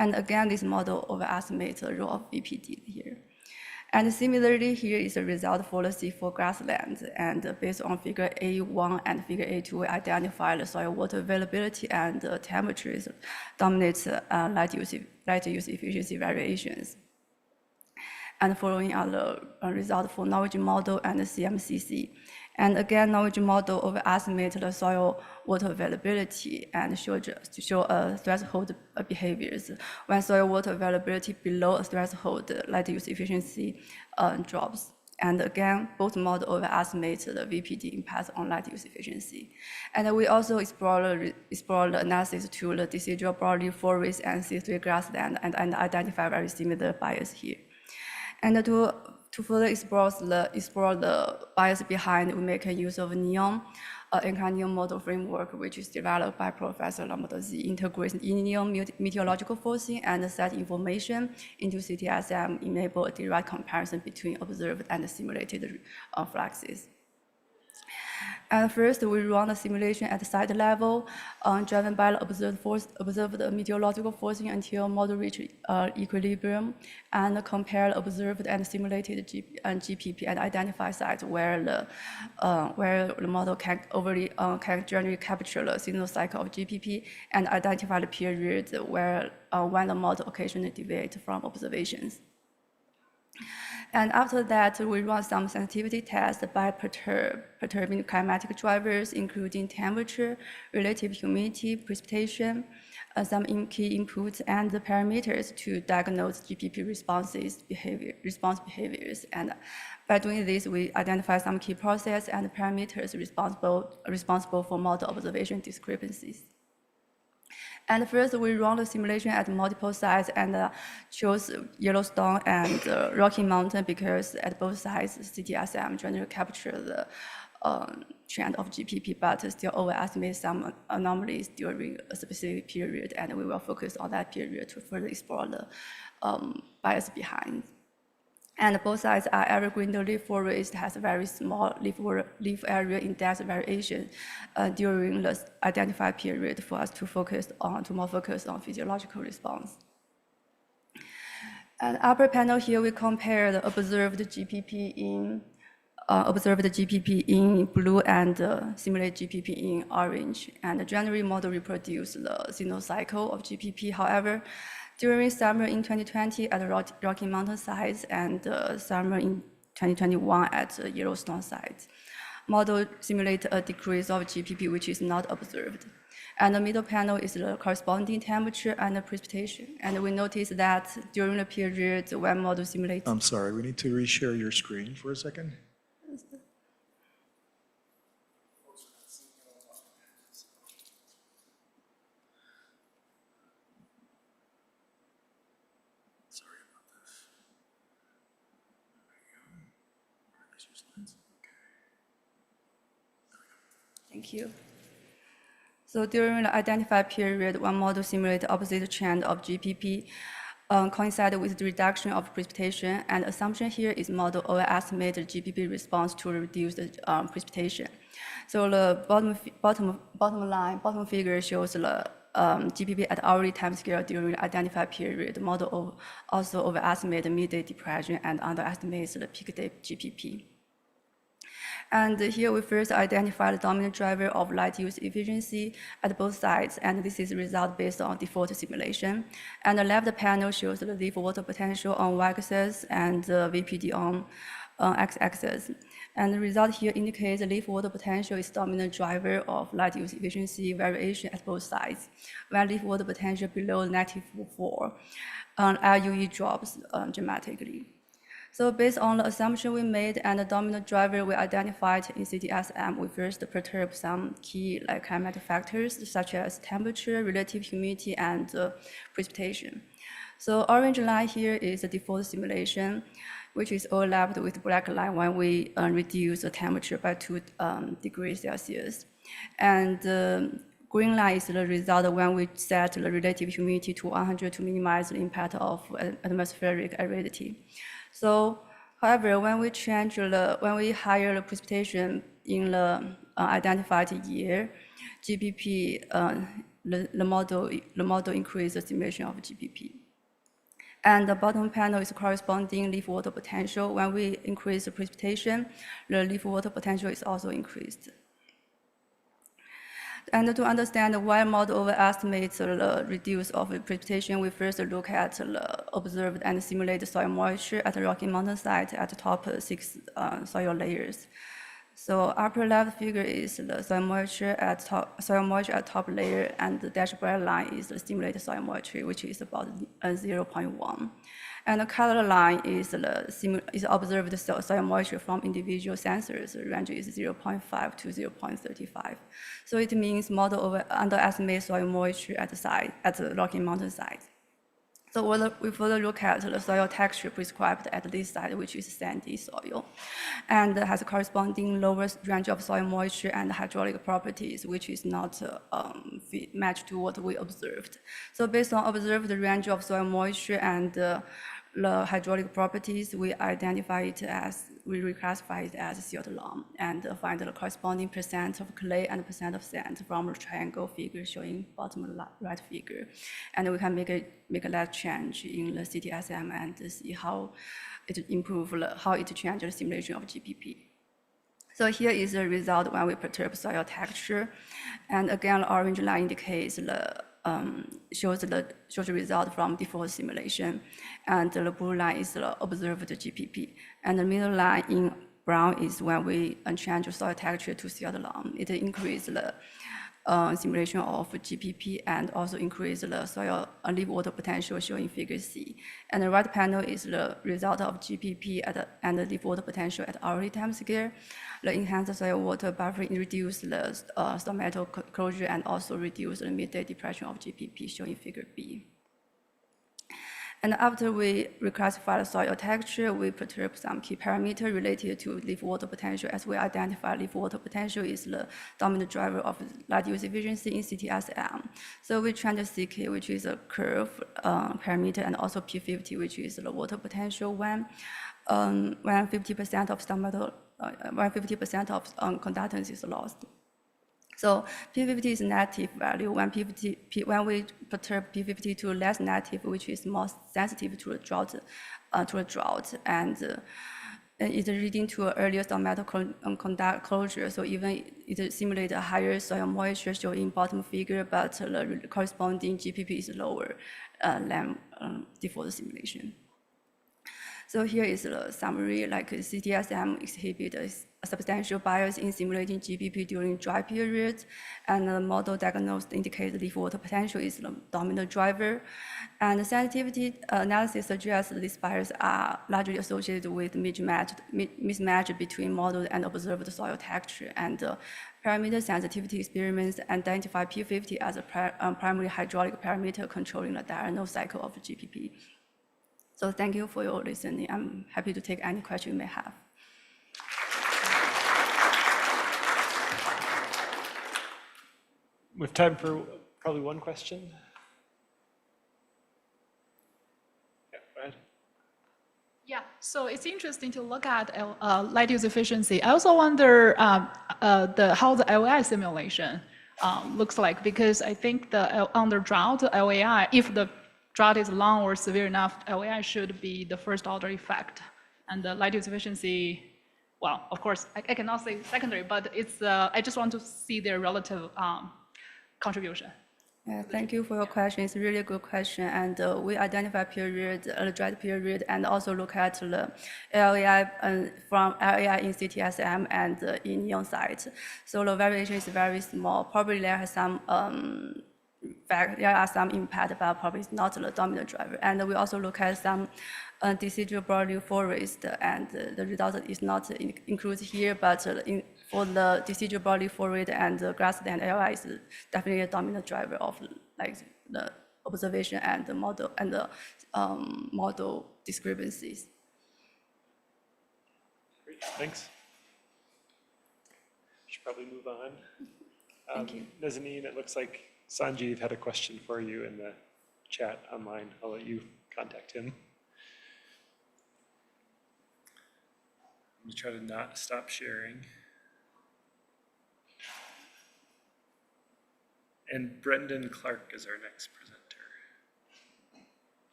And again, this model overestimates the role of VPD here. And similarly, here is the result for the C4 grassland. And based on figure A1 and figure A2, we identify the soil water availability and temperatures dominate light use efficiency variations. And following are the result for Norwegian model and the CMCC. And again, Norwegian model overestimates the soil water availability and show threshold behaviors. When soil water availability below a threshold, light use efficiency drops. And again, both models overestimate the VPD impact on light use efficiency. And we also explore the analysis to the decidual broadleaf forest and C3 grassland, and identify very similar bias here. And to further explore the bias behind, we make use of NEOM, NEOM model framework, which is developed by Professor Lambertzi, integrates NEOM meteorological forcing and set information into CTSM, enable a direct comparison between observed and simulated fluxes. And first, we run the simulation at the site level, driven by the observed meteorological forcing until model reach equilibrium, and compare the observed and simulated GPP, and identify sites where the model can generally capture the signal cycle of GPP, and identify the period where when the model occasionally deviates from observations. And after that, we run some sensitivity tests by perturbing climatic drivers, including temperature, relative humidity, precipitation, some key inputs, and the parameters to diagnose GPP response behaviors. And by doing this, we identify some key process and parameters responsible for model observation discrepancies. And first, we run the simulation at multiple sites and chose Yellowstone and Rocky Mountain because at both sites, CTSM generally capture the trend of GPP, but still overestimate some anomalies during a specific period, and we will focus on that period to further explore the bias behind. And both sides are evergreen leaf forest, has a very small leaf area index variation during the identified period for us to more focus on physiological response. And upper panel here, we compare the observed GPP in blue and simulated GPP in orange. And the general model reproduce the signal cycle of GPP. However, during summer in 2020 at the Rocky Mountain sites and summer in 2021 at Yellowstone sites, model simulates a decrease of GPP, which is not observed. And the middle panel is the corresponding temperature and the precipitation. And we notice that during the period when model simulates. I'm sorry, we need to reshare your screen for a second. Thank you. So during the identified period, one model simulated the opposite trend of GPP coincided with the reduction of precipitation, and assumption here is model overestimate the GPP response to reduce the precipitation. So the bottom figure shows the GPP at hourly time scale during the identified period. The model also overestimates the midday depression and underestimates the peak day GPP. And here we first identify the dominant driver of light use efficiency at both sides, and this is a result based on default simulation. And the left panel shows the leaf water potential on y-axis and the VPD on x-axis. And the result here indicates the leaf water potential is dominant driver of light use efficiency variation at both sides. When leaf water potential below -4, LUE drops dramatically. So based on the assumption we made and the dominant driver we identified in CESM, we first perturb some key climatic factors such as temperature, relative humidity, and precipitation. So orange line here is the default simulation, which is overlapped with the black line when we reduce the temperature by 2 degrees Celsius. And green line is the result when we set the relative humidity to 100 to minimize the impact of atmospheric aridity. So, however, when we higher the precipitation in the identified year, GPP, the model increases the simulation of GPP. And the bottom panel is corresponding leaf water potential. When we increase the precipitation, the leaf water potential is also increased. And to understand why model overestimates the reduce of precipitation, we first look at the observed and simulated soil moisture at the Rocky Mountain site at the top 6 soil layers. So upper left figure is the soil moisture at top layer, and the dashed black line is the simulated soil moisture, which is about 0.1. And the color line is observed soil moisture from individual sensors. The range is 0.5 to 0.35. So it means model underestimates soil moisture at the Rocky Mountain site. So we further look at the soil texture prescribed at this site, which is sandy soil, and has a corresponding lower range of soil moisture and hydraulic properties, which is not matched to what we observed. So based on observed range of soil moisture and the hydraulic properties, we reclassify it as silt loam and find the corresponding percent of clay and percent of sand from the triangle figure showing bottom right figure. And we can make that change in the CESM and see how it changes the simulation of GPP. So here is the result when we perturb soil texture. And again, the orange line indicates shows the result from default simulation, and the blue line is the observed GPP, and the middle line in brown is when we change the soil texture to silt loam. It increases the simulation of GPP and also increase the soil leaf water potential shown in figure C. And the right panel is the result of GPP and the leaf water potential at hourly time scale. The enhanced soil water buffering reduce the stomatal closure and also reduce the midday depression of GPP shown in figure B. And after we reclassify the soil texture, we perturb some key parameter related to leaf water potential, as we identify leaf water potential is the dominant driver of light use efficiency in CESM. So we change CK, which is a curve parameter, and also P50, which is the water potential when 50% of stomatal, when 50% of conductance is lost. So P50 is negative value. When we perturb P50 to less negative, which is more sensitive to a drought, and it's leading to an earlier stomatal conduct closure. So even it simulates a higher soil moisture shown in bottom figure, but the corresponding GPP is lower than default simulation. So here is the summary, like CTSM exhibits a substantial bias in simulating GPP during dry periods, and the model diagnosed indicates leaf water potential is the dominant driver. And the sensitivity analysis suggests that these bias are largely associated with mismatch between modeled and observed soil texture, and parameter sensitivity experiments identify P50 as a primary hydraulic parameter controlling the diurnal cycle of GPP. So thank you for your listening. I'm happy to take any question you may have. We have time for probably one question. Yeah, go ahead. Yeah, so it's interesting to look at light use efficiency. I also wonder how the LAI simulation looks like, because I think under drought, LAI, if the drought is long or severe enough, LAI should be the first order effect. And the light use efficiency, well, of course, I cannot say secondary, but it's, I just want to see their relative contribution. Yeah, thank you for your question. It's a really good question. And we identify period, dry period, and also look at the LAI from LAI in CTSM and in neon sites. So the variation is very small. Probably there has some there are some impact, but probably it's not the dominant driver. And we also look at some decidual broadleaf forest, and the result is not included here, but for the decidual broadleaf forest and grassland area is definitely a dominant driver of like the observation and the model and the model discrepancies. Great, thanks. Should probably move on. Thank you. Nazanin, it looks like Sanjeev had a question for you in the chat online. I'll let you contact him. Let me try to not stop sharing. And Brendan Clark is our next presenter.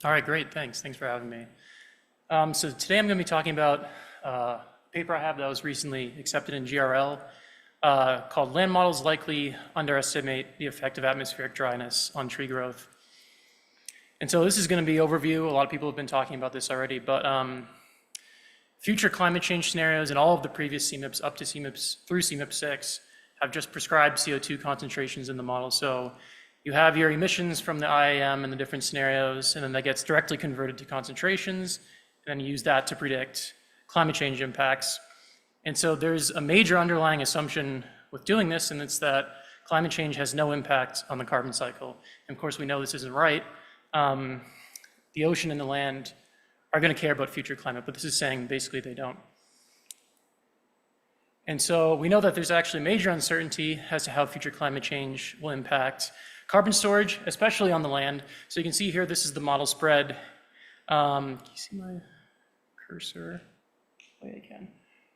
All right, great, thanks. Thanks for having me. So today I'm going to be talking about a paper I have that was recently accepted in GRL called Land Models Likely Underestimate the Effect of Atmospheric Dryness on Tree Growth. And so this is going to be overview. A lot of people have been talking about this already, but future climate change scenarios and all of the previous CMIPs up to CMIPs through CMIP 6 have just prescribed CO2 concentrations in the model. So you have your emissions from the IAM and the different scenarios, and then that gets directly converted to concentrations, and then you use that to predict climate change impacts. And so there's a major underlying assumption with doing this, and it's that climate change has no impact on the carbon cycle. And of course, we know this isn't right. The ocean and the land are going to care about future climate, but this is saying basically they don't. And so we know that there's actually major uncertainty as to how future climate change will impact carbon storage, especially on the land. So you can see here, this is the model spread. Can you see my cursor? Wait, I can.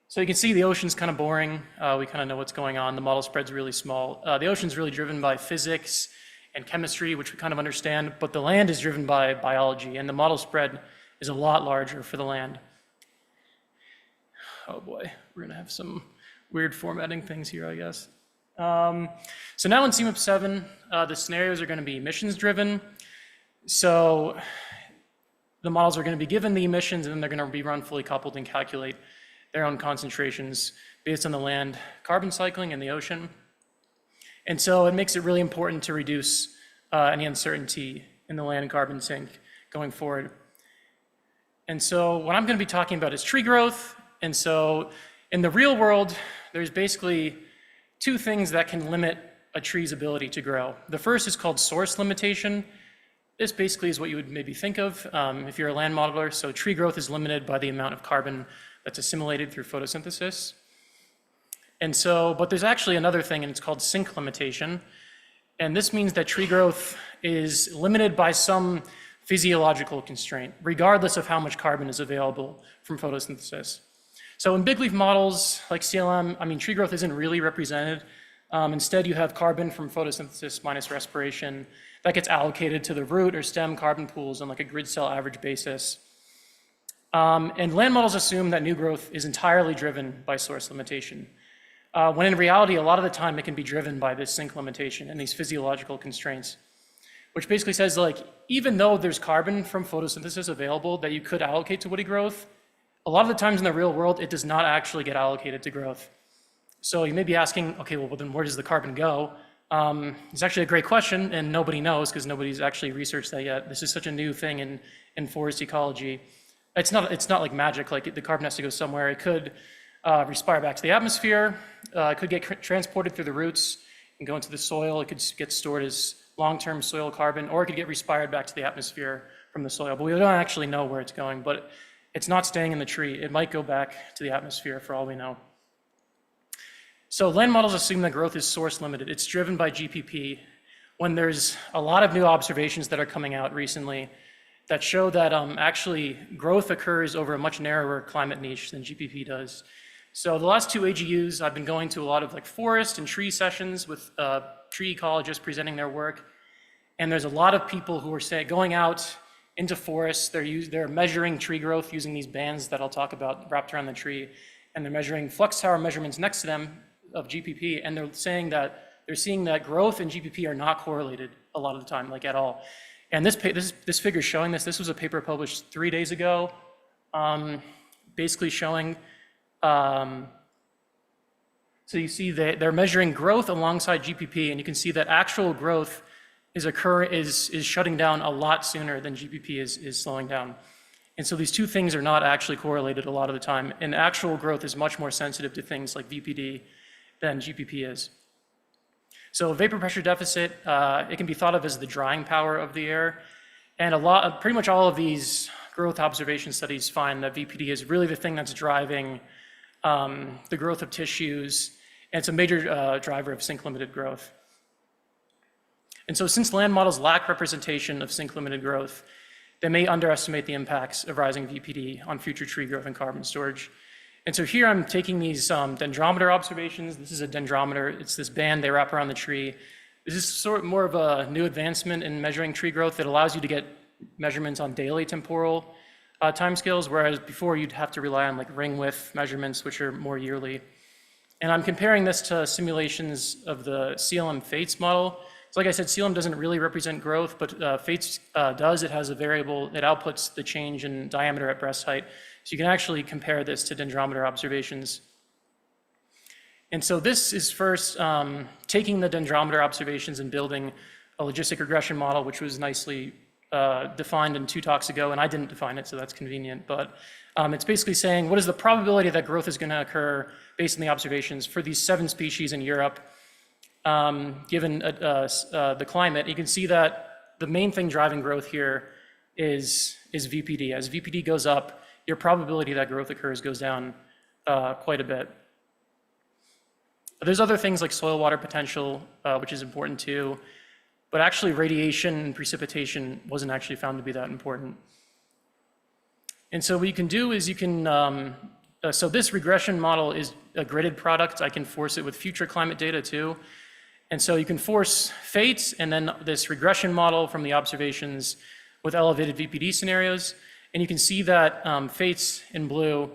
So you can see the ocean's kind of boring. We kind of know what's going on. The model spread's really small. The ocean's really driven by physics and chemistry, which we kind of understand, but the land is driven by biology, and the model spread is a lot larger for the land. Oh boy, we're gonna have some weird formatting things here, I guess. So now in CMIP 7, the scenarios are going to be emissions driven. So the models are going to be given the emissions, and then they're going to be run fully coupled and calculate their own concentrations based on the land carbon cycling in the ocean. And so it makes it really important to reduce any uncertainty in the land carbon sink going forward. And so what I'm going to be talking about is tree growth. And so in the real world, there's basically two things that can limit a tree's ability to grow. The first is called source limitation. This basically is what you would maybe think of if you're a land modeler. So tree growth is limited by the amount of carbon that's assimilated through photosynthesis. And so, but there's actually another thing, and it's called sink limitation. And this means that tree growth is limited by some physiological constraint, regardless of how much carbon is available from photosynthesis. So in big leaf models like CLM, I mean, tree growth isn't really represented. Instead, you have carbon from photosynthesis minus respiration that gets allocated to the root or stem carbon pools on like a grid cell average basis. And land models assume that new growth is entirely driven by source limitation, when in reality, a lot of the time it can be driven by this sink limitation and these physiological constraints, which basically says, like, even though there's carbon from photosynthesis available that you could allocate to woody growth, a lot of the times in the real world, it does not actually get allocated to growth. So you may be asking, okay, well then where does the carbon go? It's actually a great question, and nobody knows because nobody's actually researched that yet. This is such a new thing in forest ecology. It's not like magic, like the carbon has to go somewhere. It could respire back to the atmosphere. It could get transported through the roots and go into the soil. It could get stored as long-term soil carbon, or it could get respired back to the atmosphere from the soil. But we don't actually know where it's going, but it's not staying in the tree. It might go back to the atmosphere for all we know. So land models assume that growth is source limited. It's driven by GPP when there's a lot of new observations that are coming out recently that show that actually growth occurs over a much narrower climate niche than GPP does. So the last two AGUs, I've been going to a lot of like forest and tree sessions with tree ecologists presenting their work. And there's a lot of people who are going out into forests. They're measuring tree growth using these bands that I'll talk about wrapped around the tree. And they're measuring flux tower measurements next to them of GPP. And they're saying that they're seeing that growth and GPP are not correlated a lot of the time, like at all. And this figure is showing this. This was a paper published 3 days ago, basically showing, so you see they're measuring growth alongside GPP, and you can see that actual growth is shutting down a lot sooner than GPP is slowing down. And so these two things are not actually correlated a lot of the time, and actual growth is much more sensitive to things like VPD than GPP is. So vapor pressure deficit, it can be thought of as the drying power of the air. And pretty much all of these growth observation studies find that VPD is really the thing that's driving the growth of tissues, and it's a major driver of sink-limited growth. And so since land models lack representation of sink-limited growth, they may underestimate the impacts of rising VPD on future tree growth and carbon storage. And so here I'm taking these dendrometer observations. This is a dendrometer. It's this band they wrap around the tree. This is sort of more of a new advancement in measuring tree growth that allows you to get measurements on daily temporal timescales, whereas before you'd have to rely on like ring width measurements, which are more yearly. And I'm comparing this to simulations of the CLM Fates model. So like I said, CLM doesn't really represent growth, but Fates does. It has a variable that outputs the change in diameter at breast height. So you can actually compare this to dendrometer observations. And so this is first taking the dendrometer observations and building a logistic regression model, which was nicely defined in 2 talks ago, and I didn't define it, so that's convenient. But it's basically saying, what is the probability that growth is going to occur based on the observations for these 7 species in Europe, given the climate? You can see that the main thing driving growth here is VPD. As VPD goes up, your probability that growth occurs goes down quite a bit. There's other things like soil water potential, which is important too, but actually radiation and precipitation wasn't actually found to be that important. And so what you can do is you can, so this regression model is a gridded product. I can force it with future climate data too. And so you can force Fates and then this regression model from the observations with elevated VPD scenarios. And you can see that Fates in blue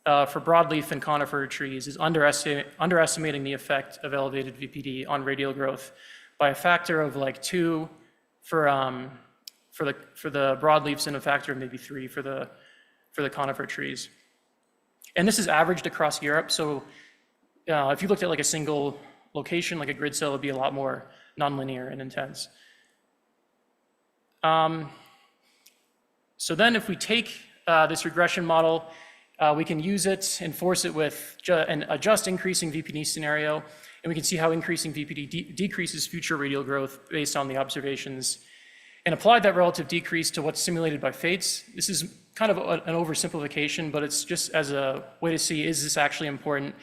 for broadleaf and conifer trees is underestimating the effect of elevated VPD on radial growth by a factor of like 2 for the broadleafs and a factor of maybe 3 for the conifer trees. And this is averaged across Europe. So if you looked at like a single location, like a grid cell, it would be a lot more nonlinear and intense. So then if we take this regression model, we can use it and force it with a just increasing VPD scenario, and we can see how increasing VPD decreases future radial growth based on the observations, and apply that relative decrease to what's simulated by Fates. This is kind of an oversimplification, but it's just as a way to see, is this actually important?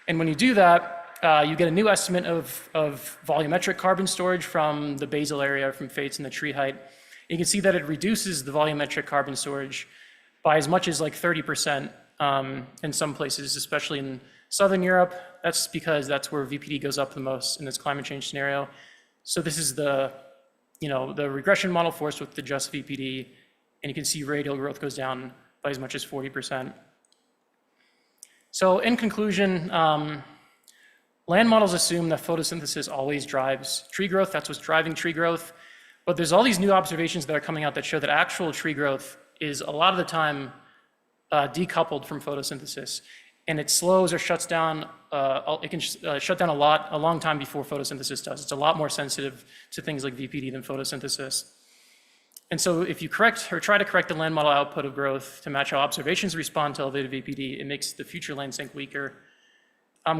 And when you do that, you get a new estimate of volumetric carbon storage from the basal area from Fates and the tree height. You can see that it reduces the volumetric carbon storage by as much as like 30% in some places, especially in Southern Europe. That's because that's where VPD goes up the most in this climate change scenario. So this is the regression model forced with the just VPD, and you can see radial growth goes down by as much as 40%. So in conclusion, land models assume that photosynthesis always drives tree growth. That's what's driving tree growth. But there's all these new observations that are coming out that show that actual tree growth is a lot of the time decoupled from photosynthesis. And it slows or shuts down, it can shut down a long time before photosynthesis does. It's a lot more sensitive to things like VPD than photosynthesis. And so if you correct or try to correct the land model output of growth to match how observations respond to elevated VPD, it makes the future land sink weaker.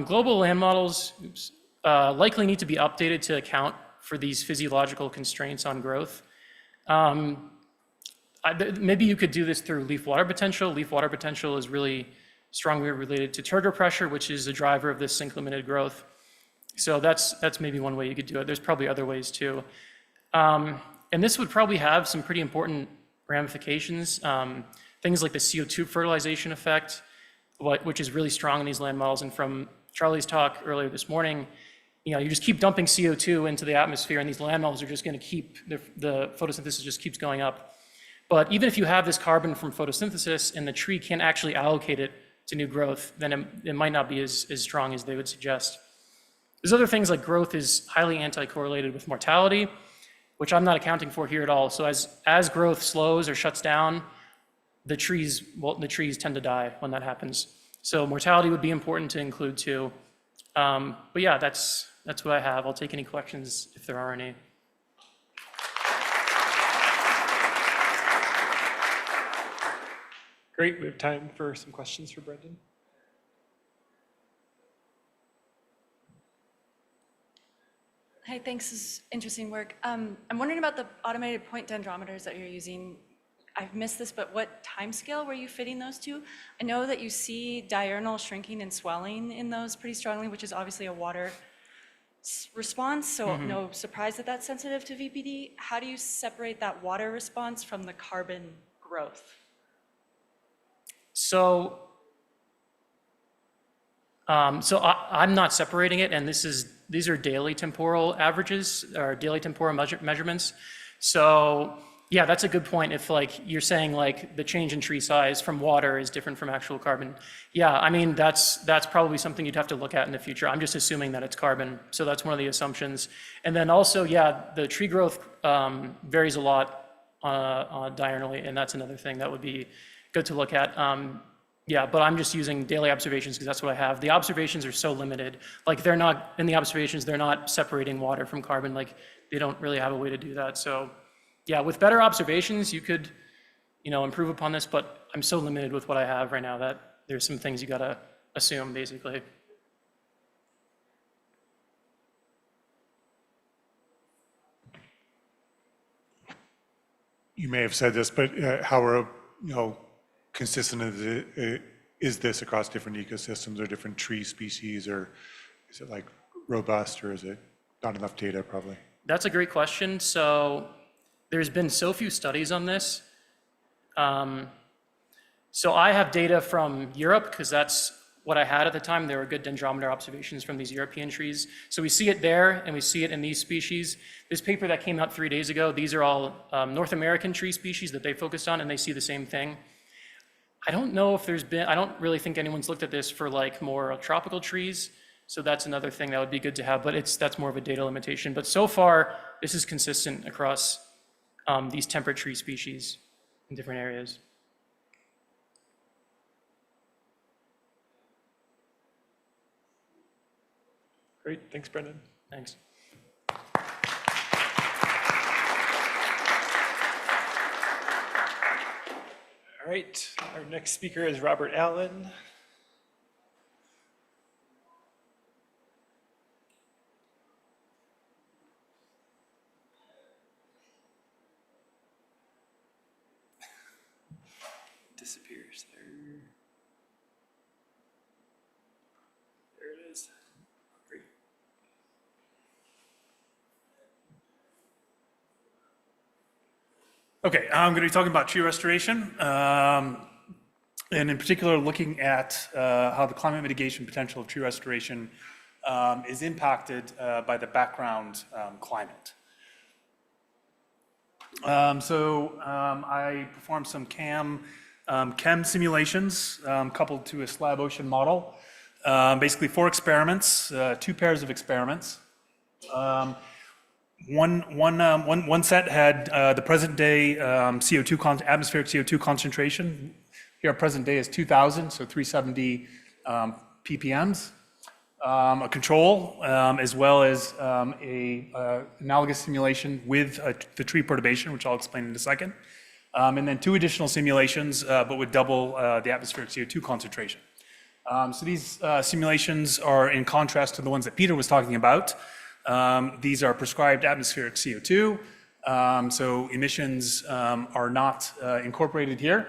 Global land models likely need to be updated to account for these physiological constraints on growth. Maybe you could do this through leaf water potential. Leaf water potential is really strongly related to turgor pressure, which is a driver of this sink limited growth. So that's maybe one way you could do it. There's probably other ways too. And this would probably have some pretty important ramifications. Things like the CO2 fertilization effect, which is really strong in these land models. And from Charlie's talk earlier this morning, you just keep dumping CO2 into the atmosphere, and these land models are just going to keep, the photosynthesis just keeps going up. But even if you have this carbon from photosynthesis and the tree can't actually allocate it to new growth, then it might not be as strong as they would suggest. There's other things like growth is highly anti-correlated with mortality, which I'm not accounting for here at all. So as growth slows or shuts down, the trees tend to die when that happens. So mortality would be important to include too. But yeah, that's what I have. I'll take any questions if there are any. Great, we have time for some questions for Brendan. Hey, thanks, this is interesting work. I'm wondering about the automated point dendrometers that you're using. I've missed this, but what time scale were you fitting those to? I know that you see diurnal shrinking and swelling in those pretty strongly, which is obviously a water response, so no surprise that that's sensitive to VPD. How do you separate that water response from the carbon growth? So I'm not separating it, and these are daily temporal averages or daily temporal measurements. So yeah, that's a good point. If you're saying the change in tree size from water is different from actual carbon. Yeah, I mean, that's probably something you'd have to look at in the future. I'm just assuming that it's carbon. So that's one of the assumptions. And then also, yeah, the tree growth varies a lot diurnally, and that's another thing that would be good to look at. Yeah, but I'm just using daily observations because that's what I have. The observations are so limited. They're not, in the observations, they're not separating water from carbon. They don't really have a way to do that. So yeah, with better observations, you could, improve upon this, but I'm so limited with what I have right now that there's some things you gotta assume, basically. You may have said this, but how consistent is this across different ecosystems or different tree species, or is it robust, or is it not enough data probably? That's a great question. So there's been so few studies on this. So I have data from Europe because that's what I had at the time. There were good dendrometer observations from these European trees. So we see it there and we see it in these species. This paper that came out 3 days ago, these are all North American tree species that they focused on, and they see the same thing. I don't know if I don't really think anyone's looked at this for more tropical trees. So that's another thing that would be good to have, but that's more of a data limitation. But so far, this is consistent across these temperate tree species in different areas. Great, thanks, Brendan. Thanks. All right, our next speaker is Robert Allen. Disappears there. There it is. Great. Okay, I'm going to be talking about tree restoration, and in particular looking at how the climate mitigation potential of tree restoration is impacted by the background climate. I performed some CAM chem simulations coupled to a slab ocean model. Basically 4 experiments, 2 pairs of experiments. One set had the present day atmospheric CO2 concentration. Here, present day is 2,000, so 370 ppms. A control, as well as a analogous simulation with the tree perturbation, which I'll explain in a second. And then 2 additional simulations, but with double the atmospheric CO2 concentration. So these simulations are in contrast to the ones that Peter was talking about. These are prescribed atmospheric CO2, so emissions are not incorporated here.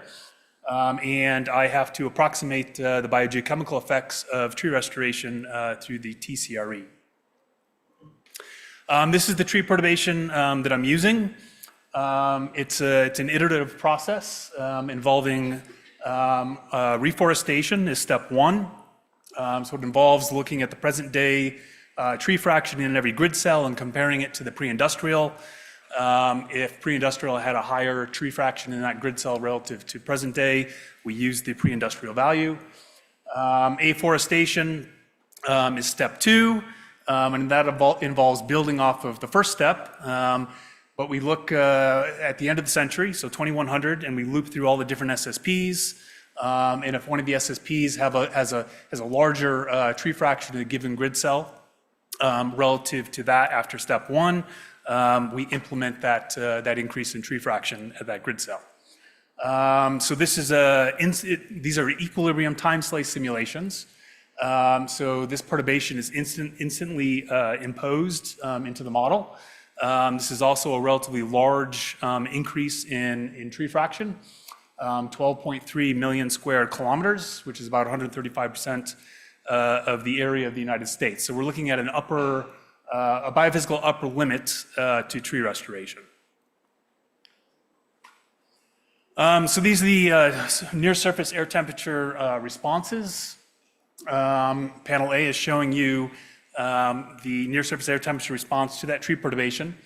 And I have to approximate the biogeochemical effects of tree restoration through the TCRE. This is the tree perturbation that I'm using. It's an iterative process involving reforestation is step 1. So it involves looking at the present day tree fraction in every grid cell and comparing it to the pre-industrial. If pre-industrial had a higher tree fraction in that grid cell relative to present day, we use the pre-industrial value. Afforestation is step 2, and that involves building off of the first step. But we look at the end of the century, so 2100, and we loop through all the different SSPs. And if one of the SSPs has a larger tree fraction in a given grid cell relative to that after step 1, we implement that increase in tree fraction at that grid cell. So this is these are equilibrium time slice simulations. So this perturbation is instantly imposed into the model. This is also a relatively large increase in tree fraction, 12.3 million square kilometers, which is about 135% of the area of the United States. So we're looking at a biophysical upper limit to tree restoration. So these are the near surface air temperature responses. Panel A is showing you the near surface air temperature response to that tree perturbation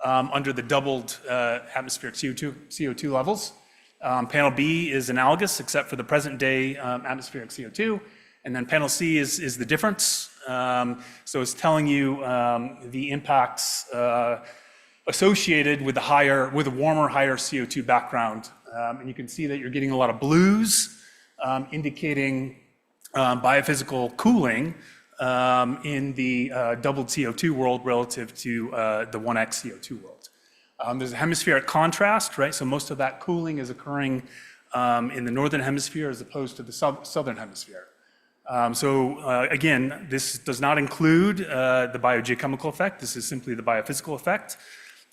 under the doubled atmospheric CO2 levels. Panel B is analogous except for the present day atmospheric CO2. And then panel C is the difference. So it's telling you the impacts associated with a warmer, higher CO2 background. And you can see that you're getting a lot of blues indicating biophysical cooling in the doubled CO2 world relative to the 1x CO2 world. There's a hemispheric contrast, right? So most of that cooling is occurring in the northern hemisphere as opposed to the southern hemisphere. Again, this does not include the biogeochemical effect. This is simply the biophysical effect.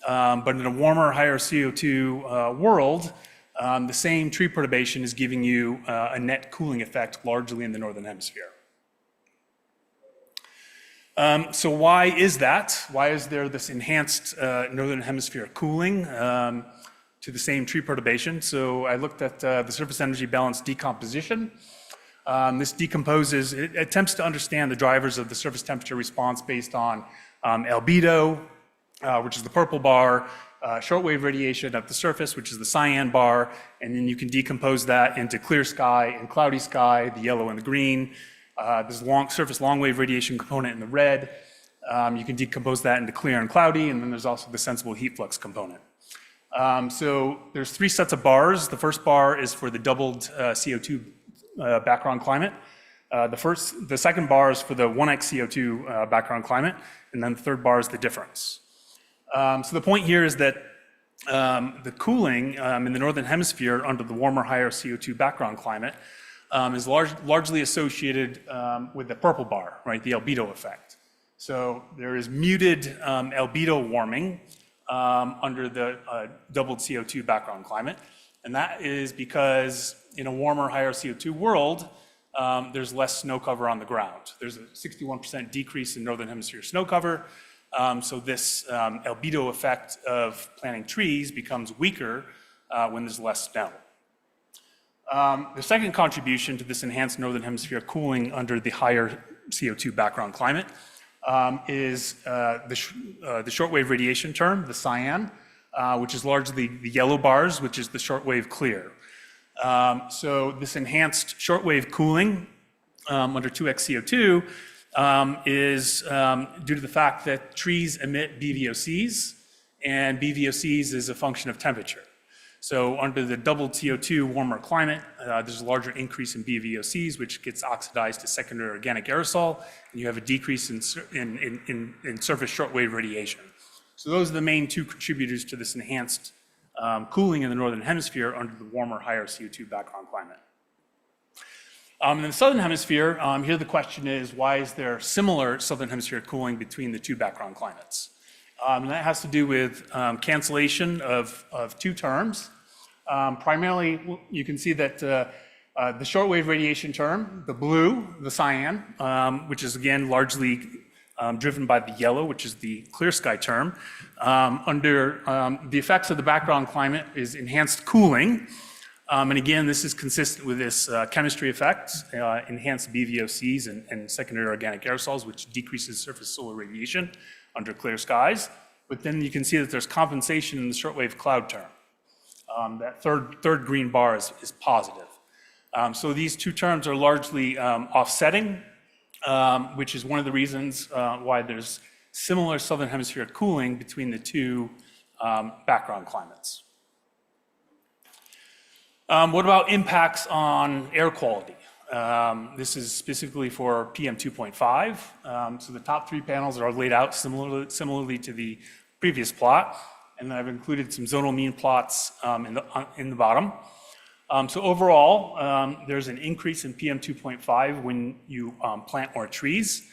But in a warmer, higher CO2 world, the same tree perturbation is giving you a net cooling effect largely in the northern hemisphere. So why is that? Why is there this enhanced northern hemisphere cooling to the same tree perturbation? So I looked at the surface energy balance decomposition. This decomposes, it attempts to understand the drivers of the surface temperature response based on albedo, which is the purple bar, shortwave radiation at the surface, which is the cyan bar, and then you can decompose that into clear sky and cloudy sky, the yellow and the green. There's surface long wave radiation component in the red. You can decompose that into clear and cloudy, and then there's also the sensible heat flux component. So there's 3 sets of bars. The first bar is for the doubled CO2 background climate. The second bar is for the 1x CO2 background climate, and then the third bar is the difference. So the point here is that the cooling in the northern hemisphere under the warmer, higher CO2 background climate is largely associated with the purple bar, right, the albedo effect. So there is muted albedo warming under the doubled CO2 background climate, and that is because in a warmer, higher CO2 world, there's less snow cover on the ground. There's a 61% decrease in northern hemisphere snow cover. So this albedo effect of planting trees becomes weaker when there's less snow. The second contribution to this enhanced northern hemisphere cooling under the higher CO2 background climate is the shortwave radiation term, the cyan, which is largely the yellow bars, which is the shortwave clear. So this enhanced shortwave cooling under 2x CO2 is due to the fact that trees emit BVOCs, and BVOCs is a function of temperature. So under the double CO2 warmer climate, there's a larger increase in BVOCs, which gets oxidized to secondary organic aerosol, and you have a decrease in surface shortwave radiation. So those are the main two contributors to this enhanced cooling in the northern hemisphere under the warmer, higher CO2 background climate. In the southern hemisphere, here the question is, why is there similar southern hemisphere cooling between the two background climates? And that has to do with cancellation of two terms. Primarily, you can see that the shortwave radiation term, the blue, the cyan, which is again largely driven by the yellow, which is the clear sky term, under the effects of the background climate is enhanced cooling. And again, this is consistent with this chemistry effect, enhanced BVOCs and secondary organic aerosols, which decreases surface solar radiation under clear skies. But then you can see that there's compensation in the shortwave cloud term. That third green bar is positive. So these two terms are largely offsetting, which is one of the reasons why there's similar southern hemisphere cooling between the two background climates. What about impacts on air quality? This is specifically for PM 2.5. So the top three panels are laid out similarly to the previous plot, and then I've included some zonal mean plots in the bottom. So overall, there's an increase in PM 2.5 when you plant more trees.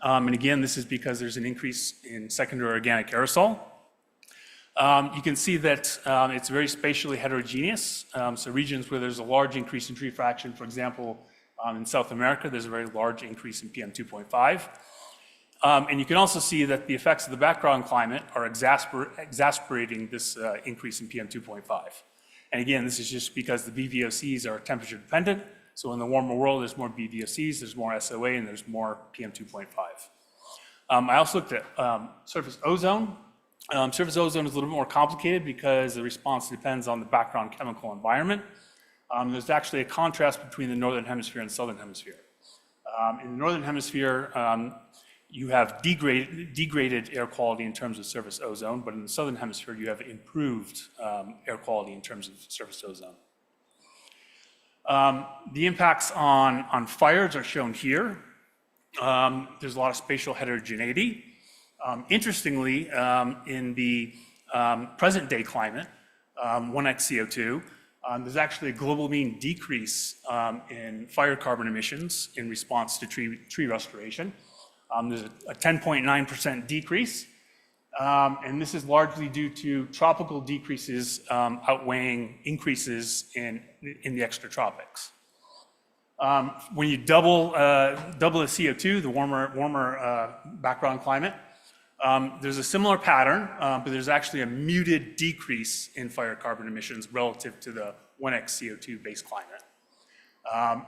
And again, this is because there's an increase in secondary organic aerosol. You can see that it's very spatially heterogeneous. So regions where there's a large increase in tree fraction, for example, in South America, there's a very large increase in PM 2.5. And you can also see that the effects of the background climate are exacerbating this increase in PM 2.5. And again, this is just because the BVOCs are temperature dependent. So in the warmer world, there's more BVOCs, there's more SOA, and there's more PM 2.5. I also looked at surface ozone. Surface ozone is a little bit more complicated because the response depends on the background chemical environment. There's actually a contrast between the northern hemisphere and southern hemisphere. In the northern hemisphere, you have degraded air quality in terms of surface ozone, but in the southern hemisphere, you have improved air quality in terms of surface ozone. The impacts on fires are shown here. There's a lot of spatial heterogeneity. Interestingly, in the present day climate, 1x CO2, there's actually a global mean decrease in fire carbon emissions in response to tree restoration. There's a 10.9% decrease, and this is largely due to tropical decreases outweighing increases in the extratropics. When you double the CO2, the warmer background climate, there's a similar pattern, but there's actually a muted decrease in fire carbon emissions relative to the 1x CO2 base climate.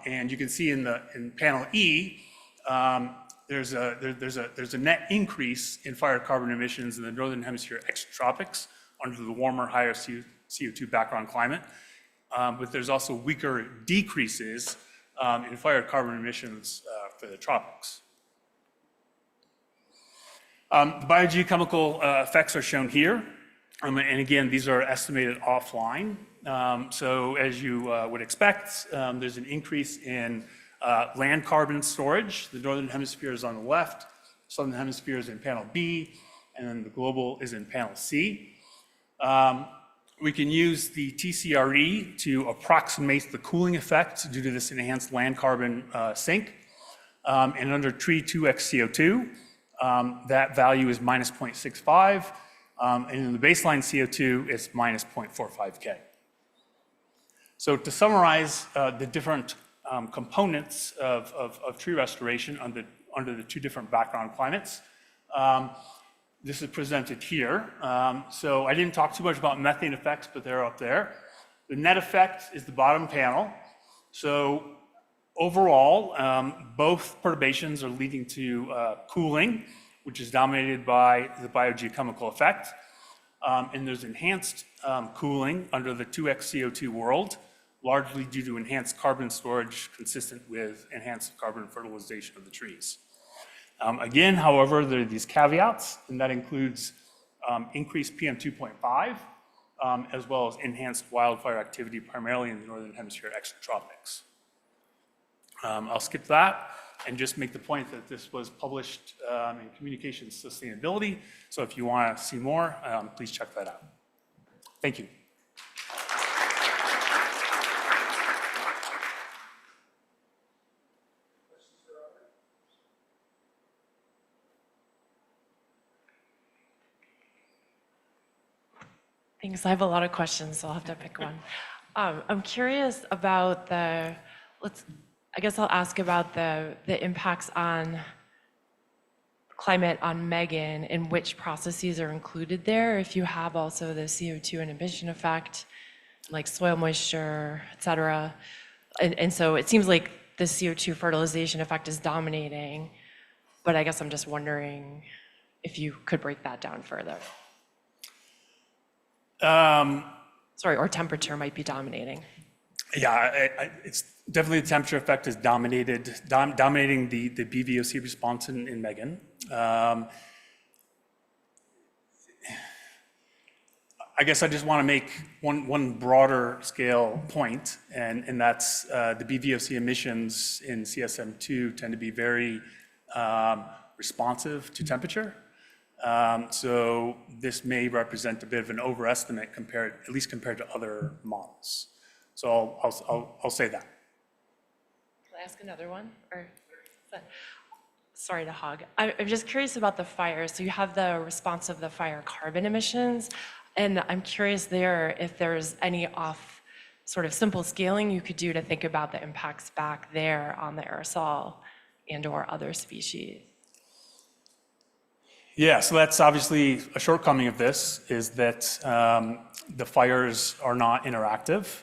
And you can see in panel E, there's a net increase in fire carbon emissions in the northern hemisphere extratropics under the warmer, higher CO2 background climate. But there's also weaker decreases in fire carbon emissions for the tropics. The biogeochemical effects are shown here. And again, these are estimated offline. So as you would expect, there's an increase in land carbon storage. The northern hemisphere is on the left, southern hemisphere is in panel B, and then the global is in panel C. We can use the TCRE to approximate the cooling effect due to this enhanced land carbon sink. And under tree 2x CO2, that value is minus 0.65, and in the baseline CO2, it's minus 0.45 K. So to summarize the different components of tree restoration under the two different background climates, this is presented here. So I didn't talk too much about methane effects, but they're up there. The net effect is the bottom panel. So overall, both perturbations are leading to cooling, which is dominated by the biogeochemical effect. And there's enhanced cooling under the 2x CO2 world, largely due to enhanced carbon storage consistent with enhanced carbon fertilization of the trees. Again, however, there are these caveats, and that includes increased PM2.5, as well as enhanced wildfire activity, primarily in the Northern Hemisphere exotropics. I'll skip that and just make the point that this was published in Communications Sustainability. So if you want to see more, please check that out. Thank you. Thanks. I have a lot of questions, so I'll have to pick one. I'm curious about I guess I'll ask about the impacts on climate on Megan and which processes are included there. If you have also the CO2 inhibition effect, like soil moisture, et cetera. And so it seems like the CO2 fertilization effect is dominating, but I guess I'm just wondering if you could break that down further. Sorry, or temperature might be dominating. Yeah, it's definitely the temperature effect is dominating the BVOC response in Megan. I guess I just want to make one broader scale point, and that's the BVOC emissions in CSM2 tend to be very responsive to temperature. So this may represent a bit of an overestimate at least compared to other models. So I'll say that. Can I ask another one? Sorry to hog. I'm just curious about the fire. So you have the response of the fire carbon emissions, and I'm curious there if there's any sort of simple scaling you could do to think about the impacts back there on the aerosol and/or other species. Yeah, so that's obviously a shortcoming of this, is that the fires are not interactive.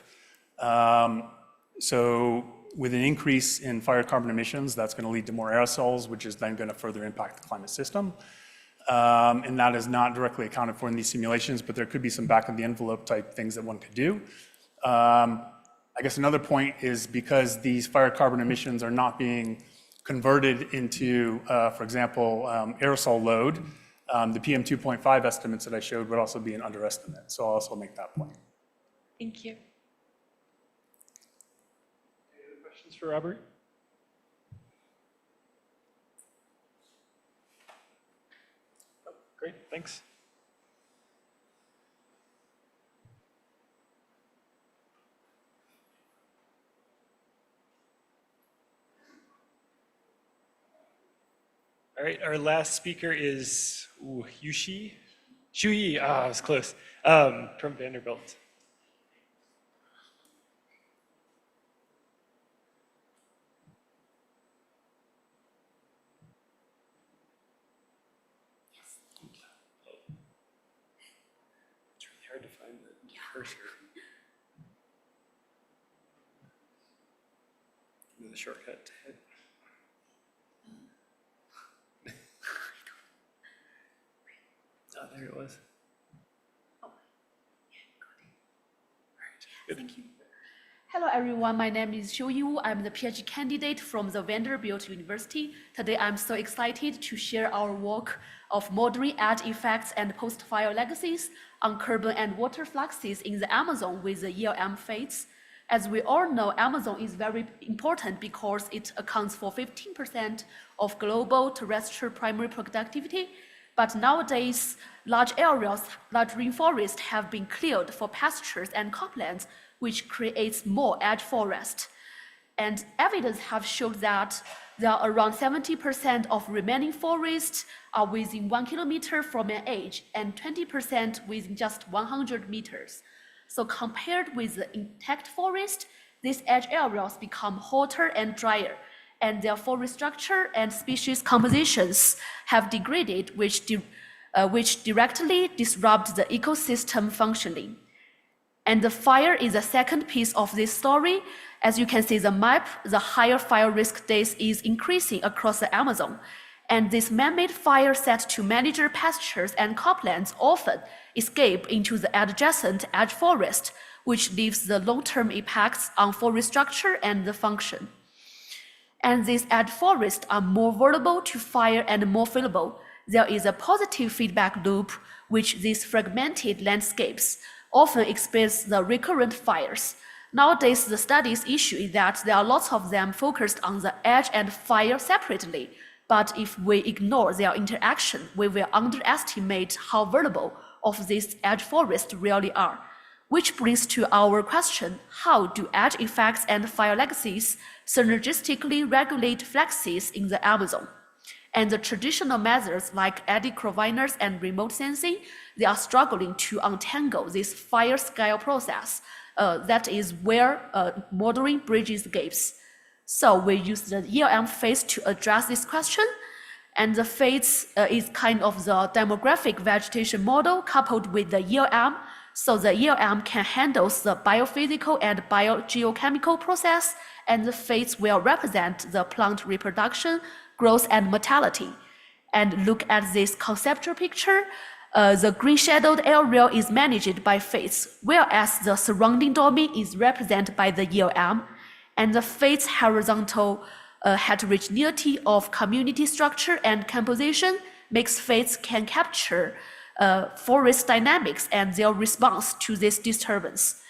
So with an increase in fire carbon emissions, that's going to lead to more aerosols, which is then going to further impact the climate system. And that is not directly accounted for in these simulations, but there could be some back of the envelope type things that one could do. I guess another point is because these fire carbon emissions are not being converted into, for example, aerosol load, the PM2.5 estimates that I showed would also be an underestimate. So I'll also make that point. Thank you. Any other questions for Robert? Oh, great, thanks. All right, our last speaker is Shuyi, I was close, from Vanderbilt. It's really hard to find the cursor. The shortcut to hit. Oh, there it was. Thank you. Hello, everyone. My name is Xiu Yu. I'm the PhD candidate from the Vanderbilt University. Today, I'm so excited to share our work of modeling edge effects and post-fire legacies on carbon and water fluxes in the Amazon with the ELM fates. As we all know, Amazon is very important because it accounts for 15% of global terrestrial primary productivity. But nowadays, large areas, large rainforests have been cleared for pastures and croplands, which creates more edge forest. And evidence have showed that there are around 70% of remaining forests are within 1 kilometer from an edge and 20% within just 100 meters. So compared with the intact forest, these edge areas become hotter and drier, and their forest structure and species compositions have degraded, which directly disrupt the ecosystem functioning. And the fire is the second piece of this story. As you can see the map, the higher fire risk days is increasing across the Amazon. And this man-made fire set to manage pastures and croplands often escape into the adjacent edge forest, which leaves the long-term impacts on forest structure and the function. And these edge forests are more vulnerable to fire and more fallible. There is a positive feedback loop which these fragmented landscapes often experience the recurrent fires. Nowadays, the study's issue is that there are lots of them focused on the edge and fire separately, but if we ignore their interaction, we will underestimate how vulnerable of these edge forests really are. Which brings to our question, how do edge effects and fire legacies synergistically regulate fluxes in the Amazon? And the traditional methods like eddy chroviners and remote sensing, they are struggling to untangle this fire scale process. That is where modeling bridges the gaps. So we use the ELM phase to address this question. And the phase is kind of the demographic vegetation model coupled with the ELM. So the ELM can handle the biophysical and biogeochemical process, and the phase will represent the plant reproduction, growth, and mortality. And look at this conceptual picture. The green shadowed area is managed by phase, whereas the surrounding domain is represented by the ELM, and the phase horizontal heterogeneity of community structure and composition makes phase can capture forest dynamics and their response to this disturbance.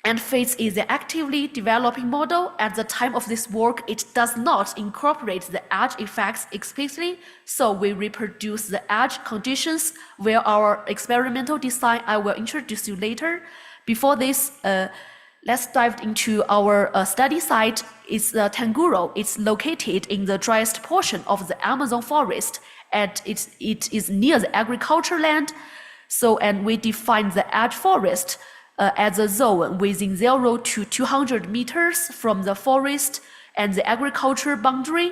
And phase is an actively developing model. At the time of this work, it does not incorporate the edge effects explicitly, so we reproduce the edge conditions where our experimental design I will introduce you later. Before this, let's dive into our study site. It's Tanguro. It's located in the driest portion of the Amazon forest, and it is near the agriculture land. So, and we define the edge forest as a zone within 0 to 200 meters from the forest and the agriculture boundary.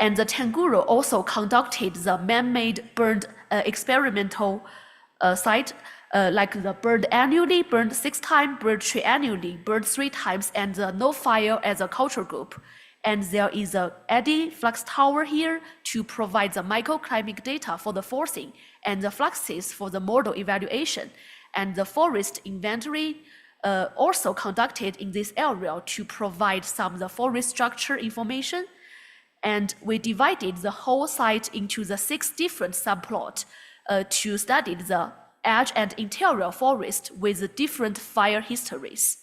And the Tanguro also conducted the man-made burned experimental site, like the burned annually, burned 6 times, burned triennially, burned 3 times, and the no fire as a culture group. And there is a eddy flux tower here to provide the microclimate data for the forcing and the fluxes for the model evaluation. And the forest inventory also conducted in this area to provide some of the forest structure information. And we divided the whole site into the 6 different subplots to study the edge and interior forest with different fire histories.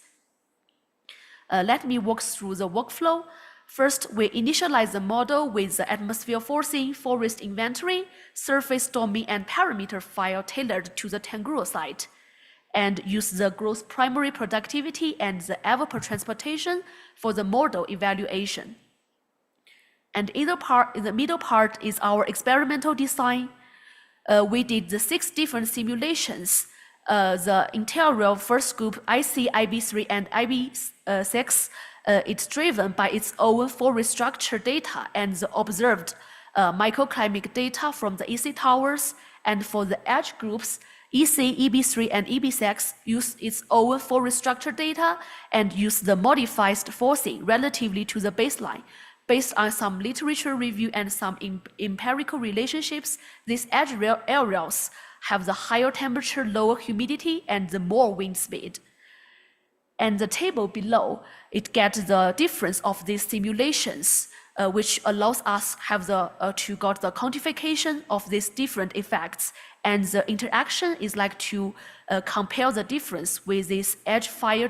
Let me walk through the workflow. First, we initialize the model with the atmosphere forcing, forest inventory, surface storming, and parameter file tailored to the Tanguro site, and use the gross primary productivity and the evapotransportation for the model evaluation. And in the middle part is our experimental design. We did the 6 different simulations. The interior first group, IC, IB3, and IB6, it's driven by its own forest structure data and the observed microclimate data from the EC towers. And for the edge groups, EC, EB3, and EB6 use its own forest structure data and use the modified forcing relatively to the baseline. Based on some literature review and some empirical relationships, these edge areas have the higher temperature, lower humidity, and the more wind speed. And the table below, it gets the difference of these simulations, which allows us have to get the quantification of these different effects. And the interaction is like to compare the difference with this edge fire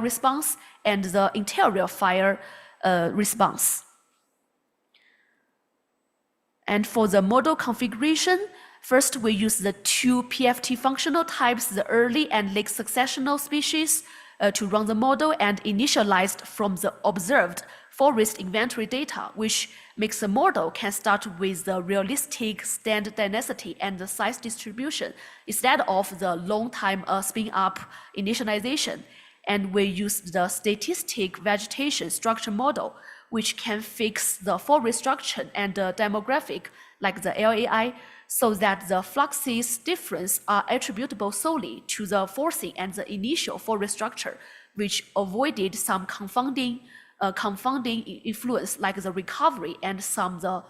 response and the interior fire response. And for the model configuration, first we use the 2 PFT functional types, the early and late successional species, to run the model and initialized from the observed forest inventory data, which makes the model can start with the realistic standard density and the size distribution instead of the long time spin up initialization. And we use the statistic vegetation structure model, which can fix the forest structure and the demographic, like the LAI, so that the fluxes difference are attributable solely to the forcing and the initial forest structure, which avoided some confounding influence like the recovery and some the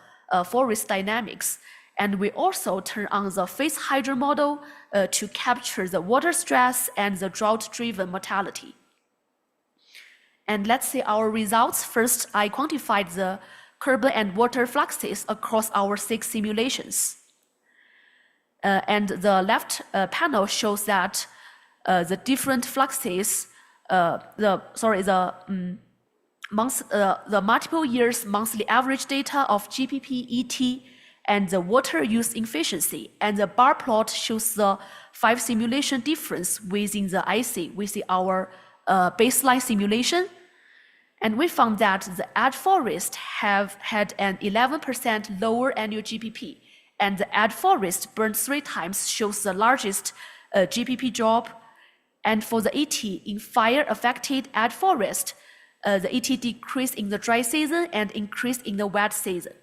forest dynamics. And we also turn on the phase hydro model to capture the water stress and the drought-driven mortality. And let's see our results. First, I quantified the carbon and water fluxes across our 6 simulations. And the left panel shows that the different fluxes, the multiple years monthly average data of GPP, ET, and the water use efficiency. And the bar plot shows the 5 simulation difference within the IC, within our baseline simulation. And we found that the add forest have had an 11% lower annual GPP, and the add forest burned 3 times shows the largest GPP drop. And for the ET in fire-affected add forest, the ET decreased in the dry season and increased in the wet season.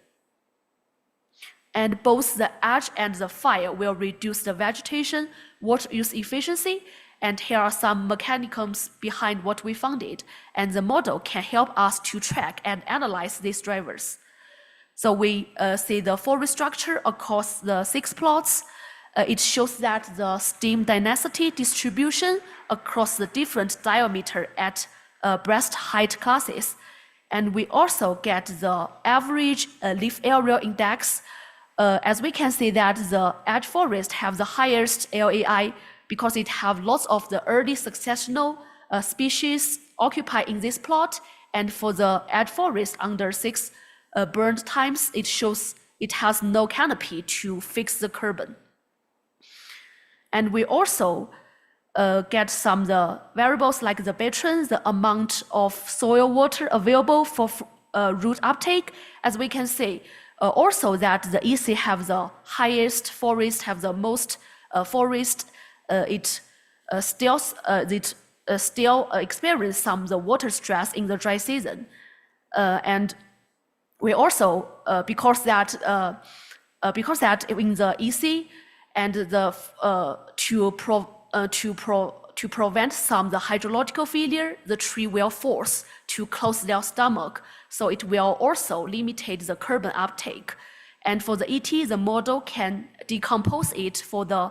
And both the ash and the fire will reduce the vegetation, water use efficiency, and here are some mechanisms behind what we founded, and the model can help us to track and analyze these drivers. So we see the forest structure across the 6 plots. It shows that the steam density distribution across the different diameter at breast height classes. And we also get the average leaf area index. As we can see that the ash forest have the highest LAI because it have lots of the early successional species occupied in this plot. And for the ash forest under 6 burned times, it shows it has no canopy to fix the carbon. And we also get some the variables like the bitrate, the amount of soil water available for root uptake. As we can see, also that the EC have the highest forest, have the most forest. It still experience some the water stress in the dry season, and we also because that in the EC and the to prevent some the hydrological failure, the tree will force to close their stomach, so it will also limit the carbon uptake. And for the ET, the model can decompose it for the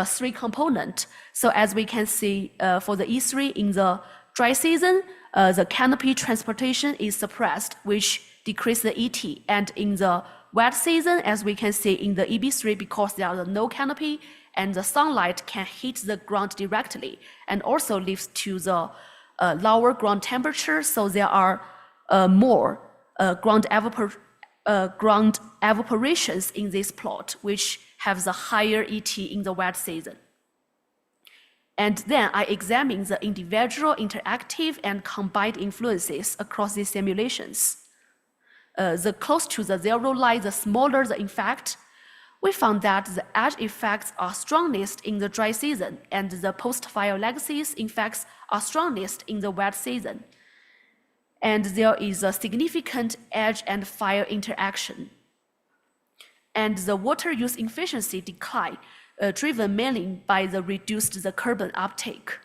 3 component. So as we can see for the E3 in the dry season, the canopy transportation is suppressed, which decrease the ET. And in the wet season, as we can see in the EB3, because there are no canopy and the sunlight can hit the ground directly and also leads to the lower ground temperature. So there are more ground evaporations in this plot, which have the higher ET in the wet season. And then I examined the individual, interactive, and combined influences across these simulations. The close to the 0 line, the smaller the effect. We found that the edge effects are strongest in the dry season, and the post-fire legacies effects are strongest in the wet season. And there is a significant edge and fire interaction. And the water use efficiency decline, driven mainly by the reduced the carbon uptake.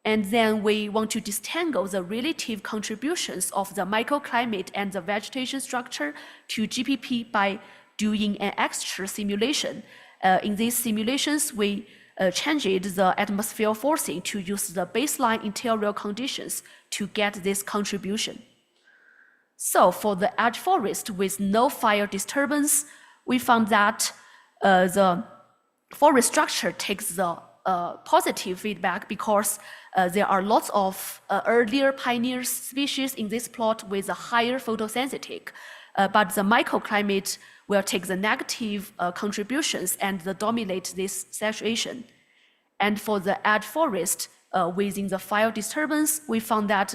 And then we want to disentangle the relative contributions of the microclimate and the vegetation structure to GPP by doing an extra simulation. In these simulations, we changed the atmosphere forcing to use the baseline interior conditions to get this contribution. So for the edge forest with no fire disturbance, we found that the forest structure takes the positive feedback because there are lots of earlier pioneer species in this plot with a higher photosensitivity, but the microclimate will take the negative contributions and dominate this situation. And for the edge forest within the fire disturbance, we found that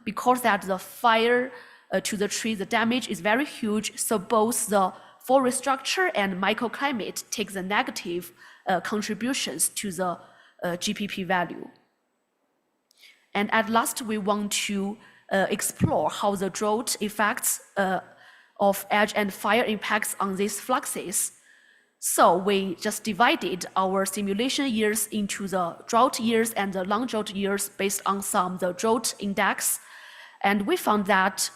because the fire to the tree, the damage is very huge, so both the forest structure and microclimate take the negative contributions to the GPP value. And at last, we want to explore how the drought effects of edge and fire impacts on these fluxes. So we just divided our simulation years into the drought years and the non-drought years based on the drought index. And we found that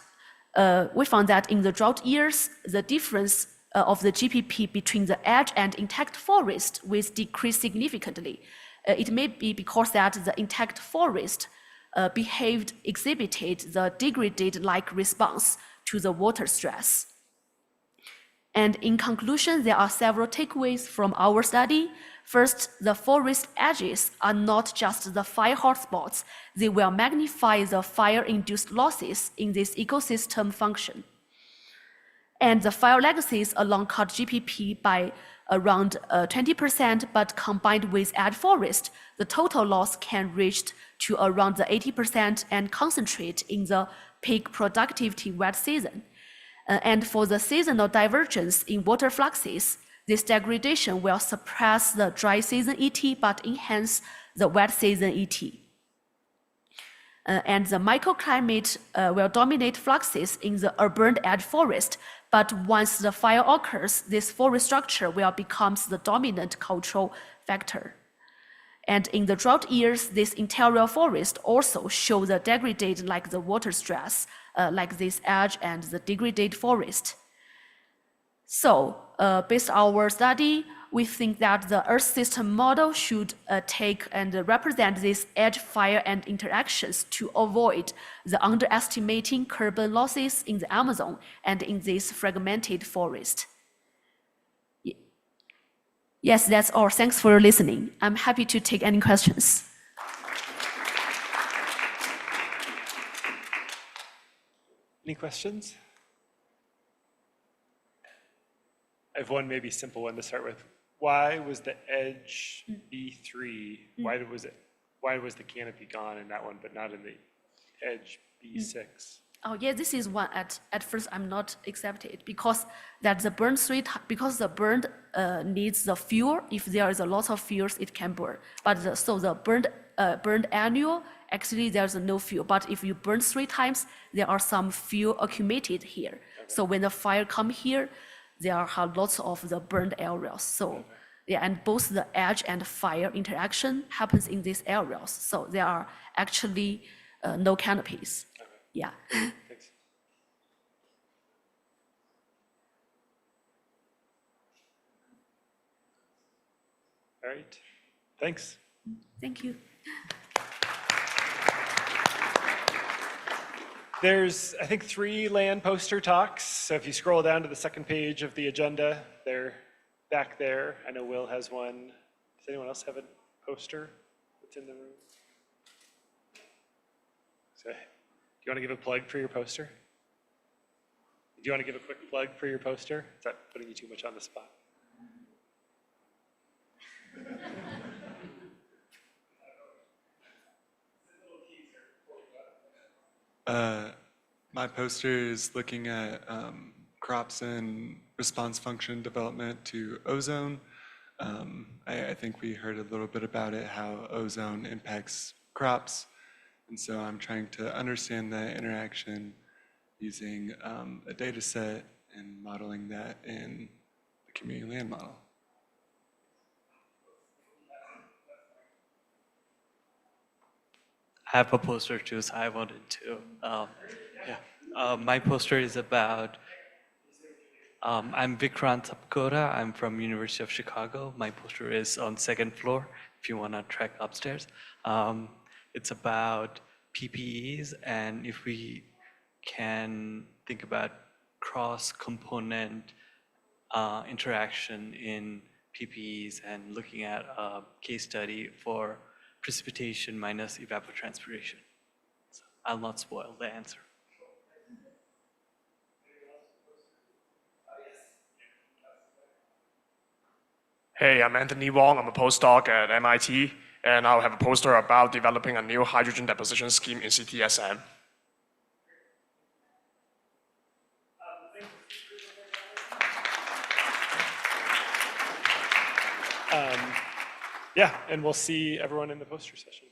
in the drought years, the difference of the GPP between the edge and intact forest will decrease significantly. It may be because that the intact forest exhibited the degraded-like response to the water stress. And in conclusion, there are several takeaways from our study. First, the forest edges are not just the fire hotspots. They will magnify the fire-induced losses in this ecosystem function. And the fire legacies along cut GPP by around 20%, but combined with edge forest, the total loss can reach to around the 80% and concentrate in the peak productivity wet season. And for the seasonal divergence in water fluxes, this degradation will suppress the dry season ET, but enhance the wet season ET. And the microclimate will dominate fluxes in the urban edge forest, but once the fire occurs, this forest structure will become the dominant control factor. And in the drought years, this interior forest also show the degraded like the water stress, like this edge and the degraded forest. So, based on our study, we think that the Earth system model should take and represent these edge fire and interactions to avoid the underestimating carbon losses in the Amazon and in this fragmented forest. Yes, that's all. Thanks for listening. I'm happy to take any questions. Any questions? I have one maybe simple one to start with. Why was the edge B3? Why was the canopy gone in that one, but not in the edge B6? Oh yeah, this is one at first I'm not accepted because that the burn because the burn needs the fuel. If there is a lot of fuels, it can burn. But so the burned annual, actually there's no fuel. But if you burn 3 times, there are some fuel accumulated here. Okay. So when the fire come here, there are lots of the burned areas. So yeah, and both the edge and fire interaction happens in these areas. So there are actually no canopies. Okay. Yeah. Thanks. All right. Thanks. Thank you. There's, I think, 3 land poster talks. So if you scroll down to the second page of the agenda, they're back there. I know Will has one. Does anyone else have a poster that's in the room? So, do you want to give a plug for your poster? Do you want to give a quick plug for your poster? Is that putting you too much on the spot? My poster is looking at crops and response function development to ozone. I think we heard a little bit about it, how ozone impacts crops. And so I'm trying to understand that interaction using a data set and modeling that in the community land model. I have a poster too, so I wanted to. My poster is about, I'm Vikrant Tapkota. I'm from University of Chicago. My poster is on 2nd floor, if you want to track upstairs. It's about PPEs, and if we can think about cross-component interaction in PPEs and looking at a case study for precipitation minus evapotranspiration. So I'll not spoil the answer. Hey, I'm Anthony Wong. I'm a postdoc at MIT, and I'll have a poster about developing a new hydrogen deposition scheme in CESM. Yeah, and we'll see everyone in the poster session.